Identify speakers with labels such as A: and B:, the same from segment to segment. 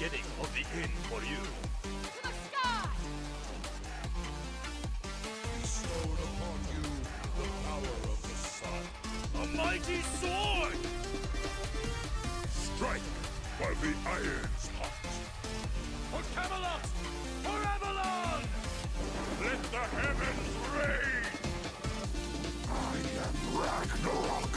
A: beginning of the end for you.
B: To the sky!
C: Bestowed upon you the power of the sun.
A: A mighty sword!
C: Strike while the iron's hot.
A: For Camelot! For Avalon!
C: Let the heavens rain! I am Ragnarok!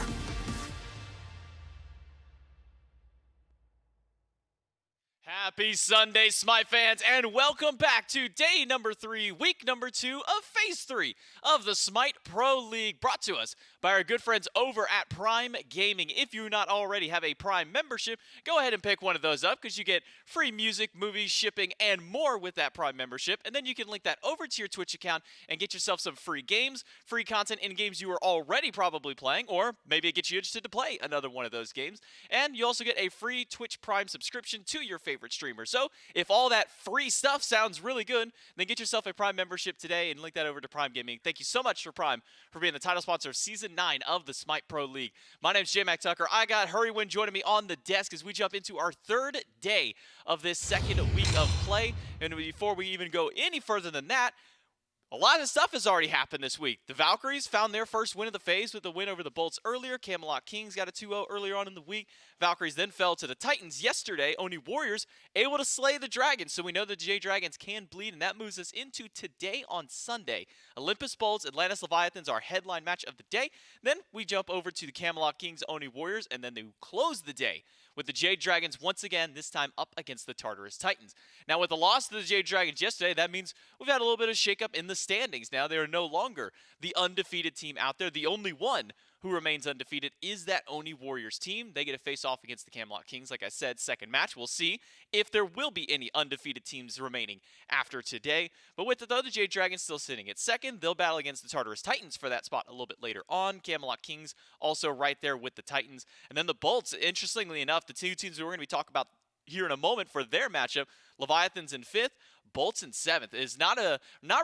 D: Happy Sunday, SMITE fans, and welcome back to day number 3, week number 2 of phase 3 of the SMITE Pro League, brought to us by our good friends over at Prime Gaming. If you not already have a Prime membership, go ahead and pick one of those up because you get free music, movies, shipping, and more with that Prime membership. And then you can link that over to your Twitch account and get yourself some free games, free content in games you are already probably playing, or maybe it gets you interested to play another one of those games. And you also get a free Twitch Prime subscription to your favorite streamer. So if all that free stuff sounds really good, then get yourself a Prime membership today and link that over to Prime Gaming. Thank you so much for Prime for being the title sponsor of Season 9 of the SMITE Pro League. My name is J-Mac Tucker. I got Hurrywin joining me on the desk as we jump into our third day of this second week of play. And before we even go any further than that, a lot of stuff has already happened this week. The Valkyries found their first win of the phase with a win over the Bolts earlier. Camelot Kings got a 2-0 earlier on in the week. Valkyries then fell to the Titans yesterday. Oni Warriors able to slay the Dragons. So we know the J Dragons can bleed, and that moves us into today on Sunday. Olympus Bolts, Atlantis Leviathans, our headline match of the day. Then we jump over to the Camelot Kings, Oni Warriors, and then they close the day with the Jade Dragons once again, this time up against the Tartarus Titans. Now, with the loss to the Jade Dragons yesterday, that means we've had a little bit of shakeup in the standings. Now, they are no longer the undefeated team out there. The only one who remains undefeated is that Oni Warriors team. They get to face off against the Camelot Kings, like I said, second match. We'll see if there will be any undefeated teams remaining after today. But with the other Jade Dragons still sitting at second, they'll battle against the Tartarus Titans for that spot a little bit later on. Camelot Kings also right there with the Titans. And then the Bolts, interestingly enough, the two teams we're going to be talking about here in a moment for their matchup, Leviathans in 5th, Bolts in 7th, is not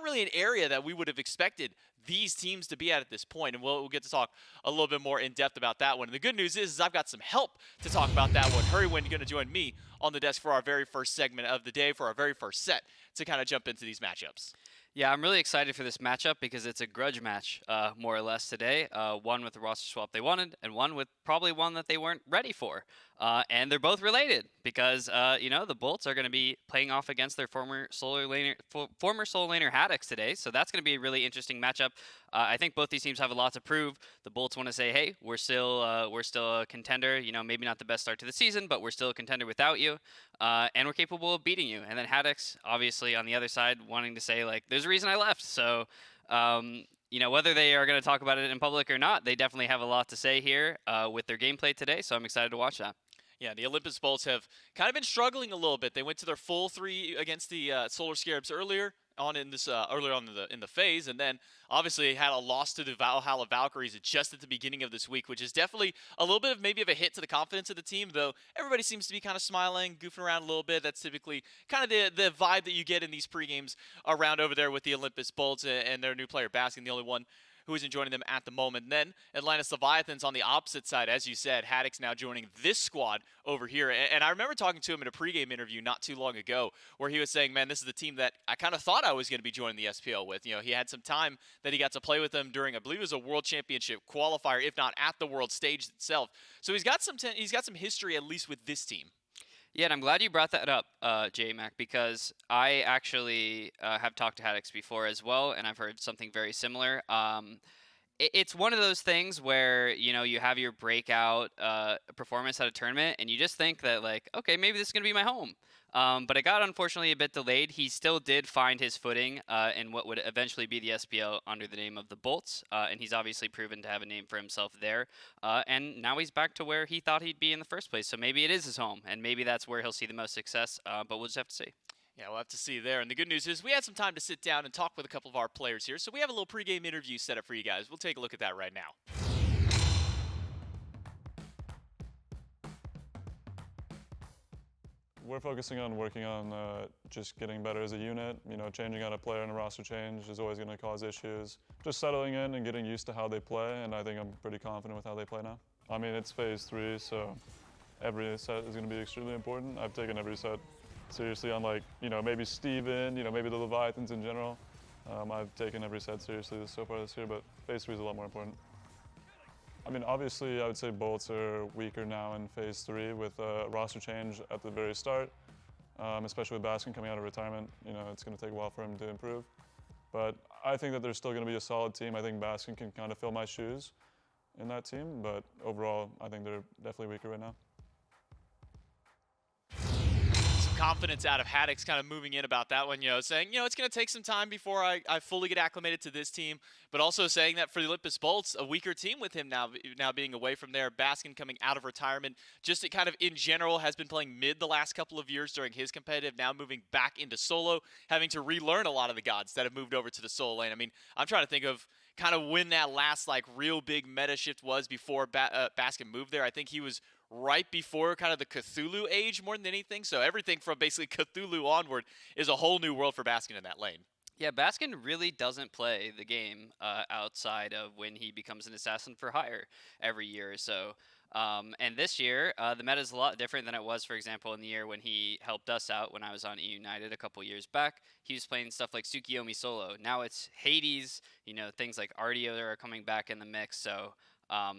D: really an area that we would have expected these teams to be at this point, and we'll get to talk a little bit more in depth about that one. And the good news is I've got some help to talk about that one. Hurrywin going to join me on the desk for our very first segment of the day, for our very first set, to kind of jump into these matchups.
E: Yeah, I'm really excited for this matchup because it's a grudge match, more or less, today. One with the roster swap they wanted, and one with probably one that they weren't ready for. And they're both related because, the Bolts are going to be playing off against their former solo laner Haddix today, so that's going to be a really interesting matchup. I think both these teams have a lot to prove. The Bolts want to say, hey, we're still a contender. Maybe not the best start to the season, but we're still a contender without you, and we're capable of beating you. And then Haddix, obviously, on the other side, wanting to say, like, there's a reason I left. So, whether they are going to talk about it in public or not, they definitely have a lot to say here with their gameplay today, so I'm excited to watch that.
D: Yeah, the Olympus Bolts have kind of been struggling a little bit. They went to their full 3 against the Solar Scarabs earlier on in the phase, and then obviously had a loss to the Valhalla Valkyries just at the beginning of this week, which is definitely a little bit of maybe of a hit to the confidence of the team, though everybody seems to be kind of smiling, goofing around a little bit. That's typically kind of the vibe that you get in these pre-games around over there with the Olympus Bolts and their new player Baskin, the only one who isn't joining them at the moment. And then Atlantis Leviathans on the opposite side, as you said, Haddix now joining this squad over here. And I remember talking to him in a pregame interview not too long ago where he was saying, man, this is the team that I kind of thought I was going to be joining the SPL with. He had some time that he got to play with them during, I believe it was a World Championship qualifier, if not at the World stage itself. So he's got some history at least with this team.
E: Yeah, and I'm glad you brought that up, J-Mac, because I actually have talked to Haddix before as well, and I've heard something very similar. It's one of those things where, you have your breakout performance at a tournament, and you just think that, like, okay, maybe this is going to be my home. But it got, unfortunately, a bit delayed. He still did find his footing in what would eventually be the SPL under the name of the Bolts, and he's obviously proven to have a name for himself there. And now he's back to where he thought he'd be in the first place. So maybe it is his home, and maybe that's where he'll see the most success, but we'll just have to see.
D: Yeah, we'll have to see there. And the good news is we had some time to sit down and talk with a couple of our players here. So we have a little pregame interview set up for you guys. We'll take a look at that right now.
F: We're focusing on working on just getting better as a unit. Changing out a player in a roster change is always going to cause issues. Just settling in and getting used to how they play, and I think I'm pretty confident with how they play now. I mean, it's phase 3, so every set is going to be extremely important. I've taken every set seriously, unlike, maybe Steven, maybe the Leviathans in general. I've taken every set seriously so far this year, but phase 3 is a lot more important. I mean, obviously, I would say bolts are weaker now in phase 3 with a roster change at the very start, especially with Baskin coming out of retirement. It's going to take a while for him to improve. But I think that there's still going to be a solid team. I think Baskin can kind of fill my shoes in that team, but overall, I think they're definitely weaker right now.
D: Confidence out of Haddix kind of moving in about that one, saying, it's going to take some time before I fully get acclimated to this team, but also saying that for the Olympus Bolts, a weaker team with him now being away from there, Baskin coming out of retirement, just it kind of in general has been playing mid the last couple of years during his competitive, now moving back into solo, having to relearn a lot of the gods that have moved over to the solo lane. I mean, I'm trying to think of kind of when that last real big meta shift was before Baskin moved there. I think he was right before kind of the Cthulhu age more than anything. So everything from basically Cthulhu onward is a whole new world for Baskin in that lane.
E: Yeah, Baskin really doesn't play the game outside of when he becomes an assassin for hire every year or so. And this year, the meta is a lot different than it was, for example, in the year when he helped us out when I was on E United a couple years back. He was playing stuff like Tsukiyomi solo. Now it's Hades, things like Artio that are coming back in the mix. So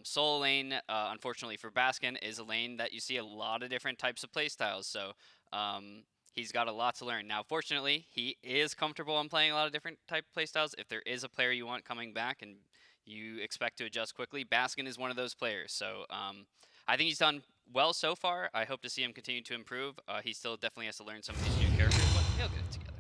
E: solo lane, unfortunately for Baskin, is a lane that you see a lot of different types of playstyles. So he's got a lot to learn. Now, fortunately, he is comfortable in playing a lot of different type of playstyles. If there is a player you want coming back and you expect to adjust quickly, Baskin is one of those players. So I think he's done well so far. I hope to see him continue to improve. He still definitely has to learn some of these new characters, but he'll get it together.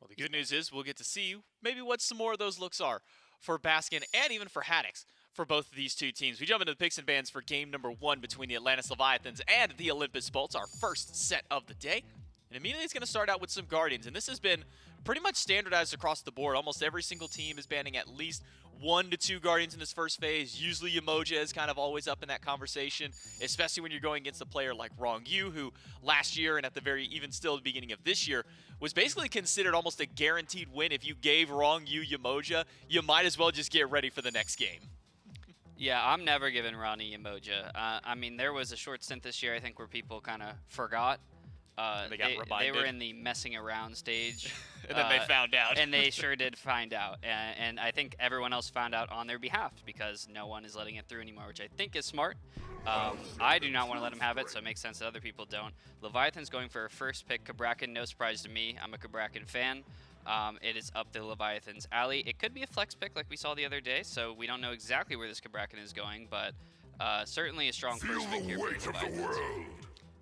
D: Well, the good news is we'll get to see maybe what some more of those looks are for Baskin and even for Haddix for both of these two teams. We jump into the picks and bans for game number 1 between the Atlantis Leviathans and the Olympus Bolts, our first set of the day. And immediately it's going to start out with some Guardians, and this has been pretty much standardized across the board. Almost every single team is banning at least 1 to 2 Guardians in this first phase. Usually Umoja is kind of always up in that conversation, especially when you're going against a player like Wrong Yu, who last year and at the even still the beginning of this year was basically considered almost a guaranteed win. If you gave Wrong Yu Umoja, you might as well just get ready for the next game.
E: Yeah, I'm never giving Ronnie Umoja. I mean, there was a short stint this year, I think, where people kind of forgot. They were in the messing around stage.
D: And then they found out.
E: And they sure did find out. And I think everyone else found out on their behalf because no one is letting it through anymore, which I think is smart. I do not want to let him have it, so it makes sense that other people don't. Leviathan's going for a first pick. Cabrakan, no surprise to me. I'm a Cabrakan fan. It is up the Leviathan's alley. It could be a flex pick like we saw the other day, so we don't know exactly where this Cabrakan is going, but certainly a strong first pick here for the Leviathans.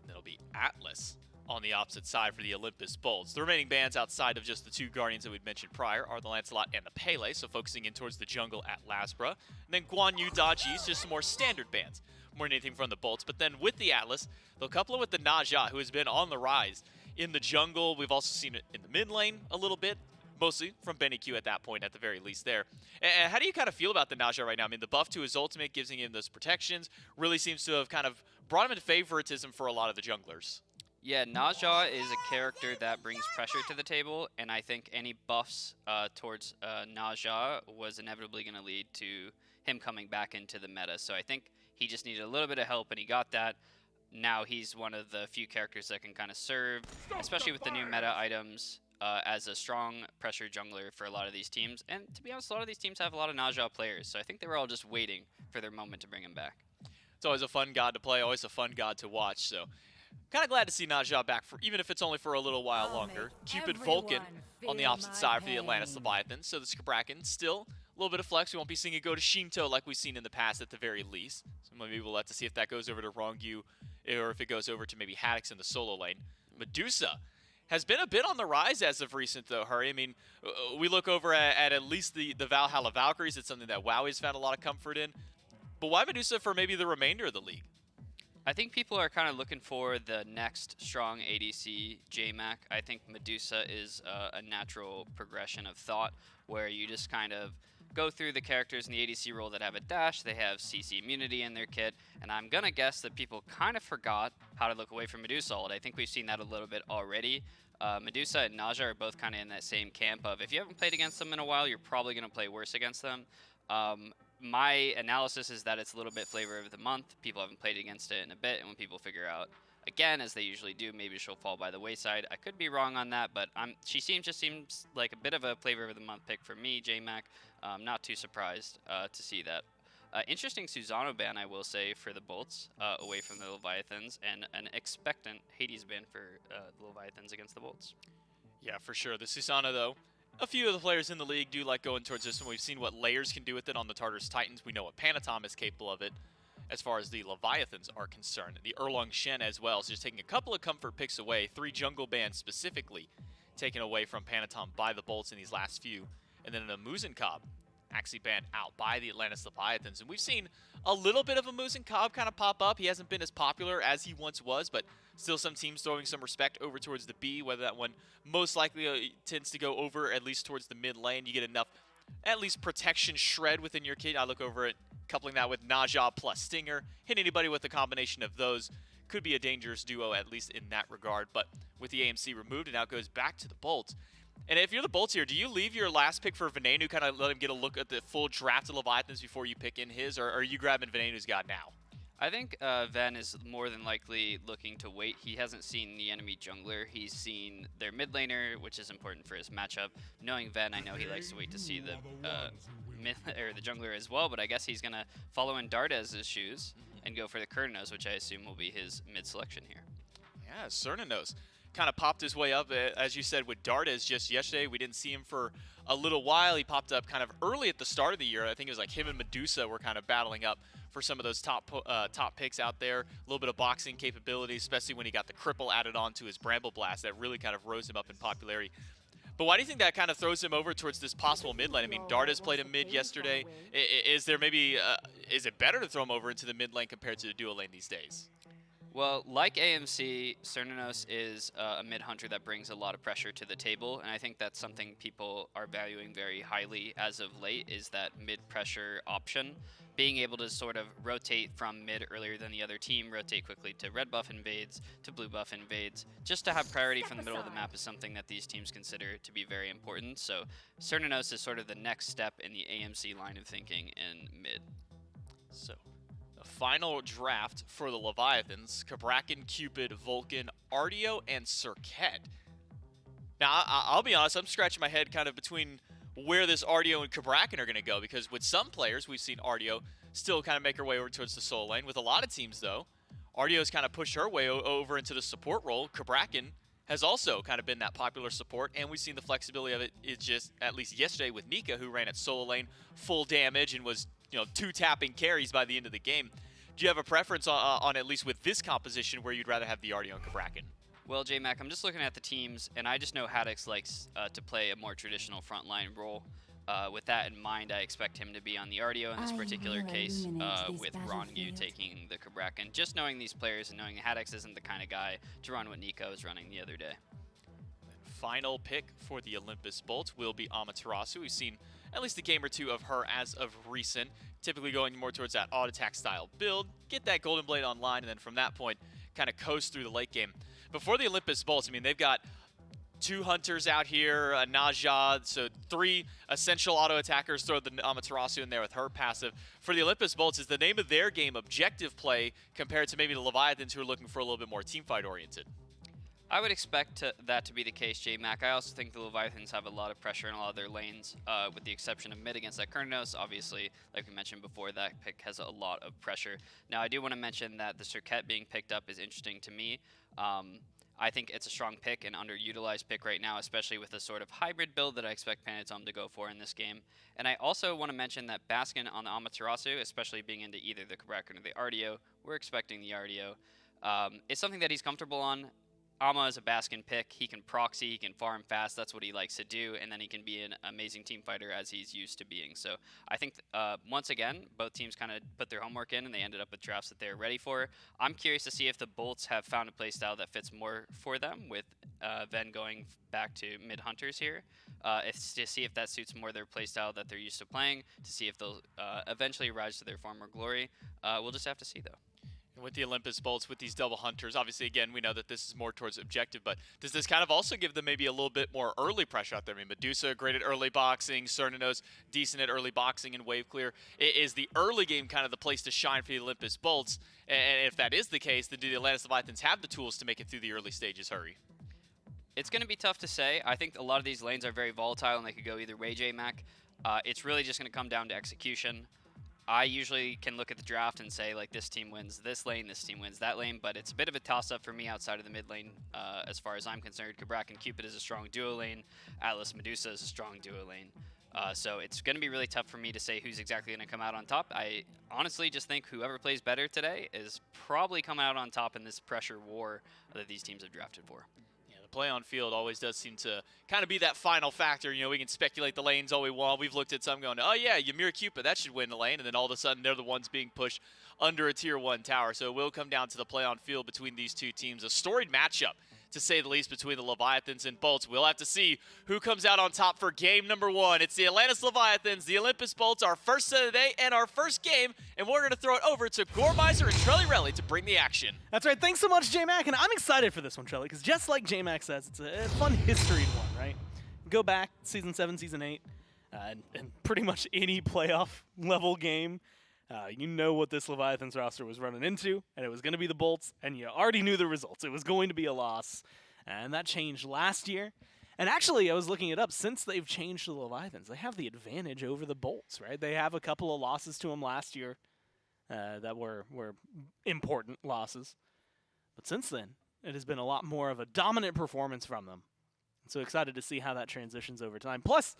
D: It'll be Atlas on the opposite side for the Olympus Bolts. The remaining bans outside of just the 2 Guardians that we'd mentioned prior are the Lancelot and the Pele, so focusing in towards the jungle at Lasbra. And then Guan Yu, Daji, just some more standard bans, more than anything from the Bolts. But then with the Atlas, they'll couple it with the Naja, who has been on the rise in the jungle. We've also seen it in the mid lane a little bit, mostly from Benny Q at that point at the very least there. And how do you kind of feel about the Naja right now? I mean, the buff to his ultimate gives him those protections, really seems to have kind of brought him into favoritism for a lot of the junglers.
E: Yeah, Naja is a character that brings pressure to the table, and I think any buffs towards Naja was inevitably going to lead to him coming back into the meta. So I think he just needed a little bit of help, and he got that. Now he's one of the few characters that can kind of serve, especially with the new meta items, as a strong pressure jungler for a lot of these teams. And to be honest, a lot of these teams have a lot of Naja players, so I think they were all just waiting for their moment to bring him back.
D: It's always a fun god to play, always a fun god to watch, so kind of glad to see Naja back, for even if it's only for a little while longer. Cupid Vulcan on the opposite side for the Atlantis Leviathan, so the Cabrakan still a little bit of flex. We won't be seeing it go to Shinto like we've seen in the past at the very least. So maybe we'll have to see if that goes over to Rongyu or if it goes over to maybe Haddix in the solo lane. Medusa has been a bit on the rise as of recent, though, Hurry. I mean, we look over at least the Valhalla Valkyries. It's something that WoW has found a lot of comfort in. But why Medusa for maybe the remainder of the league?
E: I think people are kind of looking for the next strong ADC JMac. I think Medusa is a natural progression of thought where you just kind of go through the characters in the ADC role that have a dash, they have CC immunity in their kit, and I'm going to guess that people kind of forgot how to look away from Medusa ult. I think we've seen that a little bit already. Medusa and Naja are both kind of in that same camp of if you haven't played against them in a while, you're probably going to play worse against them. My analysis is that it's a little bit flavor of the month. People haven't played against it in a bit, and when people figure out again, as they usually do. Maybe she'll fall by the wayside. I could be wrong on that, but she seems like a bit of a flavor of the month pick for me, JMac. Not too surprised to see that. Interesting Susano ban, I will say, for the Bolts away from the Leviathans, and an expectant Hades ban for the Leviathans against the Bolts.
D: Yeah, for sure. The Susano, though, a few of the players in the league do like going towards this one. We've seen what Layers can do with it on the Tartarus Titans. We know what Panatom is capable of it as far as the Leviathans are concerned. The Erlong Shen as well. So just taking a couple of comfort picks away. 3 jungle bans specifically taken away from Panatom by the Bolts in these last few. And then an Amuzen Cobb actually banned out by the Atlantis Leviathans. And we've seen a little bit of Amuzen Cobb kind of pop up. He hasn't been as popular as he once was, but still some teams throwing some respect over towards the B, whether that one most likely tends to go over at least towards the mid lane. You get enough, at least protection shred within your kit. I look over at coupling that with Naja plus Stinger. Hit anybody with a combination of those could be a dangerous duo, at least in that regard. But with the AMC removed, it now goes back to the Bolts. And if you're the Bolts here, do you leave your last pick for Venenu, kind of let him get a look at the full draft of Leviathans before you pick in his, or are you grabbing Venenu's god now?
E: I think Ven is more than likely looking to wait. He hasn't seen the enemy jungler. He's seen their mid laner, which is important for his matchup. Knowing Ven, I know he likes to wait to see the the jungler as well, but I guess he's going to follow in Dardez's shoes and go for the Kurnos, which I assume will be his mid selection here.
D: Yeah, Cernanos kind of popped his way up, as you said, with Dardez just yesterday. We didn't see him for a little while. He popped up kind of early at the start of the year. I think it was like him and Medusa were kind of battling up for some of those top picks out there. A little bit of boxing capability, especially when he got the cripple added on to his Bramble Blast. That really kind of rose him up in popularity. But why do you think that kind of throws him over towards this possible mid lane? I mean, Dardez played him mid yesterday. Is there maybe, is it better to throw him over into the mid lane compared to the duo lane these days?
E: Well, like AMC, Cernanos is a mid-hunter that brings a lot of pressure to the table, and I think that's something people are valuing very highly as of late, is that mid-pressure option. Being able to sort of rotate from mid earlier than the other team, rotate quickly to red buff invades, to blue buff invades, just to have priority from the middle of the map is something that these teams consider to be very important. So Cernanos is sort of the next step in the AMC line of thinking in mid.
D: So final draft for the Leviathans: Cabrakan, Cupid, Vulcan, Ardeo, and Serket. Now, I'll be honest, I'm scratching my head kind of between where this Ardeo and Cabrakan are going to go, because with some players, we've seen Ardeo still kind of make her way over towards the solo lane. With a lot of teams, though, Ardeo's kind of pushed her way over into the support role. Cabrakan has also kind of been that popular support, and we've seen the flexibility of it. It's just, at least yesterday with Nika, who ran at solo lane, full damage, and was, you know, 2-tapping carries by the end of the game. Do you have a preference on at least with this composition where you'd rather have the Ardeo and Cabrakan?
E: Well, J-Mac, I'm just looking at the teams, and I just know Haddox likes to play a more traditional frontline role. With that in mind, I expect him to be on the Ardeo in this particular case, with Rongu taking the Cabrakan. Just knowing these players and knowing Haddox isn't the kind of guy to run what Nico was running the other day.
D: Final pick for the Olympus Bolts will be Amaterasu. We've seen at least a game or two of her as of recent, typically going more towards that auto attack style build, get that Golden Blade online, and then from that point, kind of coast through the late game. Before the Olympus Bolts, I mean, they've got 2 hunters out here, Naja, so 3 essential auto attackers. Throw the Amaterasu in there with her passive. For the Olympus Bolts, is the name of their game objective play compared to maybe the Leviathans, who are looking for a little bit more teamfight oriented?
E: I would expect that to be the case, J-Mac. I also think the Leviathans have a lot of pressure in a lot of their lanes, with the exception of mid against that Kurnos. Obviously, like we mentioned before, that pick has a lot of pressure. Now, I do want to mention that the Serket being picked up is interesting to me. I think it's a strong pick, an underutilized pick right now, especially with the sort of hybrid build that I expect Panatom to go for in this game. And I also want to mention that Baskin on the Amaterasu, especially being into either the Cabrakan or the Ardeo, we're expecting the Ardeo. It's something that he's comfortable on. Ama is a Baskin pick. He can proxy, he can farm fast, that's what he likes to do, and then he can be an amazing team fighter as he's used to being. So I think, once again, both teams kind of put their homework in, and they ended up with drafts that they're ready for. I'm curious to see if the Bolts have found a playstyle that fits more for them, with Ven going back to mid-hunters here, to see if that suits more their playstyle that they're used to playing, to see if they'll eventually rise to their former glory. We'll just have to see, though.
D: With the Olympus bolts, with these double hunters, obviously, again, we know that this is more towards objective, but does this kind of also give them maybe a little bit more early pressure out there? I mean, Medusa, great at early boxing, Cernunnos, decent at early boxing and wave clear. Is the early game kind of the place to shine for the Olympus bolts? And if that is the case, then do the Atlantis Leviathans have the tools to make it through the early stages? Hurry.
E: It's going to be tough to say. I think a lot of these lanes are very volatile, and they could go either way, J-Mac. It's really just going to come down to execution. I usually can look at the draft and say, like, this team wins this lane, this team wins that lane, but it's a bit of a toss-up for me outside of the mid lane as far as I'm concerned. Kabrak and Cupid is a strong duo lane. Atlas Medusa is a strong duo lane. So it's going to be really tough for me to say who's exactly going to come out on top. I honestly just think whoever plays better today is probably coming out on top in this pressure war that these teams have drafted for.
D: Play on field always does seem to kind of be that final factor. You know, we can speculate the lanes all we want. We've looked at some going, oh yeah, Ymir Cupid, that should win the lane, and then all of a sudden they're the ones being pushed under a tier 1 tower. So it will come down to the play on field between these two teams. A storied matchup, to say the least, between the Leviathans and Bolts. We'll have to see who comes out on top for game number 1. It's the Atlantis Leviathans, the Olympus Bolts, our first set of the day and our first game, and we're going to throw it over to Gormizer and Trelli to bring the action.
B: That's right. Thanks so much, J-Mac, and I'm excited for this one, Trelli, because just like J-Mac says, it's a fun history one, right? Go back, Season 7, Season 8, and pretty much any playoff level game. You know what this Leviathans roster was running into, and it was going to be the Bolts, and you already knew the results. It was going to be a loss, and that changed last year. And actually, I was looking it up. Since they've changed the Leviathans, they have the advantage over the Bolts, right? They have a couple of losses to them last year that were important losses. But since then, it has been a lot more of a dominant performance from them. So excited to see how that transitions over time. Plus,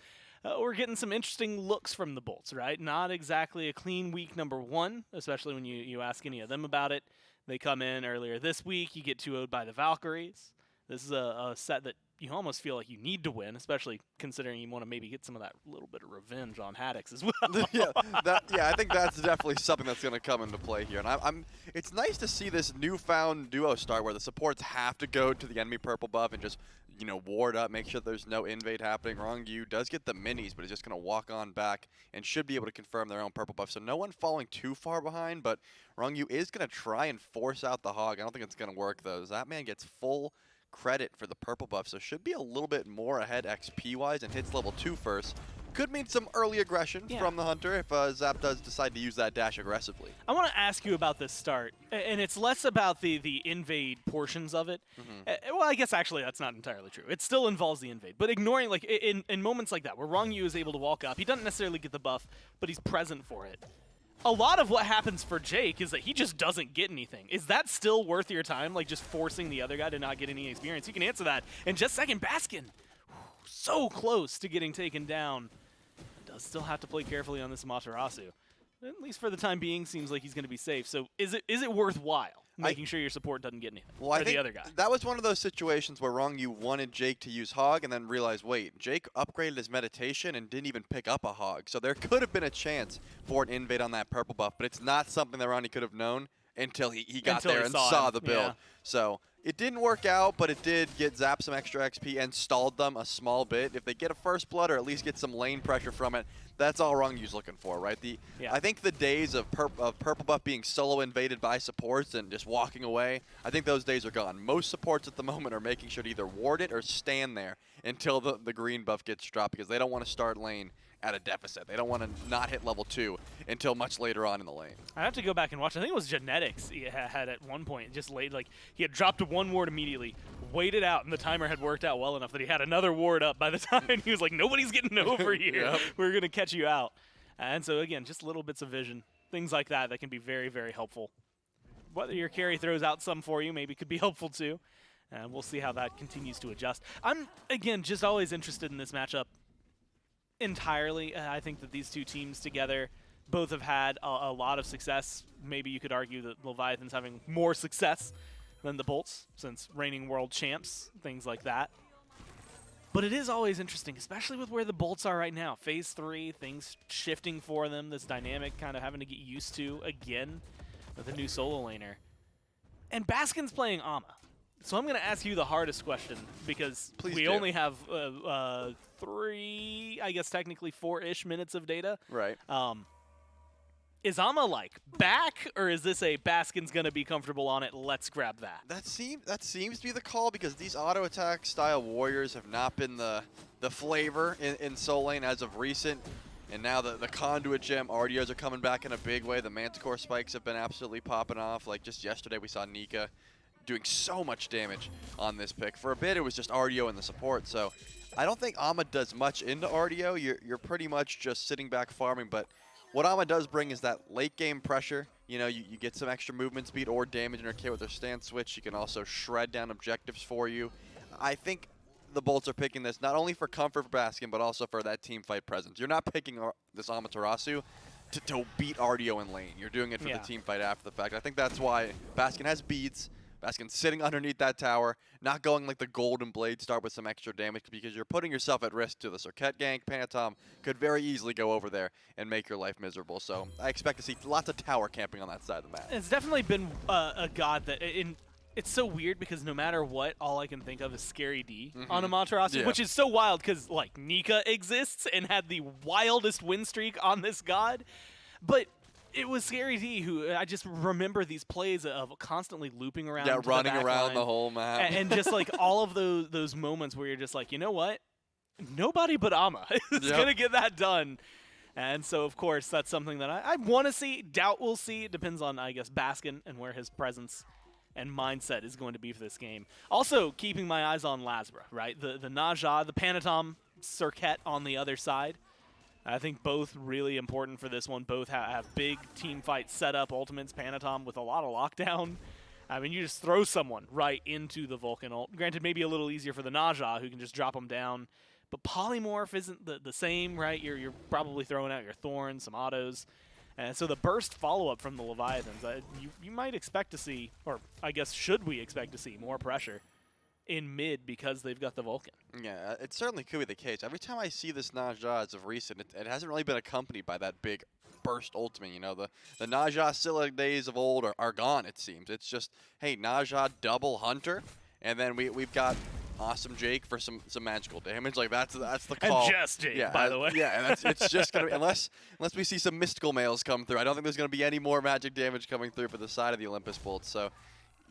B: we're getting some interesting looks from the Bolts, right? Not exactly a clean week number 1, especially when you ask any of them about it. They come in earlier this week. You get 2-0'd by the Valkyries. This is a set that you almost feel like you need to win, especially considering you want to maybe get some of that little bit of revenge on Haddix as well.
G: I think that's definitely something that's going to come into play here. And it's nice to see this newfound duo start where the supports have to go to the enemy purple buff and just, ward up, make sure there's no invade happening. Rongyu does get the minis, but is just going to walk on back and should be able to confirm their own purple buff. So no one falling too far behind, but Rongyu is going to try and force out the hog. I don't think it's going to work, though. Zapman gets full credit for the purple buff, so should be a little bit more ahead XP-wise and hits level 2 first. Could mean some early aggression from the Hunter if Zap does decide to use that dash aggressively.
B: I want to ask you about this start, and it's less about the invade portions of it. Well, I guess actually that's not entirely true. It still involves the invade, but ignoring, like, in moments like that where Rongyu is able to walk up, he doesn't necessarily get the buff, but he's present for it. A lot of what happens for Jake is that he just doesn't get anything. Is that still worth your time, like just forcing the other guy to not get any experience? You can answer that in just a second. Baskin, so close to getting taken down. Does still have to play carefully on this Amaterasu. At least for the time being, seems like he's going to be safe. So is it worthwhile making sure your support doesn't get anything?
G: Well, I think the other guy. That was one of those situations where Rongyu wanted Jake to use Hog and then realized, wait, Jake upgraded his meditation and didn't even pick up a Hog. So there could have been a chance for an invade on that purple buff, but it's not something that Ronnie could have known until he got there and saw the build. Yeah. So it didn't work out, but it did get Zap some extra XP and stalled them a small bit. If they get a first blood or at least get some lane pressure from it, that's all Rongyu's looking for, right? I think the days of purple buff being solo invaded by supports and just walking away, I think those days are gone. Most supports at the moment are making sure to either ward it or stand there until the green buff gets dropped because they don't want to start lane at a deficit. They don't want to not hit level 2 until much later on in the lane.
B: I have to go back and watch. I think it was Genetics he had at one point. Just laid, like, he had dropped one ward immediately, waited out, and the timer had worked out well enough that he had another ward up by the time he was like, nobody's getting over here. We're going to catch you out. And so, again, just little bits of vision, things like that can be very, very helpful. Whether your carry throws out some for you maybe could be helpful too. And we'll see how that continues to adjust. I'm, again, just always interested in this matchup entirely. I think that these two teams together both have had a lot of success. Maybe you could argue that Leviathan's having more success than the Bolts since reigning world champs, things like that. But it is always interesting, especially with where the Bolts are right now. Phase 3, things shifting for them, this dynamic kind of having to get used to again with a new solo laner. And Baskin's playing Ama. So I'm going to ask you the hardest question because we only have 3, I guess technically 4-ish minutes of data.
G: Right.
B: is Ama like back, or is this a Baskin's gonna be comfortable on it? Let's grab that.
G: That seems to be the call because these auto attack style warriors have not been the flavor in Soul Lane as of recent. And now the Conduit Gem RDOs are coming back in a big way. The Manticore spikes have been absolutely popping off. Like just yesterday we saw Nika doing so much damage on this pick. For a bit it was just RDO and the support. So I don't think Ama does much into RDO. You're pretty much just sitting back farming. But what Ama does bring is that late game pressure. You know, you get some extra movement speed or damage in her kit with her stance switch. She can also shred down objectives for you. I think the Bolts are picking this not only for comfort for Baskin, but also for that team fight presence. You're not picking this Amaterasu to beat RDO in lane. You're doing it for the team fight after the fact. I think that's why Baskin has beads. Baskin's sitting underneath that tower, not going like the Golden Blade start with some extra damage because you're putting yourself at risk to the Circuit gank. Panatom could very easily go over there and make your life miserable. So I expect to see lots of tower camping on that side of the map.
B: It's definitely been a god that it's so weird because no matter what, all I can think of is Scary D on Amaterasu, which is so wild because like Nika exists and had the wildest win streak on this god, but it was Scary D who I just remember these plays of constantly looping around.
G: Yeah, running
B: the
G: around the whole map.
B: And just like all of those moments where you're just like, you know what? Nobody but Ama is going to get that done. And so, of course, that's something that I want to see. Doubt we'll see. It depends on, I guess, Baskin and where his presence and mindset is going to be for this game. Also, keeping my eyes on Lasbra, right? The Naja, the Panatom Circuit on the other side. I think both really important for this one. Both have big team fight setup. Ultimates, Panatom with a lot of lockdown. I mean, you just throw someone right into the Vulcan ult. Granted, maybe a little easier for the Naja, who can just drop them down. But Polymorph isn't the same, right? You're probably throwing out your Thorns, some autos. And so the burst follow-up from the Leviathans, you might expect to see, or I guess should we expect to see, more pressure in mid because they've got the Vulcan.
G: Yeah, it certainly could be the case. Every time I see this Naja as of recent, it hasn't really been accompanied by that big burst ultimate. You know, the Naja Scylla days of old are gone, it seems. It's just, hey, Naja double Hunter, and then we've got Awesome Jake for some magical damage. Like that's the call.
B: And just Jake, by the way.
G: Yeah, and it's just gonna be unless we see some mystical males come through. I don't think there's gonna be any more magic damage coming through for the side of the Olympus bolts. So,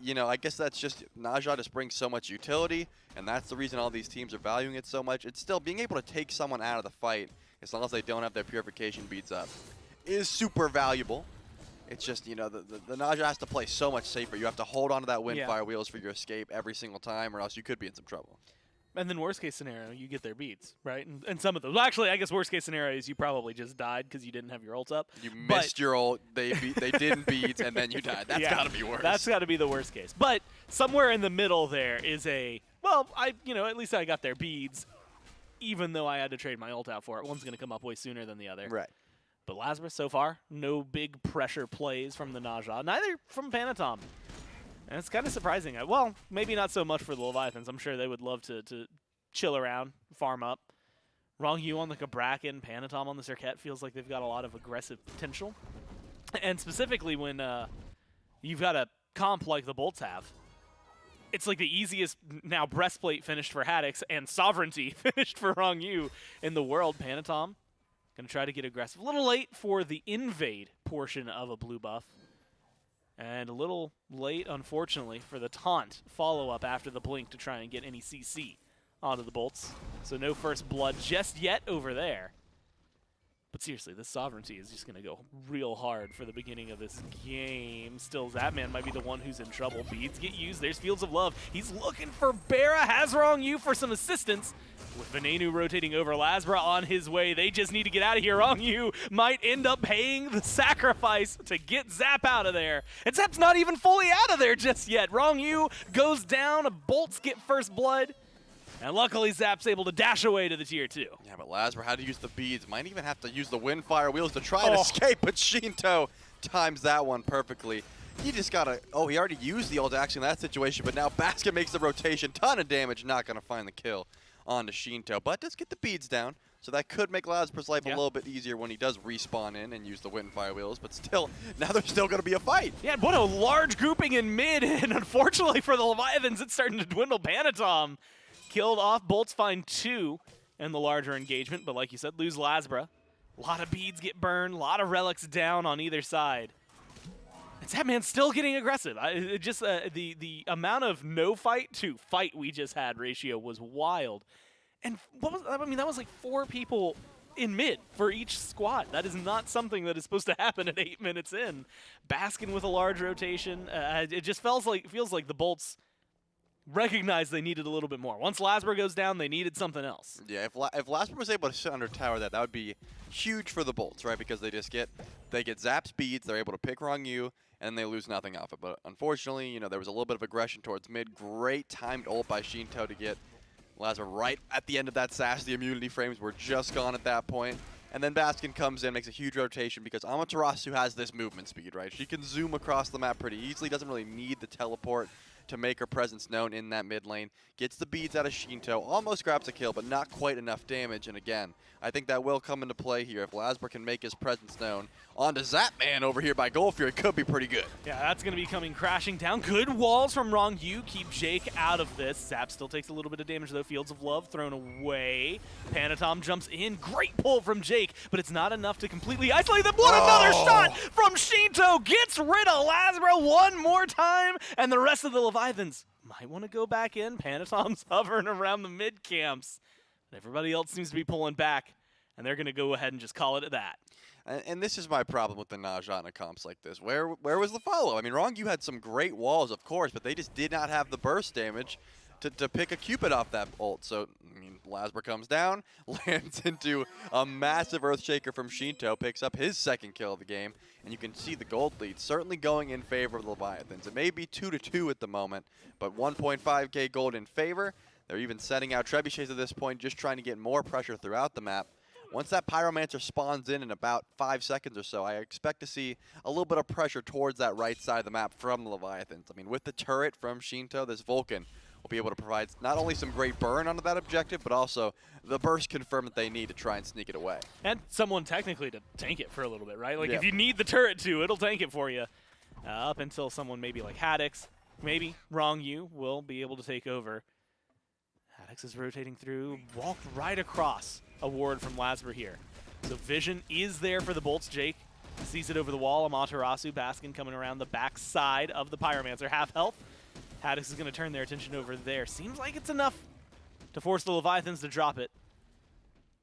G: you know, I guess that's just Naja just brings so much utility, and that's the reason all these teams are valuing it so much. It's still being able to take someone out of the fight as long as they don't have their purification beads up is super valuable. It's just, you know, the Naja has to play so much safer. You have to hold on to that Windfire wheels for your escape every single time, or else you could be in some trouble.
B: And then worst case scenario, you get their beads, right? And some of those. Well, actually, I guess worst case scenario is you probably just died because you didn't have your ult up.
G: You missed your ult. They didn't beads, and then you died. That's got to be worse.
B: That's got to be the worst case. But somewhere in the middle there is at least I got their beads, even though I had to trade my ult out for it. One's going to come up way sooner than the other.
G: Right.
B: But Lasbra, so far, no big pressure plays from the Naja. Neither from Panatom. And it's kind of surprising. Well, maybe not so much for the Leviathans. I'm sure they would love to chill around, farm up. Rongyu on the Cabrakan, Panatom on the Circuit feels like they've got a lot of aggressive potential. And specifically when you've got a comp like the Bolts have, it's like the easiest now breastplate finished for Haddix and sovereignty finished for Rongyu in the world. Panatom going to try to get aggressive. A little late for the invade portion of a blue buff. And a little late, unfortunately, for the taunt follow-up after the blink to try and get any CC onto the bolts. So no first blood just yet over there. But seriously, this sovereignty is just going to go real hard for the beginning of this game. Still, Zapman might be the one who's in trouble. Beads get used. There's Fields of Love. He's looking for Bara. Has Rongyu for some assistance. With Venenu rotating over Lasbra on his way, they just need to get out of here. Rongyu might end up paying the sacrifice to get Zap out of there. And Zap's not even fully out of there just yet. Rongyu goes down. Bolts get first blood. And luckily, Zap's able to dash away to the tier 2.
G: Yeah, but Lasbra had to use the beads. Might even have to use the Windfire wheels to try and escape, but Shinto times that one perfectly. He just got to... Oh, he already used the ult actually in that situation, but now Basket makes the rotation. Ton of damage, not going to find the kill onto Shinto, but does get the beads down. So that could make Lasbra's life a little bit easier when he does respawn in and use the Windfire wheels, but still, now there's still going to be a fight.
B: Yeah, what a large grouping in mid, and unfortunately for the Leviathans, it's starting to dwindle. Panatom killed off. Bolts find 2 in the larger engagement, but like you said, lose Lasbra. A lot of beads get burned, a lot of relics down on either side. And Zapman's still getting aggressive. The amount of no fight to fight we just had ratio was wild. And that was like 4 people in mid for each squad. That is not something that is supposed to happen at 8 minutes in. Baskin with a large rotation. It just feels like the Bolts recognized they needed a little bit more. Once Lasber goes down, they needed something else.
G: Yeah, if Lasper was able to sit under tower, that would be huge for the Bolts, right? Because they get zap speeds, they're able to pick wrong you, and they lose nothing off it. But unfortunately, there was a little bit of aggression towards mid. Great timed ult by Shinto to get Lasber right at the end of that sash. The immunity frames were just gone at that point. And then Baskin comes in, makes a huge rotation because Amaterasu has this movement speed, right? She can zoom across the map pretty easily, doesn't really need the teleport to make her presence known in that mid lane. Gets the beads out of Shinto, almost grabs a kill, but not quite enough damage. And again, I think that will come into play here. If Lasber can make his presence known, onto Zapman over here by Goldfury, it could be pretty good.
B: Yeah, that's going to be coming crashing down. Good walls from Wrong Yu keep Jake out of this. Zap still takes a little bit of damage, though. Fields of Love thrown away. Panatom jumps in. Great pull from Jake, but it's not enough to completely isolate them. What another shot from Shinto! Gets rid of Lasber one more time, and the rest of the Leviathans might want to go back in. Panatom's hovering around the mid camps, but everybody else seems to be pulling back, and they're going to go ahead and just call it at that.
G: And this is my problem with the Najana comps like this. Where was the follow? I mean, Wrong Yu had some great walls, of course, but they just did not have the burst damage to pick a Cupid off that ult. So, I mean, Lasber comes down, lands into a massive Earthshaker from Shinto, picks up his second kill of the game, and you can see the gold lead certainly going in favor of the Leviathans. It may be 2-2 at the moment, but 1.5k gold in favor. They're even setting out trebuchets at this point, just trying to get more pressure throughout the map. Once that Pyromancer spawns in about 5 seconds or so, I expect to see a little bit of pressure towards that right side of the map from the Leviathans. I mean, with the turret from Shinto, this Vulcan will be able to provide not only some great burn onto that objective, but also the burst confirm that they need to try and sneak it away.
B: And someone technically to tank it for a little bit, right? Like,
G: Yeah.
B: if you need the turret to, it'll tank it for you. Up until someone maybe like Haddix, maybe Wrong Yu will be able to take over. Haddix is rotating through, walked right across a ward from Lasber here. So vision is there for the Bolts. Jake sees it over the wall. Amaterasu, Baskin coming around the back side of the Pyromancer. Half health. Haddix is going to turn their attention over there. Seems like it's enough to force the Leviathans to drop it.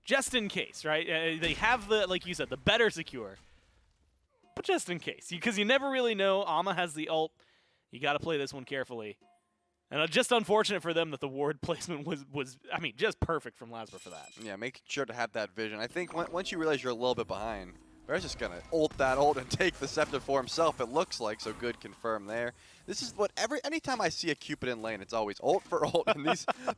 B: Just in case, right? They have the, like you said, the better secure. But just in case. Because you never really know. Ama has the ult. You got to play this one carefully. And just unfortunate for them that the ward placement was I mean, just perfect from Lasber for that.
G: Yeah, make sure to have that vision. I think once you realize you're a little bit behind, Bear's just going to ult that ult and take the scepter for himself, it looks like, so good confirm there. This is what anytime I see a Cupid in lane, it's always ult for ult. And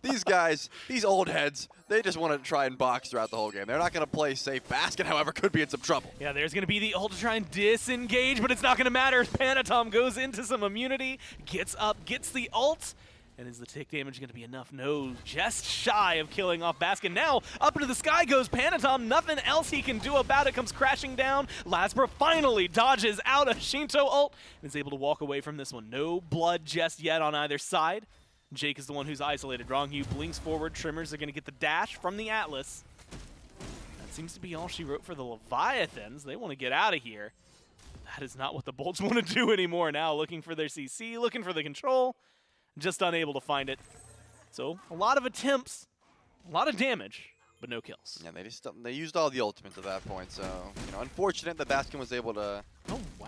G: these guys, these old heads, they just want to try and box throughout the whole game. They're not going to play safe. Baskin, however, could be in some trouble.
B: Yeah, there's going to be the ult to try and disengage, but it's not going to matter. Panatom goes into some immunity, gets up, gets the ult. And is the tick damage going to be enough? No, just shy of killing off Baskin. Now, up into the sky goes Panatom. Nothing else he can do about it. Comes crashing down. Lasber finally dodges out of Shinto ult and is able to walk away from this one. No blood just yet on either side. Jake is the one who's isolated. Wrong Yu blinks forward. Trimmers are going to get the dash from the Atlas. That seems to be all she wrote for the Leviathans. They want to get out of here. That is not what the Bolts want to do anymore now. Looking for their CC, looking for the control. Just unable to find it. So a lot of attempts, a lot of damage, but no kills.
G: Yeah, they used all the ultimates at that point. So unfortunate that Baskin was able to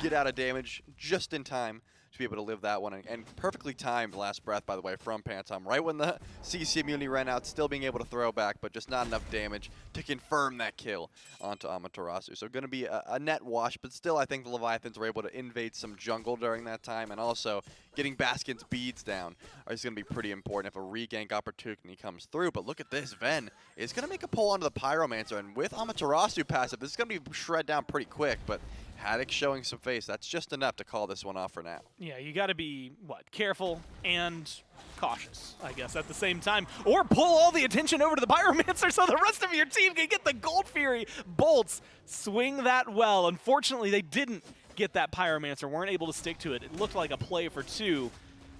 G: get out of damage just in time to be able to live that one. And perfectly timed last breath, by the way, from Panatom. Right when the CC immunity ran out, still being able to throw back, but just not enough damage to confirm that kill onto Amaterasu. So going to be a net wash, but still I think the Leviathans were able to invade some jungle during that time, and also getting Baskin's beads down is going to be pretty important if a regank opportunity comes through. But look at this, Ven is going to make a pull onto the Pyromancer, and with Amaterasu passive, this is going to be shred down pretty quick, but Haddix showing some face. That's just enough to call this one off for now.
B: Yeah, you got to be, careful and cautious, I guess, at the same time. Or pull all the attention over to the Pyromancer so the rest of your team can get the Gold Fury. Bolts swing that well. Unfortunately, they didn't get that Pyromancer, weren't able to stick to it. It looked like a play for 2.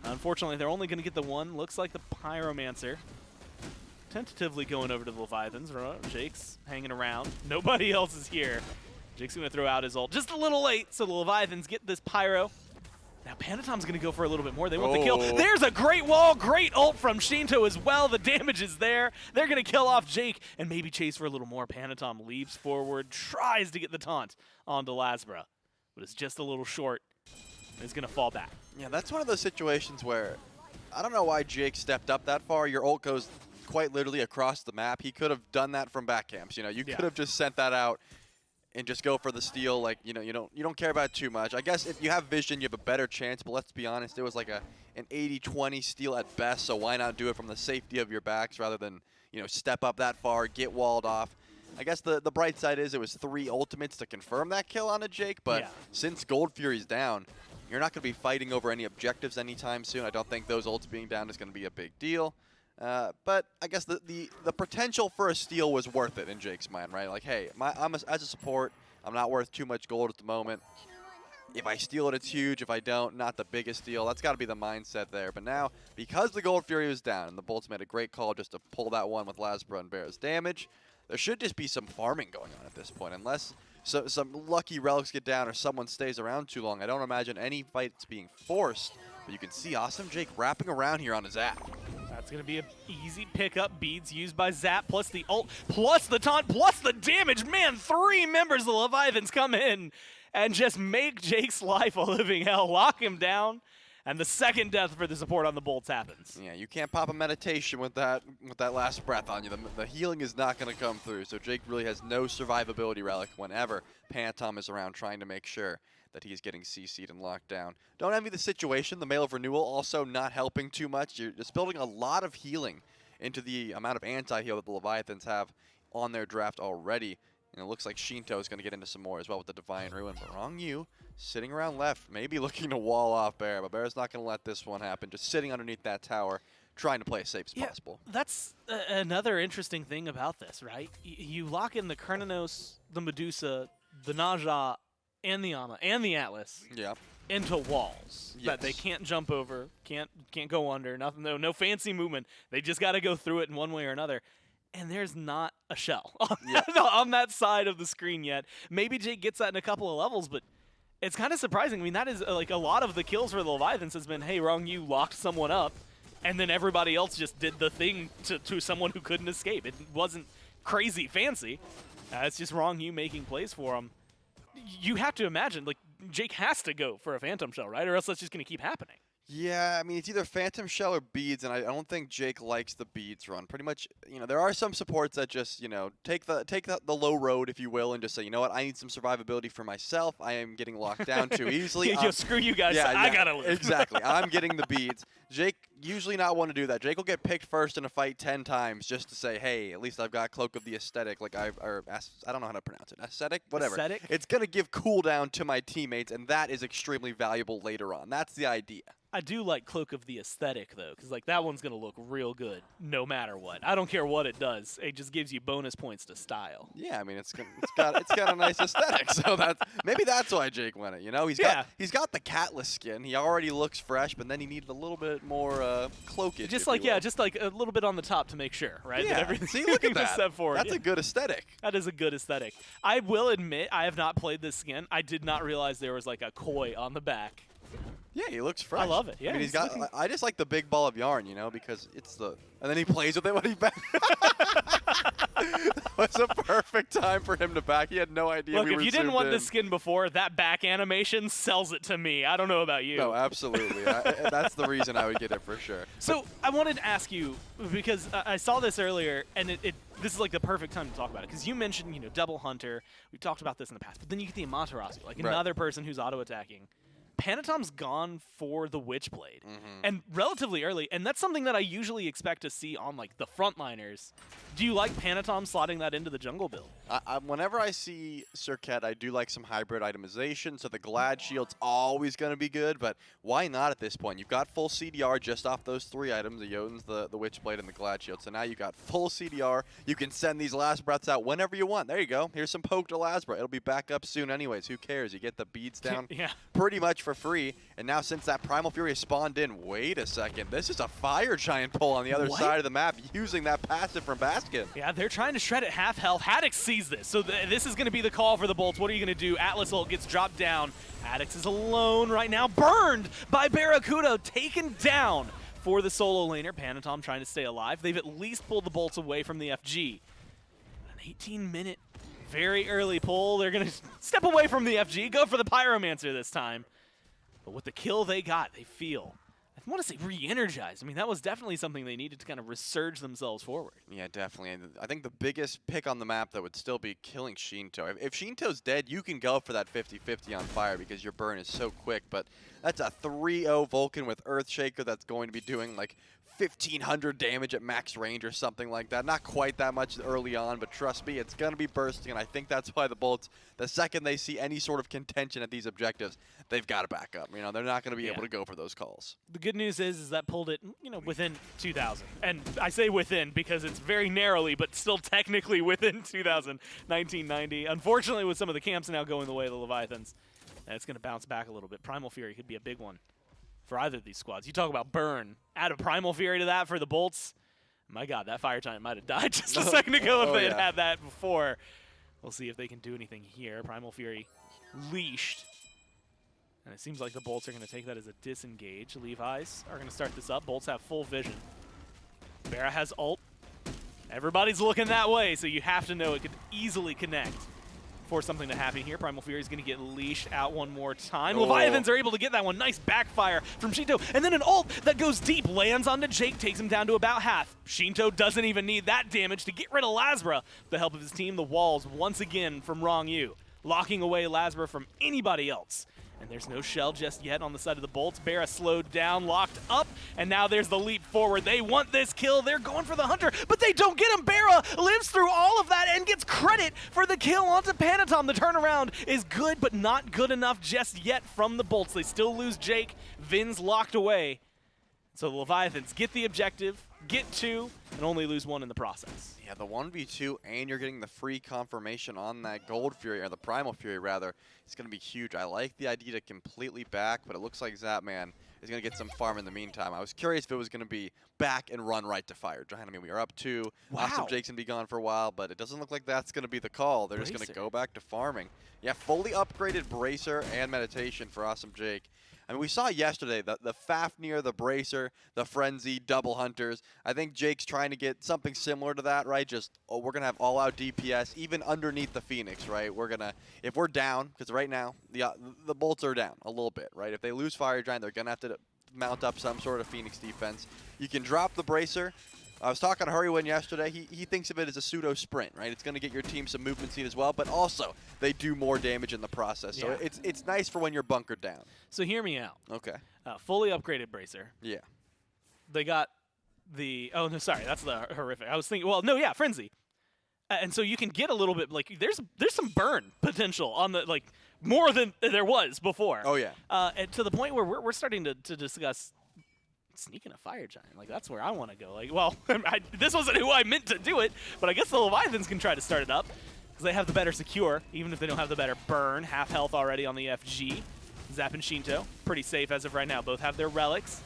B: Unfortunately, they're only going to get the 1. Looks like the Pyromancer tentatively going over to the Leviathans. Jake's hanging around. Nobody else is here. Jake's going to throw out his ult just a little late, so the Leviathans get this pyro. Now Panatom's going to go for a little bit more. They want the kill. There's a great wall. Great ult from Shinto as well. The damage is there. They're going to kill off Jake and maybe chase for a little more. Panatom leaps forward, tries to get the taunt onto Lasbra, but it's just a little short. It's going to fall back.
G: Yeah, that's one of those situations where I don't know why Jake stepped up that far. Your ult goes quite literally across the map. He could have done that from back camps. You know, you could have just sent that out and just go for the steal. Like, you know, you don't care about it too much. I guess if you have vision, you have a better chance, but let's be honest, it was like an 80-20 steal at best, so why not do it from the safety of your backs rather than, you know, step up that far, get walled off. I guess the bright side is it was 3 ultimates to confirm that kill on a Jake, but since Gold Fury's down, you're not going to be fighting over any objectives anytime soon. I don't think those ults being down is going to be a big deal. But I guess the potential for a steal was worth it in Jake's mind, right? Like, hey, as a support, I'm not worth too much gold at the moment. If I steal it, it's huge. If I don't, not the biggest deal. That's got to be the mindset there. But now, because the Gold Fury was down, and the Bolts made a great call just to pull that one with Lasbra and Bear's damage, there should just be some farming going on at this point. Unless some lucky relics get down or someone stays around too long, I don't imagine any fights being forced. But you can see Awesome Jake wrapping around here on his app.
B: That's going to be an easy pickup. Beads used by Zap, plus the ult, plus the taunt, plus the damage. Man, 3 members of the Leviathans come in and just make Jake's life a living hell, lock him down, and the second death for the support on the Bolts happens.
G: Yeah, you can't pop a meditation with that last breath on you. The healing is not going to come through, so Jake really has no survivability relic whenever Panatom is around trying to make sure that he's getting CC'd and locked down. Don't envy the situation. The Mail of Renewal also not helping too much. You're just building a lot of healing into the amount of anti-heal that the Leviathans have on their draft already. And it looks like Shinto is going to get into some more as well with the Divine Ruin. But wrong you, sitting around left, maybe looking to wall off Bear. But Bear's not going to let this one happen. Just sitting underneath that tower, trying to play as safe as possible.
B: That's another interesting thing about this, right? You lock in the Kernanos, the Medusa, the Naja, and the Ama, and the Atlas into walls that they can't jump over, can't go under, nothing, no fancy movement. They just got to go through it in one way or another. And there's not a shell on that side of the screen yet. Maybe Jake gets that in a couple of levels, but it's kind of surprising. I mean, that is like a lot of the kills for the Leviathans has been, hey, wrong, you locked someone up, and then everybody else just did the thing to someone who couldn't escape. It wasn't crazy fancy. It's just wrong, you making plays for them. You have to imagine, like, Jake has to go for a Phantom Shell, right? Or else that's just going to keep happening.
G: Yeah, I mean, it's either Phantom Shell or Beads, and I don't think Jake likes the Beads run. Pretty much, you know, there are some supports that just, you know, take the low road, if you will, and just say, you know what, I need some survivability for myself. I am getting locked down too easily.
B: Yo, screw you guys. I got to live.
G: Exactly. I'm getting the Beads. Jake usually not want to do that. Jake will get picked first in a fight 10 times just to say, hey, at least I've got Cloak of the Aesthetic. Like I don't know how to pronounce it. Aesthetic? Whatever.
B: Aesthetic?
G: It's going to give cooldown to my teammates, and that is extremely valuable later on. That's the idea.
B: I do like Cloak of the Aesthetic, though, because like that one's going to look real good no matter what. I don't care what it does. It just gives you bonus points to style.
G: Yeah, I mean, it's got a nice aesthetic, so maybe that's why Jake went it. You know, he's got the Catless skin. He already looks fresh, but then he needed a little bit more cloakage.
B: Just like a little bit on the top to make sure, right?
G: Yeah.
B: That
G: See, look at that.
B: Step forward.
G: That's a good aesthetic.
B: That is a good aesthetic. I will admit, I have not played this skin. I did not realize there was like a koi on the back.
G: Yeah, he looks fresh.
B: I love it. Yeah,
G: I mean, I just like the big ball of yarn, you know, because it's and then he plays with it when he back. That was a perfect time for him to back. He had no idea.
B: Look, if you didn't want this skin before, that back animation sells it to me. I don't know about you.
G: No, absolutely. That's the reason I would get it for sure.
B: So I wanted to ask you, because I saw this earlier, and this is like the perfect time to talk about it, because you mentioned, you know, Double Hunter. We talked about this in the past, but then you get the Amaterasu, like another person who's auto-attacking. Panatom's gone for the Witchblade, and relatively early, and that's something that I usually expect to see on like the frontliners. Do you like Panatom slotting that into the jungle build?
G: Whenever I see Circuit, I do like some hybrid itemization, so the Glad Shield's always going to be good, but why not at this point? You've got full CDR just off those 3 items, the Jotuns, the Witchblade, and the Glad Shield, so now you got full CDR. You can send these last breaths out whenever you want. There you go. Here's some poke to Lasbra. It'll be back up soon anyways. Who cares? You get the beads down pretty much for free. And now since that Primal Fury has spawned in, wait a second, this is a Fire Giant pull on the other side of the map using that passive from Baskin.
B: Yeah, they're trying to shred it half health. Haddix sees this, so this is going to be the call for the Bolts. What are you going to do? Atlas ult gets dropped down. Haddix is alone right now, burned by Barracuda, taken down for the solo laner. Panatom trying to stay alive. They've at least pulled the Bolts away from the FG. An 18-minute, very early pull. They're going to step away from the FG, go for the Pyromancer this time. But with the kill they got, they feel, I want to say re-energized. I mean, that was definitely something they needed to kind of resurge themselves forward.
G: Yeah, definitely. And I think the biggest pick on the map that would still be killing Shinto. If Shinto's dead, you can go for that 50-50 on fire because your burn is so quick. But that's a 3-0 Vulcan with Earthshaker that's going to be doing like 1,500 damage at max range or something like that. Not quite that much early on, but trust me, it's going to be bursting. And I think that's why the Bolts, the second they see any sort of contention at these objectives, they've got to back up. You know, they're not going to be able to go for those calls.
B: The good news is that pulled it, you know, within 2,000. And I say within because it's very narrowly, but still technically within 2,000, 1990. Unfortunately, with some of the camps now going the way of the Leviathans, it's going to bounce back a little bit. Primal Fury could be a big one for either of these squads. You talk about burn. Add a Primal Fury to that for the Bolts. My God, that Fire Giant might have died just a second ago if they had had that before. We'll see if they can do anything here. Primal Fury leashed. And it seems like the Bolts are going to take that as a disengage. Levi's are going to start this up. Bolts have full vision. Barra has ult. Everybody's looking that way, so you have to know it could easily connect for something to happen here. Primal Fury is going to get leashed out one more time. Leviathans are able to get that one. Nice backfire from Shinto. And then an ult that goes deep, lands onto Jake, takes him down to about half. Shinto doesn't even need that damage to get rid of Lasbra. With the help of his team, the walls once again from Wrong U, locking away Lasbra from anybody else. And there's no shell just yet on the side of the Bolts. Barra slowed down, locked up, and now there's the leap forward. They want this kill. They're going for the Hunter, but they don't get him. Barra lives through all of that and gets credit for the kill onto Panatom. The turnaround is good, but not good enough just yet from the Bolts. They still lose Jake. Vin's locked away. So the Leviathans get the objective, get 2, and only lose 1 in the process.
G: Yeah, the 1v2, and you're getting the free confirmation on that Gold Fury, or the Primal Fury, rather. It's going to be huge. I like the idea to completely back, but it looks like Zapman is going to get some farm in the meantime. I was curious if it was going to be back and run right to Fire Giant. I mean, we are up 2. Awesome Jake's going to be gone for a while, but it doesn't look like that's going to be the call. They're just going to go back to farming. Yeah, fully upgraded Bracer and Meditation for Awesome Jake. I mean, we saw yesterday the Fafnir, the Bracer, the Frenzy, double Hunters. I think Jake's trying to get something similar to that, right? Just, we're going to have all-out DPS, even underneath the Phoenix, right? We're going to, if we're down, because right now, the Bolts are down a little bit, right? If they lose Fire Giant, they're going to have to mount up some sort of Phoenix defense. You can drop the Bracer. I was talking to Hurrywin yesterday. He thinks of it as a pseudo sprint, right? It's going to get your team some movement speed as well, but also they do more damage in the process. So it's nice for when you're bunkered down.
B: So hear me out.
G: Okay.
B: Fully upgraded Bracer.
G: Yeah.
B: They got the, oh no, sorry, that's the horrific. I was thinking, well, no, yeah, Frenzy. And so you can get a little bit, like, there's some burn potential on the, like, more than there was before.
G: Oh, yeah.
B: And to the point where we're starting to discuss sneaking a Fire Giant. Like, that's where I want to go. Like, well, this wasn't who I meant to do it, but I guess the Leviathans can try to start it up because they have the better secure, even if they don't have the better burn. Half health already on the FG. Zap and Shinto, pretty safe as of right now. Both have their relics.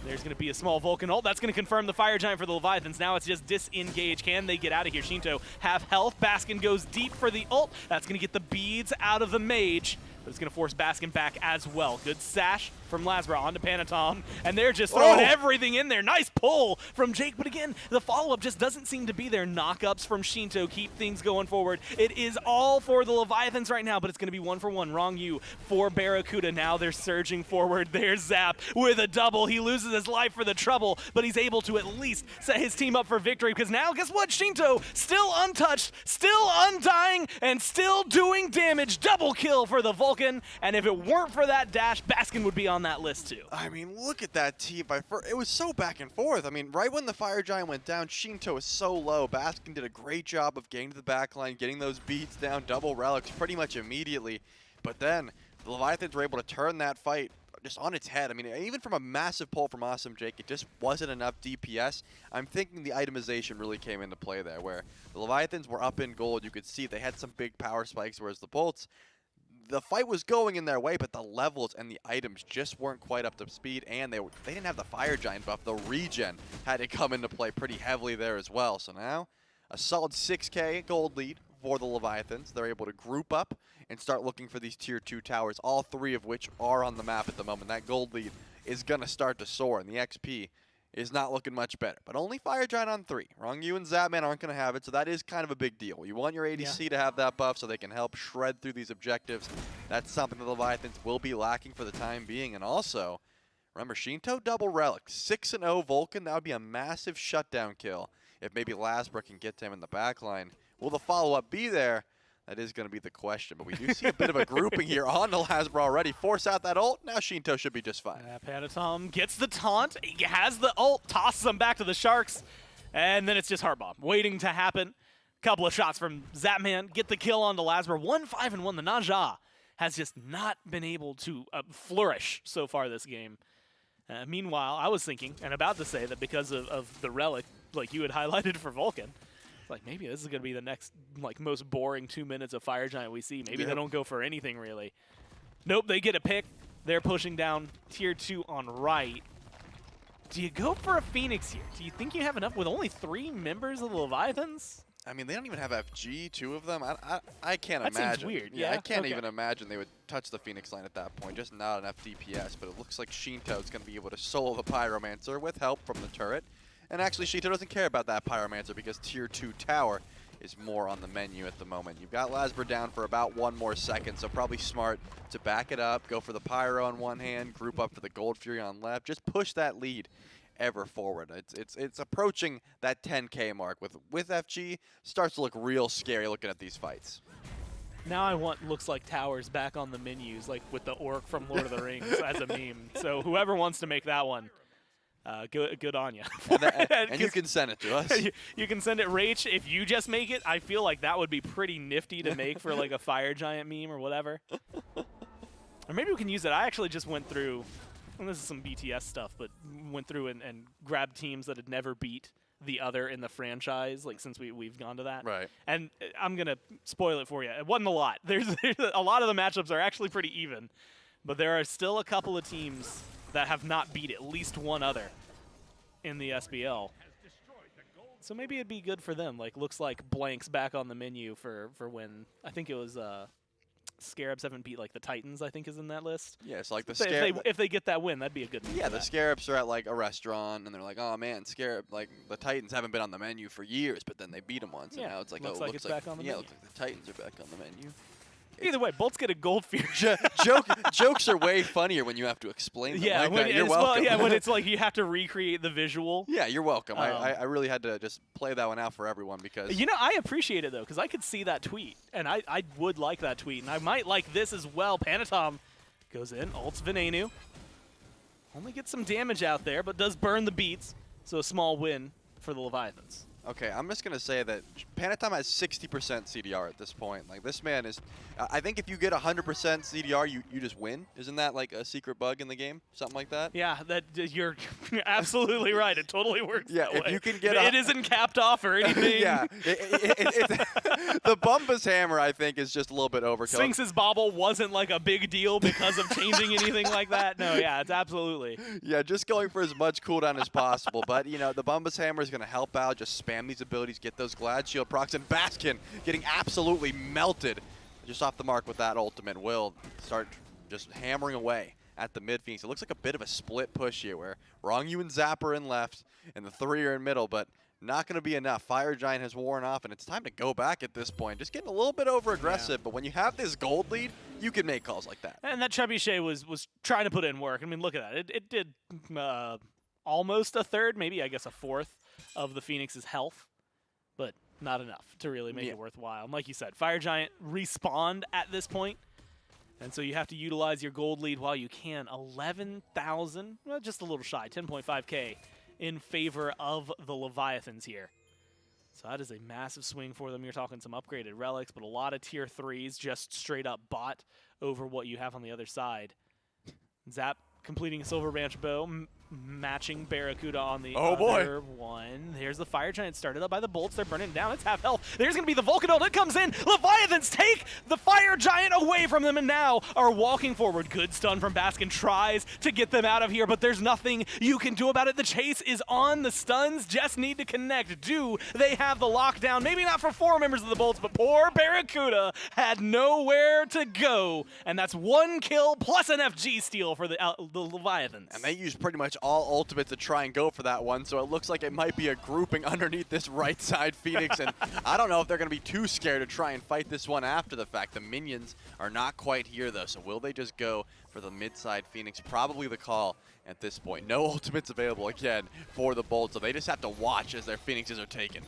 B: There's going to be a small Vulcan ult. That's going to confirm the Fire Giant for the Leviathans. Now it's just disengage. Can they get out of here? Shinto have health. Baskin goes deep for the ult. That's going to get the beads out of the mage, but it's going to force Baskin back as well. Good sash from Lasbra onto Panatom, and they're just throwing everything in there. Nice pull from Jake, but again, the follow-up just doesn't seem to be there. Knock-ups from Shinto keep things going forward. It is all for the Leviathans right now, but it's going to be 1-for-1. Wrong U for Barracuda. Now they're surging forward. There's Zap with a double. He loses his life for the trouble, but he's able to at least set his team up for victory, because now, guess what? Shinto still untouched, still undying, and still doing damage. Double kill for the Vulcan, and if it weren't for that dash, Baskin would be on that list too.
G: I mean, look at that team. It was so back and forth. I mean, right when the Fire Giant went down, Shinto was so low. Baskin did a great job of getting to the back line, getting those beats down, double relics pretty much immediately. But then the Leviathans were able to turn that fight just on its head. I mean, even from a massive pull from Awesome Jake, it just wasn't enough DPS. I'm thinking the itemization really came into play there, where the Leviathans were up in gold. You could see they had some big power spikes, whereas the Bolts, the fight was going in their way, but the levels and the items just weren't quite up to speed, and they didn't have the Fire Giant buff. The regen had to come into play pretty heavily there as well. So now a solid 6K gold lead for the Leviathans. They're able to group up and start looking for these tier 2 towers, all 3 of which are on the map at the moment. That gold lead is going to start to soar, and the XP is not looking much better. But only Fire Giant on 3. Wrong, and Zapman aren't going to have it, so that is kind of a big deal. You want your ADC to have that buff so they can help shred through these objectives. That's something the Leviathans will be lacking for the time being. And also, remember, Shinto double relic. 6-0 Vulcan, that would be a massive shutdown kill if maybe Lasbra can get to him in the backline. Will the follow-up be there? That is going to be the question, but we do see a bit of a grouping here on the Lasbra already. Force out that ult. Now Shinto should be just fine.
B: Panatom gets the taunt. He has the ult, tosses him back to the Sharks, and then it's just Heart Bomb waiting to happen. Couple of shots from Zapman, get the kill onto Lasbra. 1-5-1. The Naja has just not been able to flourish so far this game. Meanwhile, I was thinking and about to say that because of the relic, like you had highlighted for Vulcan, like maybe this is going to be the next most boring 2 minutes of Fire Giant we see. Maybe they don't go for anything really. Nope, they get a pick. They're pushing down tier 2 on right. Do you go for a Phoenix here? Do you think you have enough with only 3 members of the Leviathans?
G: I mean, they don't even have FG, 2 of them. I can't
B: That
G: imagine.
B: seems weird.
G: Yeah, I can't
B: Okay.
G: even imagine they would touch the Phoenix line at that point. Just not enough DPS, but it looks like Shinto's going to be able to solo the Pyromancer with help from the turret. And actually, Shinto doesn't care about that Pyromancer because tier 2 tower is more on the menu at the moment. You've got Lasbra down for about 1 more second, so probably smart to back it up, go for the Pyro on one hand, group up for the Gold Fury on left, just push that lead ever forward. It's approaching that 10K mark. With FG, starts to look real scary looking at these fights.
B: Now I want looks like towers back on the menus, like with the orc from Lord of the Rings as a meme. So whoever wants to make that one, good on you.
G: And you can send it to us.
B: You can send it, Rach. If you just make it, I feel like that would be pretty nifty to make for like a Fire Giant meme or whatever. Or maybe we can use it. I actually just went through, and this is some BTS stuff, but went through and grabbed teams that had never beat the other in the franchise, like since we've gone to that.
G: Right.
B: And I'm going to spoil it for you. It wasn't a lot. There's a lot of the matchups are actually pretty even, but there are still a couple of teams that have not beat at least one other in the SBL. So maybe it'd be good for them. Like, looks like blanks back on the menu for when, I think it was Scarabs haven't beat like the Titans, I think is in that list.
G: Yeah, it's like the
B: If they get that win, that'd be a good one.
G: Yeah, the Scarabs are at like a restaurant and they're like, oh man, Scarab, like the Titans haven't been on the menu for years, but then they beat them once, and now it's like,
B: looks
G: oh,
B: like
G: looks
B: it's back on the
G: yeah,
B: menu.
G: looks like the Titans are back on the menu.
B: Either way, Bolt's get a gold Fury.
G: Jokes are way funnier when you have to explain them.
B: Yeah,
G: like
B: when
G: that. You're
B: it's,
G: welcome.
B: well, yeah, when it's like you have to recreate the visual.
G: Yeah, you're welcome. I really had to just play that one out for everyone because
B: You know, I appreciate it though, because I could see that tweet, and I would like that tweet, and I might like this as well. Panatom goes in, ults Venenu. Only gets some damage out there, but does burn the beats, so a small win for the Leviathans.
G: Okay, I'm just going to say that Panatom has 60% CDR at this point. Like, this man is... I think if you get 100% CDR, you just win. Isn't that, like, a secret bug in the game? Something like that?
B: Yeah, you're absolutely right. It totally works
G: Yeah,
B: that
G: if
B: way.
G: you can get
B: It isn't capped off or anything.
G: Yeah. The Bumpus Hammer, I think, is just a little bit overkill.
B: Sphinx's Bobble wasn't, like, a big deal because of changing anything like that. No, yeah, it's absolutely.
G: Yeah, just going for as much cooldown as possible. But, you know, the Bumpus Hammer is going to help out. Just spam these abilities, get those Glad Shield procs, and Baskin getting absolutely melted just off the mark with that ultimate will start just hammering away at the mid Phoenix. It looks like a bit of a split push here where Wrong and Zap are in left and the 3 are in middle, but not going to be enough. Fire Giant has worn off, and it's time to go back at this point. Just getting a little bit over-aggressive, but when you have this gold lead, you can make calls like that.
B: And that Trebuchet was trying to put in work. I mean, look at that. It did almost a third, maybe I guess a fourth of the Phoenix's health, but not enough to really make it worthwhile. And like you said, Fire Giant respawned at this point, and so you have to utilize your gold lead while you can. 11,000, well, just a little shy, 10.5K in favor of the Leviathans here. So that is a massive swing for them. You're talking some upgraded relics, but a lot of tier 3s just straight up bought over what you have on the other side. Zap completing a Silver Branch Bow. matching Barracuda on the
G: Oh, boy.
B: other one. There's the Fire Giant started up by the bolts. They're burning it down. It's half health. There's going to be the Vulcan ult. It comes in. Leviathans take the Fire Giant away from them and now are walking forward. Good stun from Baskin. Tries to get them out of here, but there's nothing you can do about it. The chase is on. The stuns just need to connect. Do they have the lockdown? Maybe not for 4 members of the bolts, but poor Barracuda had nowhere to go. And that's 1 kill plus an FG steal for the Leviathans.
G: And they used pretty much all ultimates to try and go for that one, so it looks like it might be a grouping underneath this right side Phoenix, and I don't know if they're going to be too scared to try and fight this one after the fact. The minions are not quite here, though, so will they just go for the mid-side Phoenix? Probably the call at this point. No ultimates available, again, for the Bolt, so they just have to watch as their Phoenixes are taken.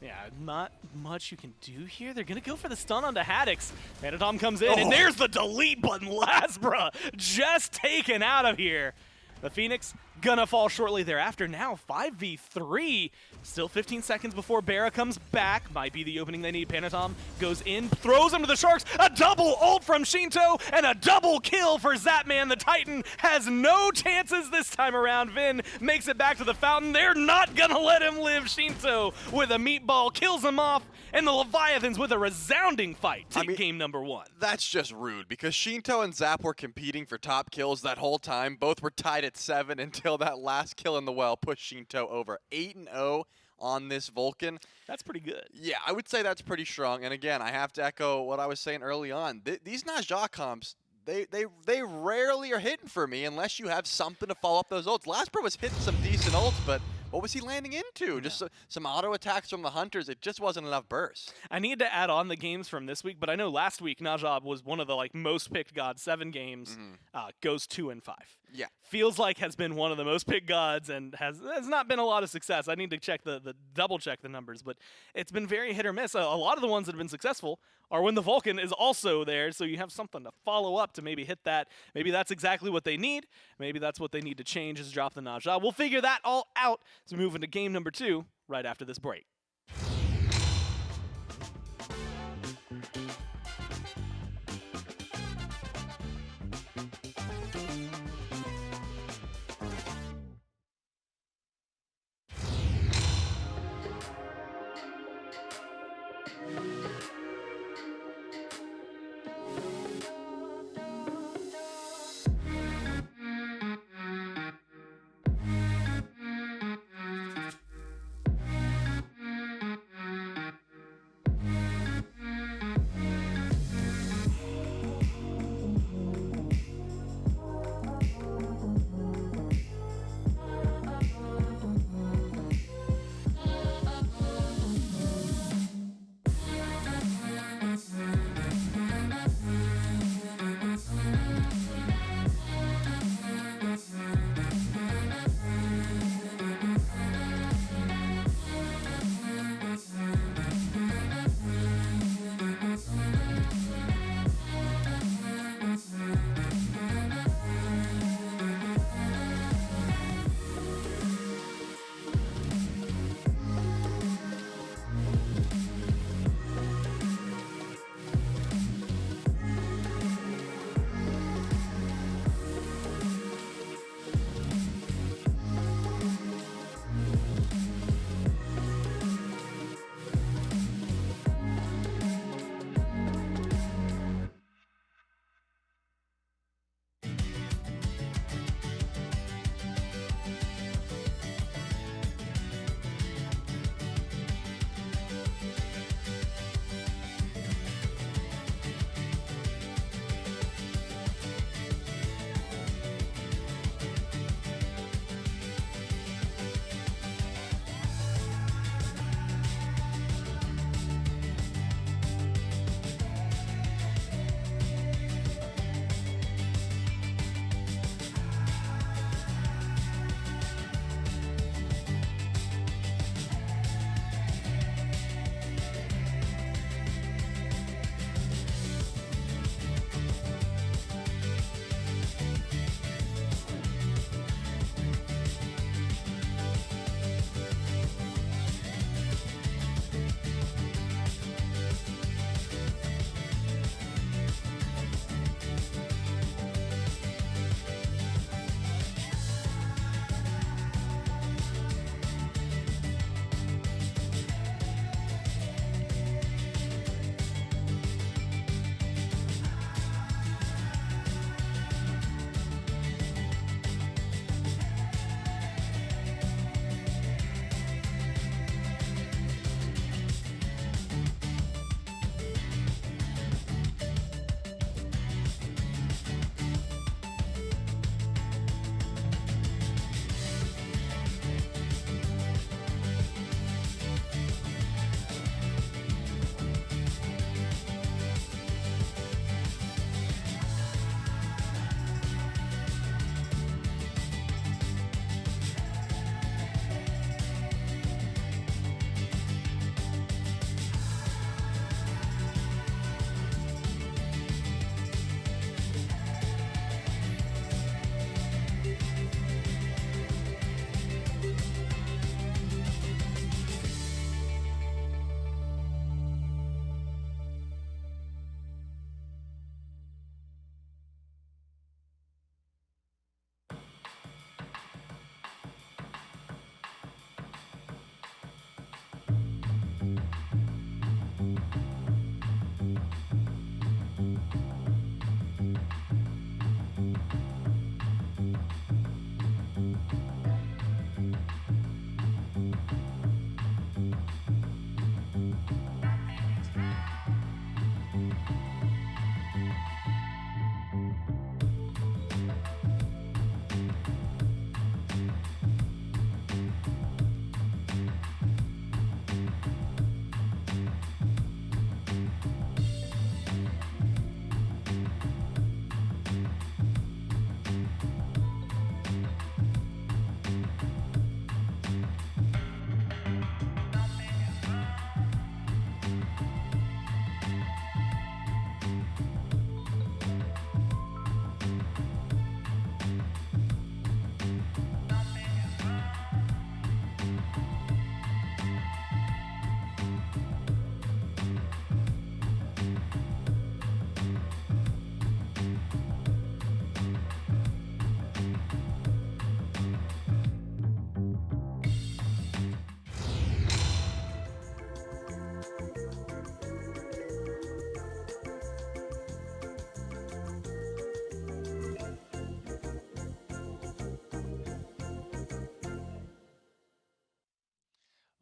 B: Yeah, not much you can do here. They're going to go for the stun onto Haddix. Phantom comes in, and there's the delete button. Lasbra just taken out of here. The Phoenix gonna fall shortly thereafter. Now 5v3. Still 15 seconds before Barra comes back. Might be the opening they need. Panatom goes in, throws him to the Sharks. A double ult from Shinto and a double kill for Zapman. The Titan has no chances this time around. Vin makes it back to the fountain. They're not gonna let him live. Shinto with a meatball kills him off. And the Leviathans with a resounding fight take game number 1.
G: That's just rude, because Shinto and Zap were competing for top kills that whole time. Both were tied at 7 until that last kill in the well pushed Shinto over. 8-0 on this Vulcan.
B: That's pretty good.
G: Yeah, I would say that's pretty strong. And again, I have to echo what I was saying early on. These Najah comps, they rarely are hitting for me unless you have something to follow up those ults. Lasper was hitting some decent ults, but what was he landing into? Yeah. Just some auto attacks from the Hunters. It just wasn't enough bursts.
B: I need to add on the games from this week, but I know last week Najah was one of the most picked gods. 7 games, goes 2-5.
G: Yeah.
B: Feels like has been one of the most picked gods and has not been a lot of success. I need to check the double check the numbers, but it's been very hit or miss. A lot of the ones that have been successful are when the Vulcan is also there, so you have something to follow up to maybe hit that. Maybe that's exactly what they need. Maybe that's what they need to change is drop the Najah. We'll figure that all out as we move into game number 2 right after this break.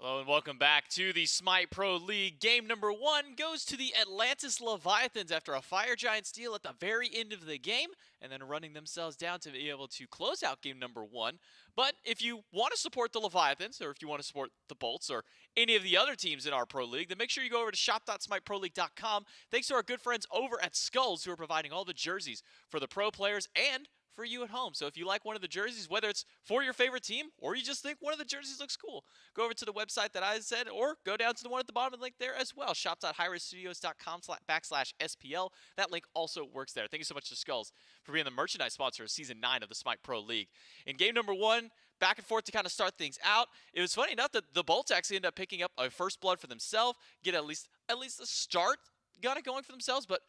D: Hello and welcome back to the SMITE Pro League. Game number 1 goes to the Atlantis Leviathans after a Fire Giant steal at the very end of the game and then running themselves down to be able to close out game number 1. But if you want to support the Leviathans or if you want to support the Bolts or any of the other teams in our Pro League, then make sure you go over to shop.smiteproleague.com. Thanks to our good friends over at Skulls who are providing all the jerseys for the pro players and for you at home. So if you like one of the jerseys, whether it's for your favorite team or you just think one of the jerseys looks cool, go over to the website that I said or go down to the one at the bottom of the link there as well, shop.hi-rezstudios.com/SPL. That link also works there. Thank you so much to Skulls for being the merchandise sponsor of Season 9 of the SMITE Pro League. In game number 1, back and forth to kind of start things out. It was funny enough that the Bolts actually ended up picking up a first blood for themselves, get at least a start, got it going for themselves, but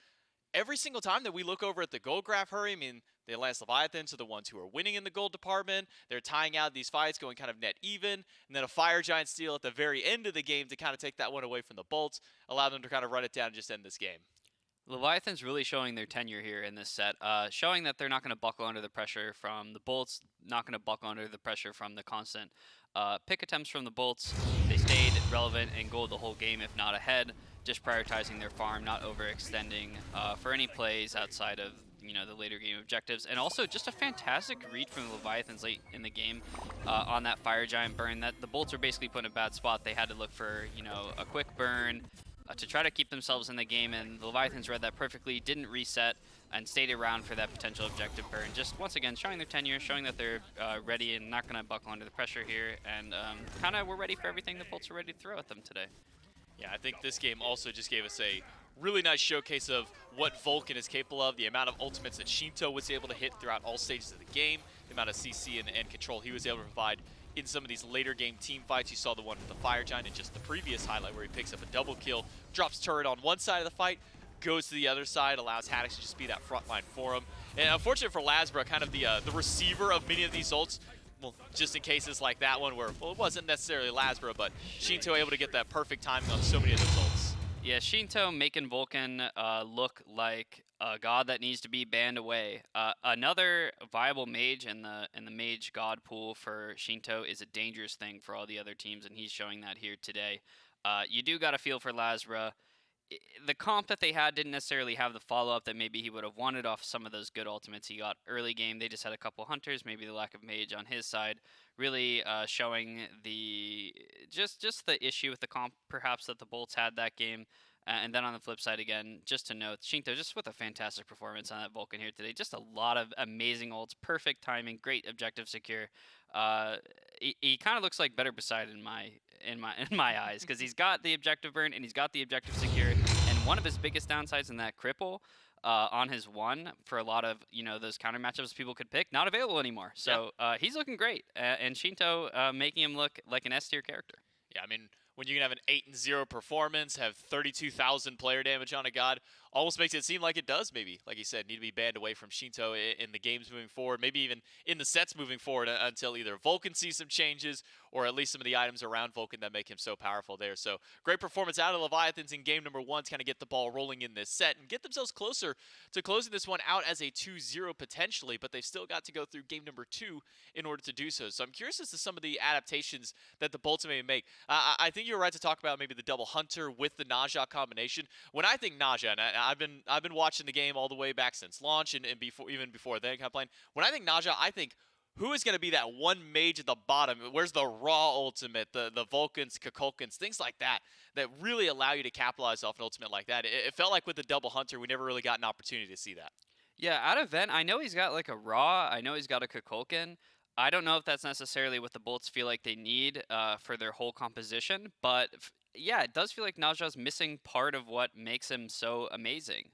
D: every single time that we look over at the gold graph hurry, I mean, the Atlantis Leviathans are the ones who are winning in the gold department. They're tying out these fights, going kind of net even, and then a Fire Giant steal at the very end of the game to kind of take that one away from the Bolts, allow them to kind of run it down and just end this game.
E: Leviathans really showing their tenure here in this set, showing that they're not going to buckle under the pressure from the Bolts, not going to buckle under the pressure from the constant pick attempts from the Bolts. They stayed relevant in gold the whole game, if not ahead, just prioritizing their farm, not overextending for any plays outside of the later game objectives, and also just a fantastic read from the Leviathans late in the game on that Fire Giant burn that the Bolts were basically put in a bad spot. They had to look for a quick burn to try to keep themselves in the game, and the Leviathans read that perfectly, didn't reset, and stayed around for that potential objective burn. Just once again showing their tenure, showing that they're ready and not going to buckle under the pressure here, and kind of we're ready for everything the Bolts are ready to throw at them today.
D: Yeah, I think this game also just gave us a really nice showcase of what Vulcan is capable of, the amount of ultimates that Shinto was able to hit throughout all stages of the game, the amount of CC and control he was able to provide in some of these later game team fights. You saw the one with the Fire Giant in just the previous highlight where he picks up a double kill, drops turret on one side of the fight, goes to the other side, allows Haddox to just be that front line for him. And unfortunately for Lasbra, kind of the receiver of many of these ults, well, just in cases like that one where, well, it wasn't necessarily Lasbra, but Shinto able to get that perfect timing on so many of those ults.
E: Yeah, Shinto making Vulcan look like a god that needs to be banned away. Another viable mage in the mage god pool for Shinto is a dangerous thing for all the other teams, and he's showing that here today. You do got to feel for Lasbra. The comp that they had didn't necessarily have the follow-up that maybe he would have wanted off some of those good ultimates he got early game. They just had a couple hunters, maybe the lack of mage on his side, really showing the just the issue with the comp perhaps that the Bolts had that game. And then on the flip side again, just to note, Shinto just with a fantastic performance on that Vulcan here today. Just a lot of amazing ults, perfect timing, great objective secure. He kind of looks like better beside in my eyes, because he's got the objective burn and he's got the objective secure. And one of his biggest downsides in that cripple on his one for a lot of those counter matchups people could pick, not available anymore. So he's looking great, and Shinto making him look like an S tier character.
D: Yeah, I mean, when you can have an 8-0 performance, have 32,000 player damage on a god, almost makes it seem like it does maybe, like you said, need to be banned away from Shinto in the games moving forward, maybe even in the sets moving forward until either Vulcan sees some changes or at least some of the items around Vulcan that make him so powerful there. So great performance out of Leviathans in game number 1 to kind of get the ball rolling in this set and get themselves closer to closing this one out as a 2-0 potentially, but they've still got to go through game number 2 in order to do so. So I'm curious as to some of the adaptations that the Bolts may make. I think you're right to talk about maybe the double hunter with the Naja combination. When I think Naja, and I've been watching the game all the way back since launch and even before then kind of playing. When I think Naja, I think who is going to be that one mage at the bottom? Where's the raw ultimate, the Vulcans, Kukulkans, things like that really allow you to capitalize off an ultimate like that. It felt like with the double hunter, we never really got an opportunity to see that.
E: Yeah, out of Ven, I know he's got like a raw. I know he's got a Kukulkan. I don't know if that's necessarily what the Bolts feel like they need for their whole composition, but yeah, it does feel like Naja's missing part of what makes him so amazing.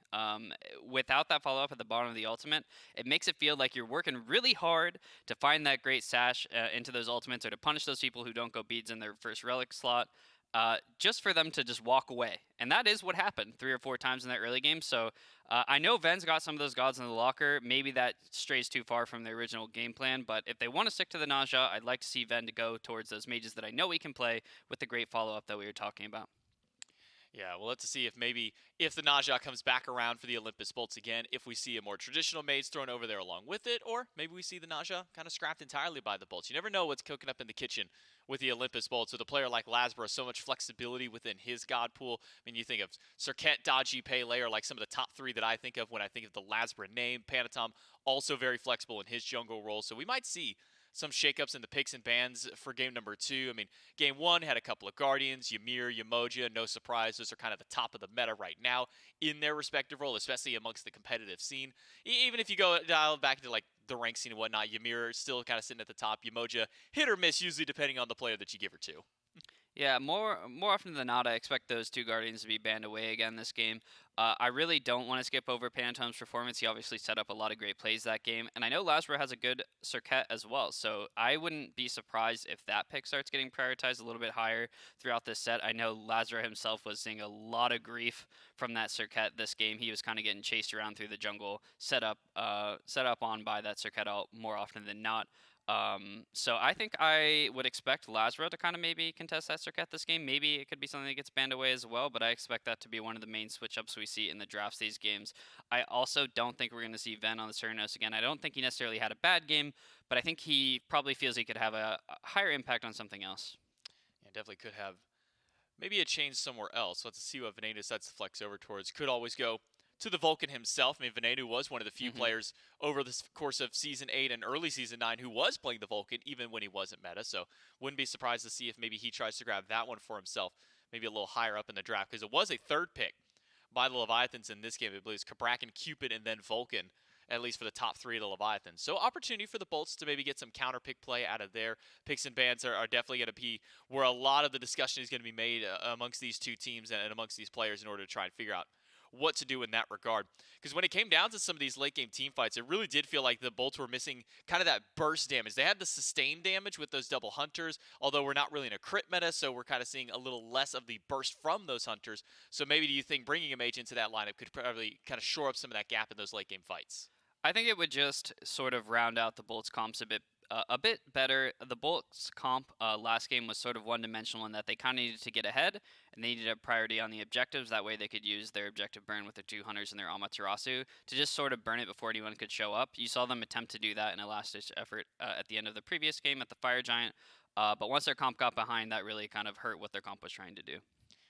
E: Without that follow-up at the bottom of the ultimate, it makes it feel like you're working really hard to find that great sash into those ultimates or to punish those people who don't go beads in their first relic slot. Just for them to just walk away. And that is what happened 3 or 4 times in that early game. So I know Ven's got some of those gods in the locker. Maybe that strays too far from the original game plan. But if they want to stick to the Naja, I'd like to see Ven to go towards those mages that I know he can play with the great follow-up that we were talking about.
D: Yeah, we'll have to see if maybe if the Naja comes back around for the Olympus bolts again, if we see a more traditional mage thrown over there along with it, or maybe we see the Naja kind of scrapped entirely by the bolts. You never know what's cooking up in the kitchen with the Olympus bolts. With a player like Lasbro, so much flexibility within his god pool. I mean, you think of Serket, Dodgy, Pele are like some of the top three that I think of when I think of the Lasbro name. Panatom, also very flexible in his jungle role. So we might see some shakeups in the picks and bans for game number 2. I mean, game 1 had a couple of Guardians, Ymir, Yamoja, no surprise. Those are kind of the top of the meta right now in their respective role, especially amongst the competitive scene. Even if you go dial back into like the rank scene and whatnot, Ymir is still kind of sitting at the top. Yamoja, hit or miss, usually depending on the player that you give her to.
E: Yeah, more often than not, I expect those two Guardians to be banned away again this game. I really don't want to skip over Panatom's performance. He obviously set up a lot of great plays that game, and I know Lasbro has a good Serket as well, so I wouldn't be surprised if that pick starts getting prioritized a little bit higher throughout this set. I know Lasbro himself was seeing a lot of grief from that Serket this game. He was kind of getting chased around through the jungle, set up on by that Serket ult more often than not. So I think I would expect Lasbro to kind of maybe contest that Serket this game. Maybe it could be something that gets banned away as well, but I expect that to be one of the main switch-ups we see in the drafts these games. I also don't think we're going to see Ven on the Cernos again. I don't think he necessarily had a bad game, but I think he probably feels he could have a higher impact on something else.
D: Yeah, definitely could have maybe a change somewhere else. Let's see what Veneno decides to flex over towards. Could always go to the Vulcan himself. I mean, Veneno was one of the few players over the course of Season 8 and early Season 9 who was playing the Vulcan even when he wasn't meta, so wouldn't be surprised to see if maybe he tries to grab that one for himself, maybe a little higher up in the draft, because it was a third pick by the Leviathans in this game. I believe it's Cabrakan, Cupid, and then Vulcan, at least for the top 3 of the Leviathans. So opportunity for the Bolts to maybe get some counter pick play out of their picks and bans are definitely going to be where a lot of the discussion is going to be made amongst these two teams and amongst these players in order to try and figure out what to do in that regard. Because when it came down to some of these late game team fights, it really did feel like the Bolts were missing kind of that burst damage. They had the sustained damage with those double hunters, although we're not really in a crit meta, so we're kind of seeing a little less of the burst from those hunters. So maybe do you think bringing a mage into that lineup could probably kind of shore up some of that gap in those late game fights?
E: I think it would just sort of round out the Bolts comps a bit better. The Bolts comp last game was sort of one-dimensional in that they kind of needed to get ahead, and they needed a priority on the objectives. That way they could use their objective burn with their 2 hunters and their Amaterasu to just sort of burn it before anyone could show up. You saw them attempt to do that in a last-ditch effort at the end of the previous game at the Fire Giant, but once their comp got behind, that really kind of hurt what their comp was trying to do.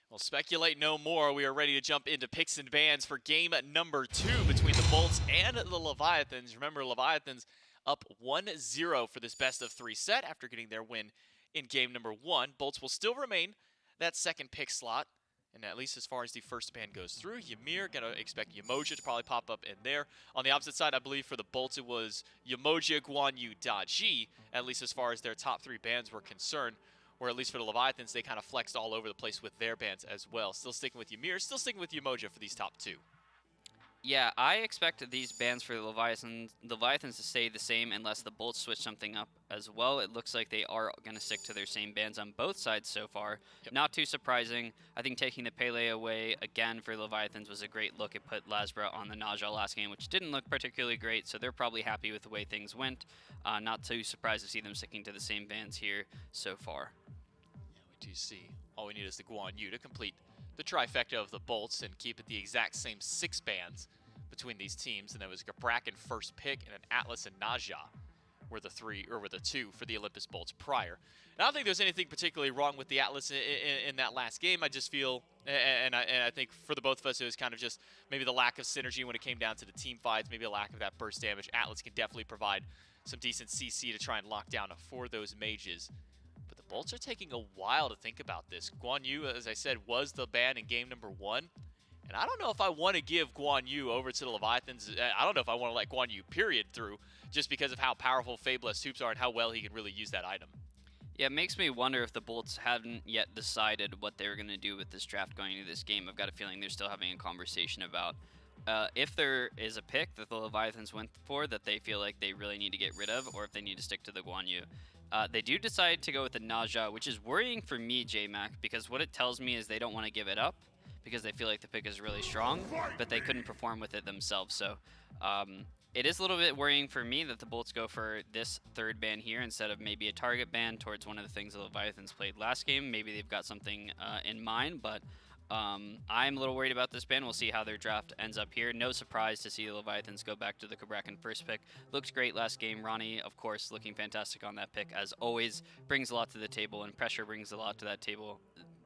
D: Well, speculate no more. We are ready to jump into picks and bans for game number 2 between the Bolts and the Leviathans. Remember, Leviathans up 1-0 for this best-of-3 set after getting their win in game number 1. Bolts will still remain that second pick slot, and at least as far as the first ban goes through. Ymir, going to expect Yamoja to probably pop up in there. On the opposite side, I believe for the Bolts, it was Yamoja, Guan Yu, Daji, at least as far as their top 3 bans were concerned. Or at least for the Leviathans, they kind of flexed all over the place with their bans as well. Still sticking with Ymir, still sticking with Yamoja for these top 2.
E: Yeah, I expect these bans for the Leviathans to stay the same unless the Bolts switch something up as well. It looks like they are going to stick to their same bans on both sides so far.
D: Yep.
E: Not too surprising. I think taking the Pele away again for Leviathans was a great look. It put Lasbro on the Naja last game, which didn't look particularly great, so they're probably happy with the way things went. Not too surprised to see them sticking to the same bans here so far.
D: Yeah, we do see. All we need is the Guan Yu to complete the trifecta of the Bolts and keep it the exact same 6 bans between these teams. And that was Cabrakan first pick and an Atlas and Naja were the 2 for the Olympus Bolts prior. And I don't think there's anything particularly wrong with the Atlas in that last game. I just feel, and I think for the both of us, it was kind of just maybe the lack of synergy when it came down to the team fights, maybe a lack of that burst damage. Atlas can definitely provide some decent CC to try and lock down for those mages. But the Bolts are taking a while to think about this. Guan Yu, as I said, was the ban in game number 1. And I don't know if I want to give Guan Yu over to the Leviathans. I don't know if I want to let Guan Yu period through just because of how powerful Fabulous Hoops are and how well he can really use that item.
E: Yeah, it makes me wonder if the Bolts haven't yet decided what they were going to do with this draft going into this game. I've got a feeling they're still having a conversation about if there is a pick that the Leviathans went for that they feel like they really need to get rid of, or if they need to stick to the Guan Yu. They do decide to go with the Naja, which is worrying for me, JMac, because what it tells me is they don't want to give it up because they feel like the pick is really strong, but they couldn't perform with it themselves. So it is a little bit worrying for me that the Bolts go for this third ban here instead of maybe a target ban towards one of the things the Leviathans played last game. Maybe they've got something in mind, but I'm a little worried about this ban. We'll see how their draft ends up here. No surprise to see the Leviathans go back to the Cabrakan first pick. Looked great last game. Ronnie, of course, looking fantastic on that pick as always. Brings a lot to the table, and pressure brings a lot to that table.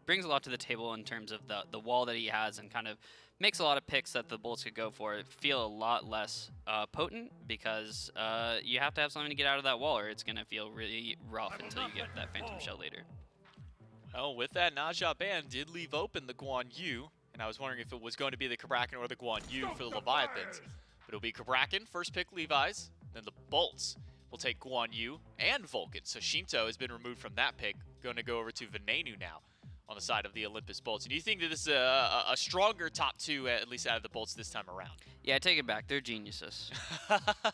E: Brings a lot to the table in terms of the wall that he has, and kind of makes a lot of picks that the Bolts could go for feel a lot less potent, because you have to have something to get out of that wall, or it's going to feel really rough until you get that Phantom Shell later.
D: Well, with that, Naja ban did leave open the Guan Yu, and I was wondering if it was going to be the Cabrakan or the Guan Yu for the Leviathans. But it'll be Cabrakan, first pick Levi's, then the Bolts will take Guan Yu and Vulcan. So Shinto has been removed from that pick, going to go over to Venenu now on the side of the Olympus Bolts. And do you think that this is a stronger top two, at least out of the Bolts this time around?
E: Yeah, I take it back. They're geniuses.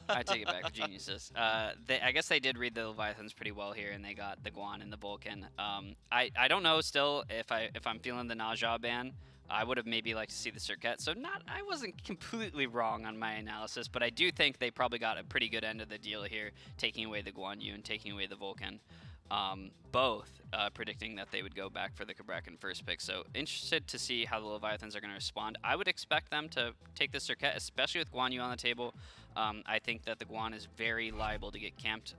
E: I take it back. They're geniuses. I guess they did read the Leviathans pretty well here, and they got the Guan and the Vulcan. I don't know still if I'm feeling the Naja ban. I would have maybe liked to see the Circuit. So I wasn't completely wrong on my analysis, but I do think they probably got a pretty good end of the deal here, taking away the Guan Yu and taking away the Vulcan. Both predicting that they would go back for the Cabrakan first pick. So interested to see how the Leviathans are going to respond. I would expect them to take the Circuit, especially with Guan Yu on the table. I think that the Guan is very liable to get camped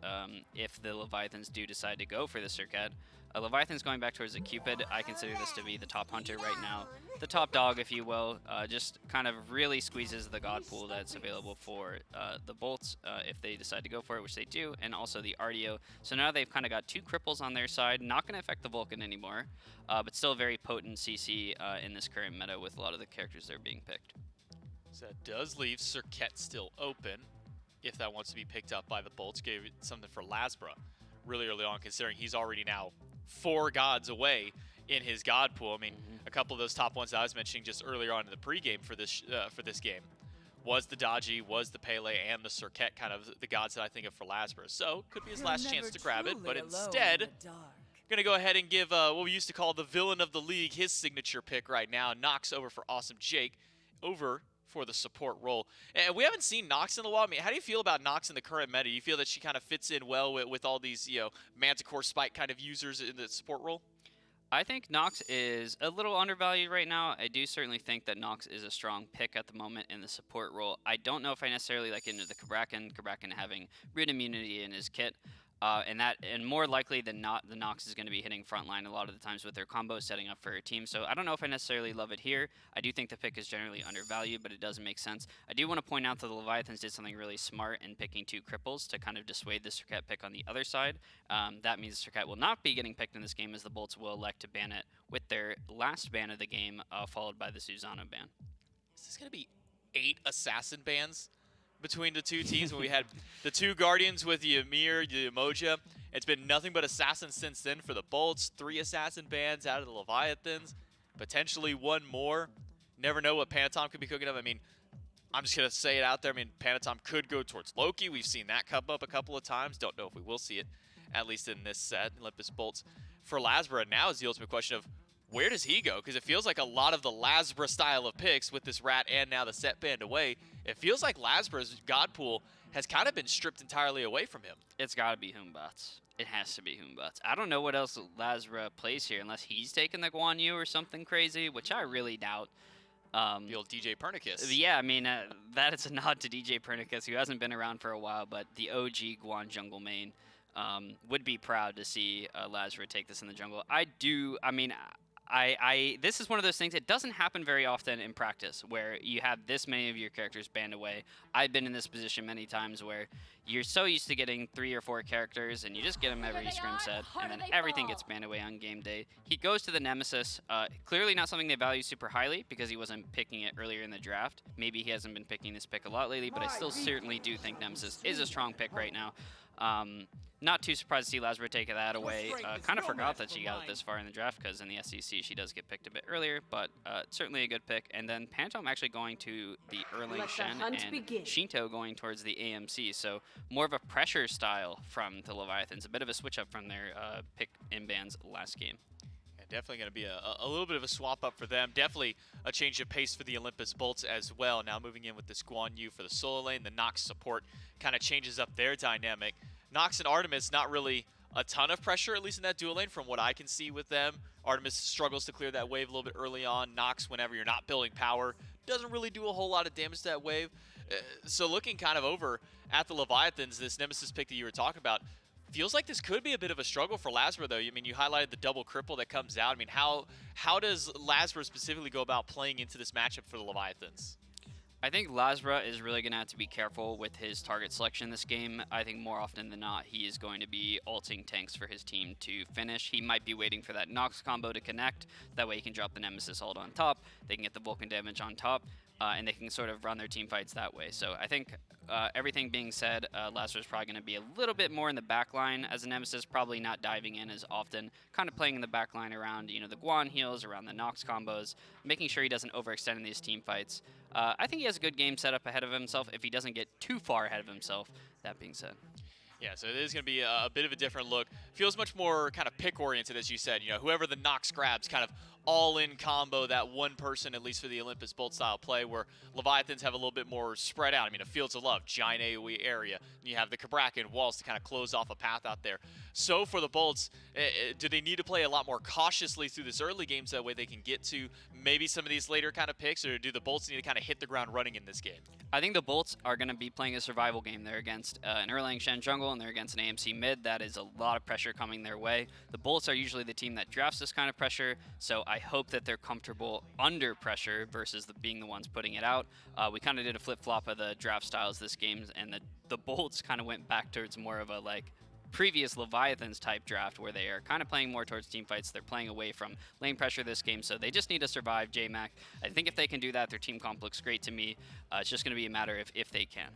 E: if the Leviathans do decide to go for the Circuit. Leviathan's going back towards the Cupid. I consider this to be the top hunter right now. The top dog, if you will, just kind of really squeezes the god pool that's available for the Bolts if they decide to go for it, which they do, and also the Artio. So now they've kind of got two cripples on their side. Not going to affect the Vulcan anymore, but still very potent CC in this current meta with a lot of the characters that are being picked.
D: So that does leave Circuit still open if that wants to be picked up by the Bolts. Gave it something for Lasbra really early on, considering he's already now 4 gods away in his god pool. I mean, a couple of those top ones that I was mentioning just earlier on in the pregame for this game was the Dodgy, was the Pele, and the Circuit, kind of the gods that I think of for Lasbra. So could be his last chance to grab it, but instead, going to go ahead and give what we used to call the villain of the league his signature pick right now. Nox over for Awesome Jake, over for the support role. And we haven't seen Nox in a while. I mean, how do you feel about Nox in the current meta? Do you feel that she kind of fits in well with all these, Manticore Spike kind of users in the support role?
E: I think Nox is a little undervalued right now. I do certainly think that Nox is a strong pick at the moment in the support role. I don't know if I necessarily like into the Cabrakan having root immunity in his kit. And more likely than not, the Nox is going to be hitting frontline a lot of the times with their combos setting up for her team. So I don't know if I necessarily love it here. I do think the pick is generally undervalued, but it doesn't make sense. I do want to point out that the Leviathans did something really smart in picking 2 cripples to kind of dissuade the Circuit pick on the other side. That means the Circuit will not be getting picked in this game, as the Bolts will elect to ban it with their last ban of the game, followed by the Susanoo ban.
D: Is this going to be 8 assassin bans between the two teams? When we had the 2 Guardians with the Ymir, the Umoja, it's been nothing but assassins since then for the Bolts. 3 assassin bans out of the Leviathans, potentially 1 more. Never know what Panatom could be cooking up. I mean, I'm just going to say it out there. I mean, Panatom could go towards Loki. We've seen that come up a couple of times. Don't know if we will see it, at least in this set. Olympus Bolts for Lasbra now is the ultimate question of where does he go? Because it feels like a lot of the Lasbra style of picks with this Rat and now the set banned away, it feels like Lasbra's god pool has kind of been stripped entirely away from him.
E: It's got to be Humbats. It has to be Humbats. I don't know what else Lasbra plays here unless he's taking the Guan Yu or something crazy, which I really doubt.
D: The old DJ Pernicus.
E: Yeah, I mean, that is a nod to DJ Pernicus, who hasn't been around for a while, but the OG Guan jungle main. Would be proud to see Lasbra take this in the jungle. This is one of those things, it doesn't happen very often in practice where you have this many of your characters banned away. I've been in this position many times where you're so used to getting 3 or 4 characters and you just get them every scrim set and then everything gets banned away on game day. He goes to the Nemesis, clearly not something they value super highly because he wasn't picking it earlier in the draft. Maybe he hasn't been picking this pick a lot lately, but I still certainly do think Nemesis is a strong pick right now. Not too surprised to see Lasbra take that away. Kind of forgot that she got it this far in the draft because in the SEC she does get picked a bit earlier, but certainly a good pick. And then Phantom actually going to the Erling Shen and Shinto going towards the AMC. So more of a pressure style from the Leviathans, a bit of a switch up from their pick in bans last game.
D: Definitely going to be a little bit of a swap up for them. Definitely a change of pace for the Olympus Bolts as well. Now moving in with this Guan Yu for the solo lane. The Nox support kind of changes up their dynamic. Nox and Artemis not really a ton of pressure, at least in that dual lane, from what I can see with them. Artemis struggles to clear that wave a little bit early on. Nox, whenever you're not building power, doesn't really do a whole lot of damage to that wave. So looking kind of over at the Leviathans, this Nemesis pick that you were talking about, feels like this could be a bit of a struggle for Lazara, though. I mean, you highlighted the double cripple that comes out. I mean, how does Lazara specifically go about playing into this matchup for the Leviathans?
E: I think Lazara is really going to have to be careful with his target selection this game. I think more often than not, he is going to be ulting tanks for his team to finish. He might be waiting for that Nox combo to connect. That way he can drop the Nemesis ult on top. They can get the Vulcan damage on top. And they can sort of run their team fights that way. So I think everything being said, Lazara is probably going to be a little bit more in the back line as a Nemesis, probably not diving in as often, kind of playing in the back line around, you know, the Guan heals, around the Nox combos, making sure he doesn't overextend in these team fights. I think he has a good game set up ahead of himself if he doesn't get too far ahead of himself, that being said.
D: Yeah, so it is going to be a bit of a different look. Feels much more kind of pick-oriented, as you said. You know, whoever the Nox grabs, kind of all-in combo, that one person, at least for the Olympus Bolt style play, where Leviathans have a little bit more spread out. I mean, a Fields of Love, giant AoE area. And you have the Kabrakan walls to kind of close off a path out there. So for the Bolts, do they need to play a lot more cautiously through this early game so that way they can get to maybe some of these later kind of picks, or do the Bolts need to kind of hit the ground running in this game?
E: I think the Bolts are going to be playing a survival game. They're against an Erlang Shen jungle, and they're against an AMC mid. That is a lot of pressure coming their way. The Bolts are usually the team that drafts this kind of pressure, so I hope that they're comfortable under pressure versus being the ones putting it out. We kind of did a flip-flop of the draft styles this game, and the Bolts kind of went back towards more of a previous Leviathans type draft where they are kind of playing more towards team fights. They're playing away from lane pressure this game, so they just need to survive JMac. I think if they can do that, their team comp looks great to me. It's just going to be a matter of if they can.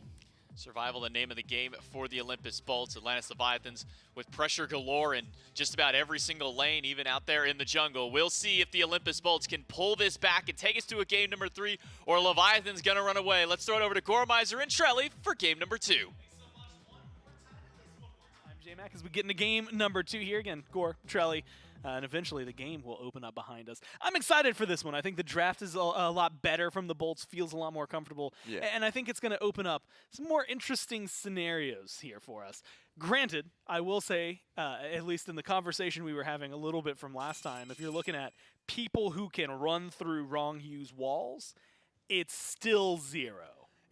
D: Survival, the name of the game for the Olympus Bolts. Atlantis Leviathans with pressure galore in just about every single lane, even out there in the jungle. We'll see if the Olympus Bolts can pull this back and take us to a game number 3, or Leviathan's gonna run away. Let's throw it over to Gormizer and Trelly for game number 2.
B: I'm J-Mac as we get into game number 2 here. Again, Gore, Trelly, and eventually the game will open up behind us. I'm excited for this one. I think the draft is a lot better from the Bolts, feels a lot more comfortable, and I think it's going to open up some more interesting scenarios here for us. Granted, I will say, at least in the conversation we were having a little bit from last time, if you're looking at people who can run through Wrong Hue's walls, it's still 0.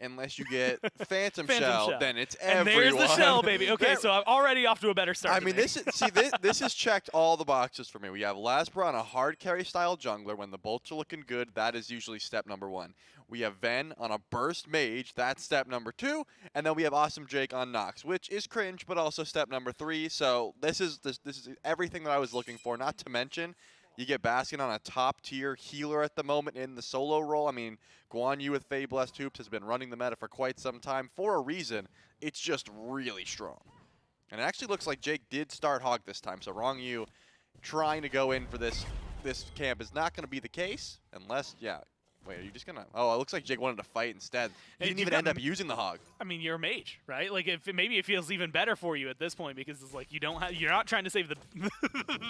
G: Unless you get Phantom Shell, then it's
B: and
G: everyone.
B: there's the shell, baby. Okay, so I'm already off to a better start.
G: I mean, this has checked all the boxes for me. We have Lazara on a hard carry style jungler. When the Bolts are looking good, that is usually step number 1. We have Ven on a burst mage. That's step number 2. And then we have Awesome Jake on Nox, which is cringe, but also step number 3. So this is everything that I was looking for. Not to mention, you get Bastion on a top-tier healer at the moment in the solo role. I mean, Guan Yu with Fey Blessed Hoops has been running the meta for quite some time. For a reason, it's just really strong. And it actually looks like Jake did start Hog this time, so Wrong Yu trying to go in for this camp is not going to be the case unless, wait, are you just going to... Oh, it looks like Jake wanted to fight instead. He didn't even end up using the Hog.
B: I mean, you're a mage, right? Like, maybe it feels even better for you at this point because it's like you're not trying to save the